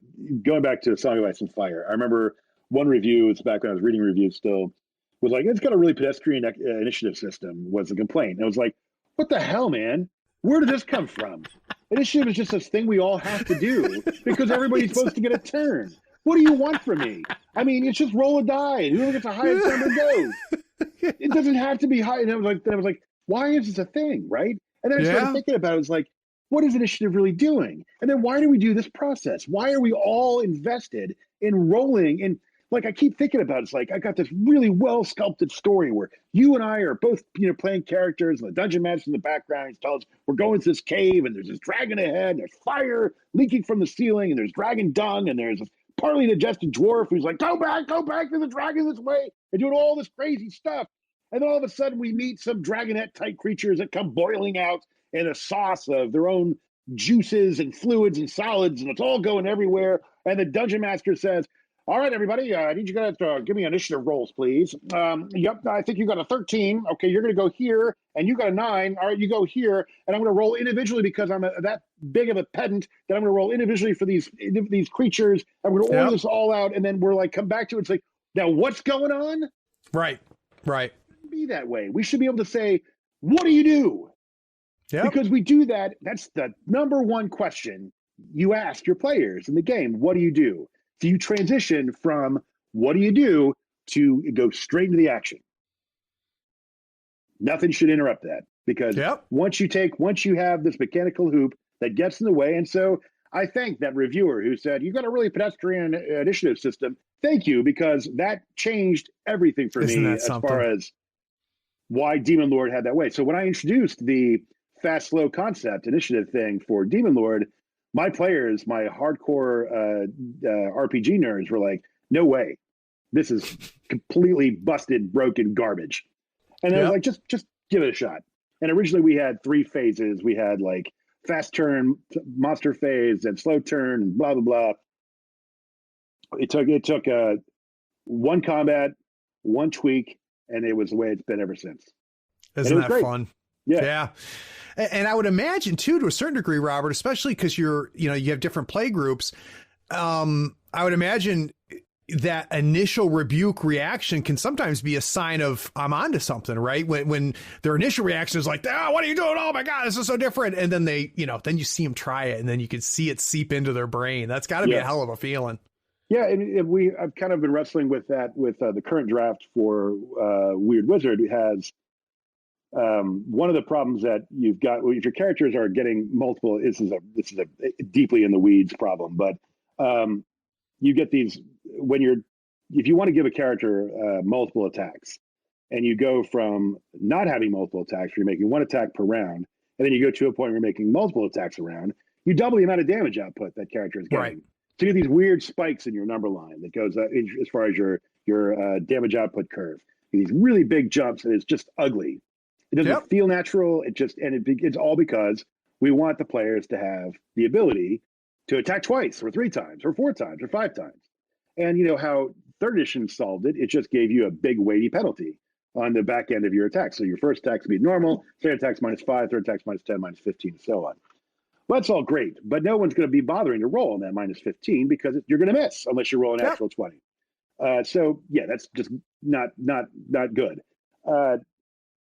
going back to Song of Ice and Fire. I remember one review, it's back when I was reading reviews still, was like, it's got a really pedestrian initiative system, was the complaint. And I was like, what the hell, man? Where did this come from? Initiative is just this thing we all have to do because everybody's supposed to get a turn. What do you want from me? I mean, it's just roll a die, and whoever gets the highest number goes. It doesn't have to be high. And I was like, why is this a thing, right? And then I started thinking about it. It's like, what is initiative really doing? And then why do we do this process? Why are we all invested in rolling? And like I keep thinking about it. It's like I got this really well sculpted story where you and I are both, playing characters, and the dungeon master in the background. He's telling us we're going to this cave, and there's this dragon ahead, and there's fire leaking from the ceiling, and there's dragon dung, and there's this partly digested dwarf who's like, go back to the dragon this way, and doing all this crazy stuff. And then all of a sudden we meet some dragonette type creatures that come boiling out in a sauce of their own juices and fluids and solids, and it's all going everywhere. And the dungeon master says, all right, everybody, I need you guys to give me initiative rolls, please. Yep, I think you got a 13. Okay, you're going to go here, and you got a 9. All right, you go here, and I'm going to roll individually because I'm that big of a pedant that I'm going to roll individually for these creatures. I'm going to order this all out, and then we're like, come back to it. It's like, now what's going on? Right. Be that way. We should be able to say, what do you do? Yeah. Because we do that. That's the number one question you ask your players in the game. What do you do? So you transition from what do you do to go straight into the action. Nothing should interrupt that, because once you have this mechanical hoop that gets in the way. And so I thank that reviewer who said, you got a really pedestrian initiative system. Thank you, because that changed everything for me as far as why Demon Lord had that way. So when I introduced the fast, slow concept initiative thing for Demon Lord, my players, my hardcore RPG nerds were like, no way. This is completely busted, broken garbage. And I was like, just give it a shot. And originally we had 3 phases. We had like fast turn, monster phase, and slow turn, and blah, blah, blah. It took one combat, one tweak, and it was the way it's been ever since. Isn't that fun? Yeah. And I would imagine too, to a certain degree, Robert, especially because you have different play groups. I would imagine that initial rebuke reaction can sometimes be a sign of I'm onto something, right? When their initial reaction is like, oh, what are you doing? Oh my God, this is so different. And then then you see them try it, and then you can see it seep into their brain. That's got to be a hell of a feeling. Yeah, and I've kind of been wrestling with that with the current draft for Weird Wizard. Has one of the problems that you've got if your characters are getting multiple. This is a deeply in the weeds problem, but you get these if you want to give a character multiple attacks, and you go from not having multiple attacks, where you're making 1 attack per round, and then you go to a point where you're making multiple attacks a round, you double the amount of damage output that character is getting. Right. So you get these weird spikes in your number line that goes as far as your damage output curve. These really big jumps, and it's just ugly. It doesn't feel natural. It's all because we want the players to have the ability to attack twice, or 3 times, or 4 times, or 5 times. And you know how 3rd edition solved it? It just gave you a big weighty penalty on the back end of your attack. So your first attack would be normal, 2nd attack's -5, 3rd attack's -10, -15, and so on. Well, that's all great, but no one's going to be bothering to roll on that -15 because you're going to miss unless you roll a natural 20. So yeah, that's just not good.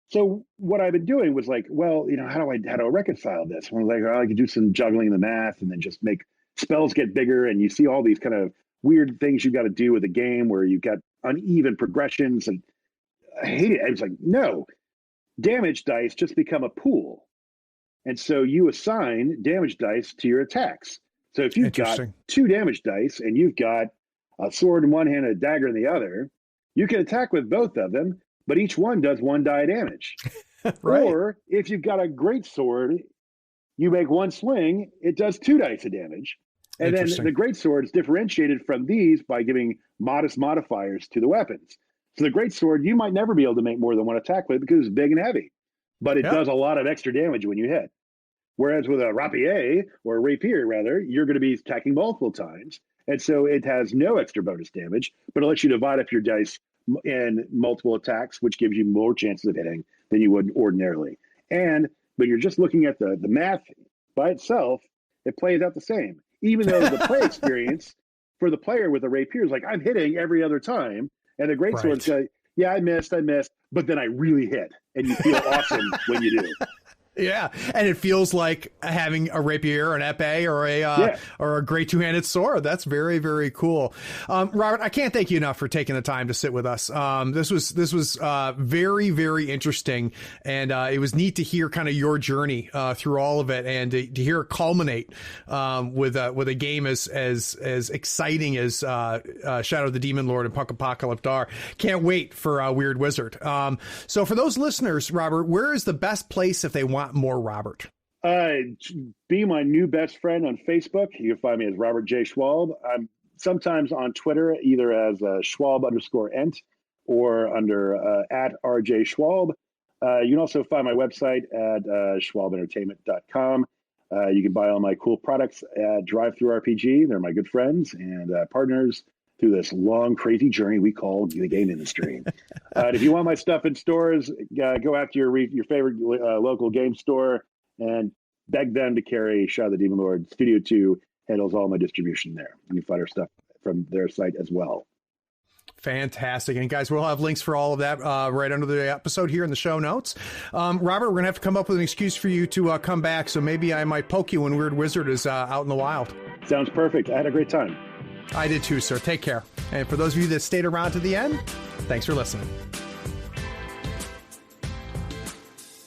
So what I've been doing was like, well, how do I reconcile this? I was like, I could do some juggling the math and then just make spells get bigger, and you see all these kind of weird things you've got to do with the game where you've got uneven progressions, and I hate it. I was like, no, damage dice just become a pool. And so you assign damage dice to your attacks. So if you've got 2 damage dice and you've got a sword in one hand and a dagger in the other, you can attack with both of them, but each one does 1 die damage. Right. Or if you've got a great sword, you make 1 swing, it does 2 dice of damage. And then the great sword is differentiated from these by giving modest modifiers to the weapons. So the great sword, you might never be able to make more than 1 attack with because it's big and heavy, but it does a lot of extra damage when you hit. Whereas with a rapier, or a rapier rather, you're going to be attacking multiple times. And so it has no extra bonus damage, but it lets you divide up your dice in multiple attacks, which gives you more chances of hitting than you would ordinarily. And when you're just looking at the math by itself, it plays out the same. Even though the play experience for the player with a rapier is like, I'm hitting every other time. And the great sword says, yeah, I missed, but then I really hit. And you feel awesome when you do. Yeah, and it feels like having a rapier, or an epee, or a great two-handed sword. That's very, very cool. Robert, I can't thank you enough for taking the time to sit with us. This was very, very interesting, and it was neat to hear kind of your journey through all of it, and to hear it culminate with a game as exciting as Shadow of the Demon Lord and Punk Apocalypse are. Can't wait for Weird Wizard. So for those listeners, Robert, where is the best place if they want more Robert? Be my new best friend on Facebook. You can find me as Robert J. Schwalb. I'm sometimes on Twitter, either as Schwalb_ent or under at RJ Schwalb. You can also find my website at schwalbentertainment.com. You can buy all my cool products at Drive Through RPG. They're my good friends and partners through this long, crazy journey we call the game industry. If you want my stuff in stores, go after your favorite local game store and beg them to carry Shadow of the Demon Lord. Studio 2 handles all my distribution there. You can find our stuff from their site as well. Fantastic. And guys, we'll have links for all of that right under the episode here in the show notes. Robert, we're going to have to come up with an excuse for you to come back, so maybe I might poke you when Weird Wizard is out in the wild. Sounds perfect. I had a great time. I did too, sir. Take care. And for those of you that stayed around to the end, thanks for listening.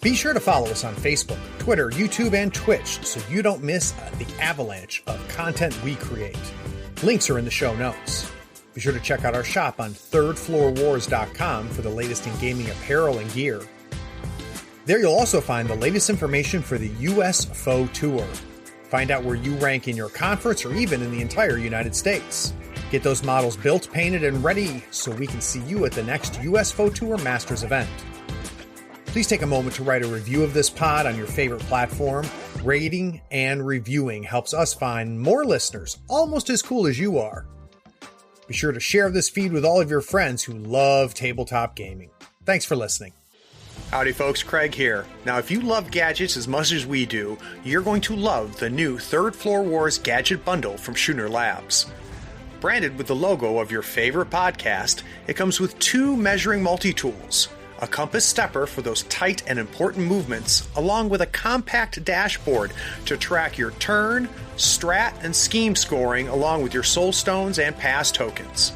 Be sure to follow us on Facebook, Twitter, YouTube, and Twitch so you don't miss the avalanche of content we create. Links are in the show notes. Be sure to check out our shop on thirdfloorwars.com for the latest in gaming apparel and gear. There you'll also find the latest information for the US Faux Tour. Find out where you rank in your conference or even in the entire United States. Get those models built, painted, and ready so we can see you at the next US Faux Tour Masters event. Please take a moment to write a review of this pod on your favorite platform. Rating and reviewing helps us find more listeners almost as cool as you are. Be sure to share this feed with all of your friends who love tabletop gaming. Thanks for listening. Howdy folks, Craig here. Now if you love gadgets as much as we do, you're going to love the new Third Floor Wars Gadget Bundle from Schooner Labs. Branded with the logo of your favorite podcast, it comes with 2 measuring multi-tools, a compass stepper for those tight and important movements, along with a compact dashboard to track your turn, strat, and scheme scoring along with your soul stones and pass tokens.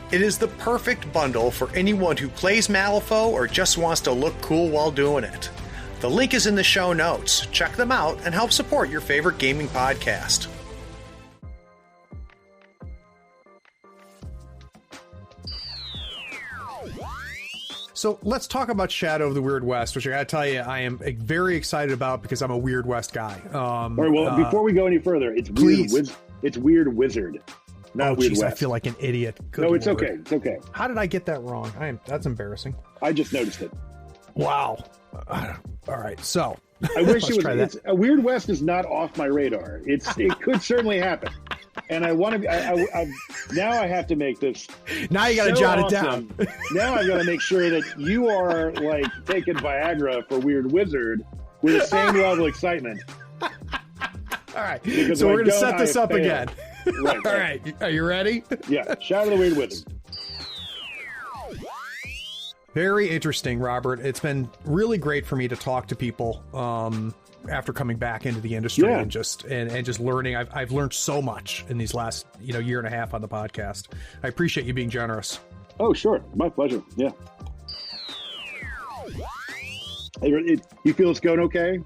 It is the perfect bundle for anyone who plays Malifaux or just wants to look cool while doing it. The link is in the show notes. Check them out and help support your favorite gaming podcast. So let's talk about Shadow of the Weird West, which I gotta tell you, I am very excited about because I'm a Weird West guy. All right, well, before we go any further, it's Weird Wizard. Not Weird West. I feel like an idiot. No, it's okay. It's okay. How did I get that wrong? That's embarrassing. I just noticed it. Wow. All right. So I wish it was. A Weird West is not off my radar. It could certainly happen, and I want to. Now I have to make this. Now you got to jot it down. Now I've got to make sure that you are like taking Viagra for Weird Wizard with the same level of excitement. All right. Because so we're going to set this up again. Right. All right. Are you ready? Yeah. Shadow of the Weird Wizard. Very interesting, Robert. It's been really great for me to talk to people after coming back into the industry and just learning. I've learned so much in these last year and a half on the podcast. I appreciate you being generous. Oh, sure. My pleasure. Yeah. You feel it's going okay?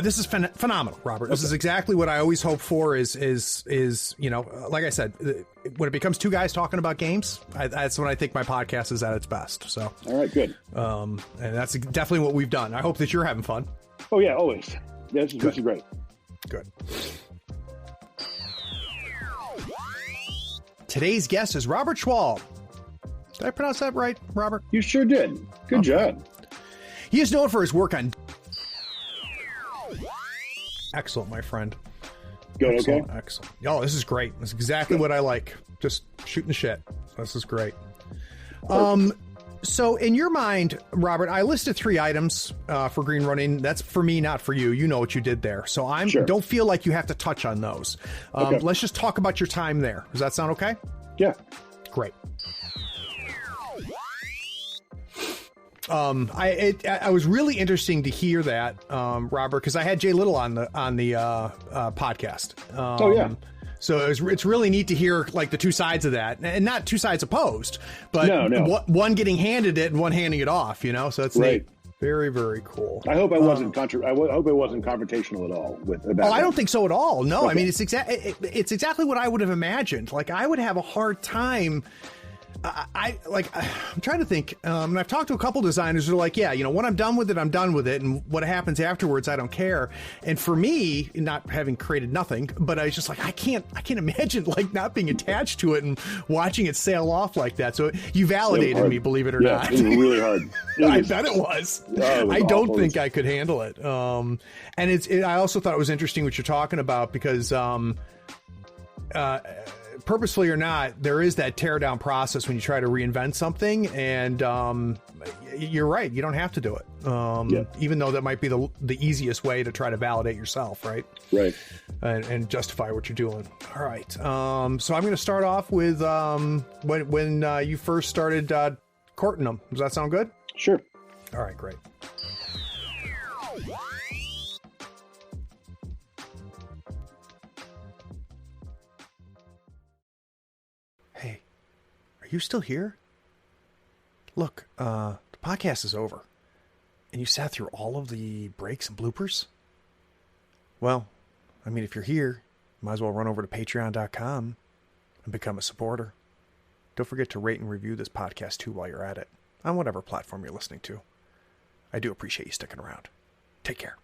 This is phenomenal, Robert. This is exactly what I always hope for is like I said, when it becomes 2 guys talking about games, that's when I think my podcast is at its best. So, all right, good. And that's definitely what we've done. I hope that you're having fun. Oh yeah, always. This is great. Good. Today's guest is Robert Schwalb. Did I pronounce that right, Robert? You sure did. Good job. He is known for his work on... Excellent, my friend. Good, excellent, okay. Excellent. Oh, this is great. This is exactly what I like. Just shooting the shit. This is great. So in your mind, Robert, I listed 3 items for Green Ronin. That's for me, not for you. You know what you did there. So don't feel like you have to touch on those. Okay. Let's just talk about your time there. Does that sound okay? Yeah. Great. I was really interesting to hear that, Robert, because I had Jay Little on the podcast. Oh yeah. So it's really neat to hear like the two sides of that, and not two sides opposed, but one getting handed it and one handing it off. So it's right. Neat. Very, very cool. I hope I wasn't I hope it wasn't confrontational at all with about. Oh, I don't think so at all. No, okay. I mean it's exactly what I would have imagined. Like I would have a hard time. I'm trying to think, and I've talked to a couple designers who are like, yeah, when I'm done with it, I'm done with it. And what happens afterwards, I don't care. And for me, not having created nothing, but I was just like, I can't imagine like not being attached to it and watching it sail off like that. So you validated me, believe it or not. It was really hard. I bet it was. I don't think I could handle it. And I also thought it was interesting what you're talking about because, purposefully or not, there is that tear down process when you try to reinvent something, and you're right, you don't have to do it, even though that might be the easiest way to try to validate yourself, right and justify what you're doing. All right, so I'm going to start off with when you first started courting them. Does that sound good? Sure. All right, great. Hey, are you still here? Look, the podcast is over, and you sat through all of the breaks and bloopers? Well, I mean, if you're here, you might as well run over to patreon.com and become a supporter. Don't forget to rate and review this podcast, too, while you're at it, on whatever platform you're listening to. I do appreciate you sticking around. Take care.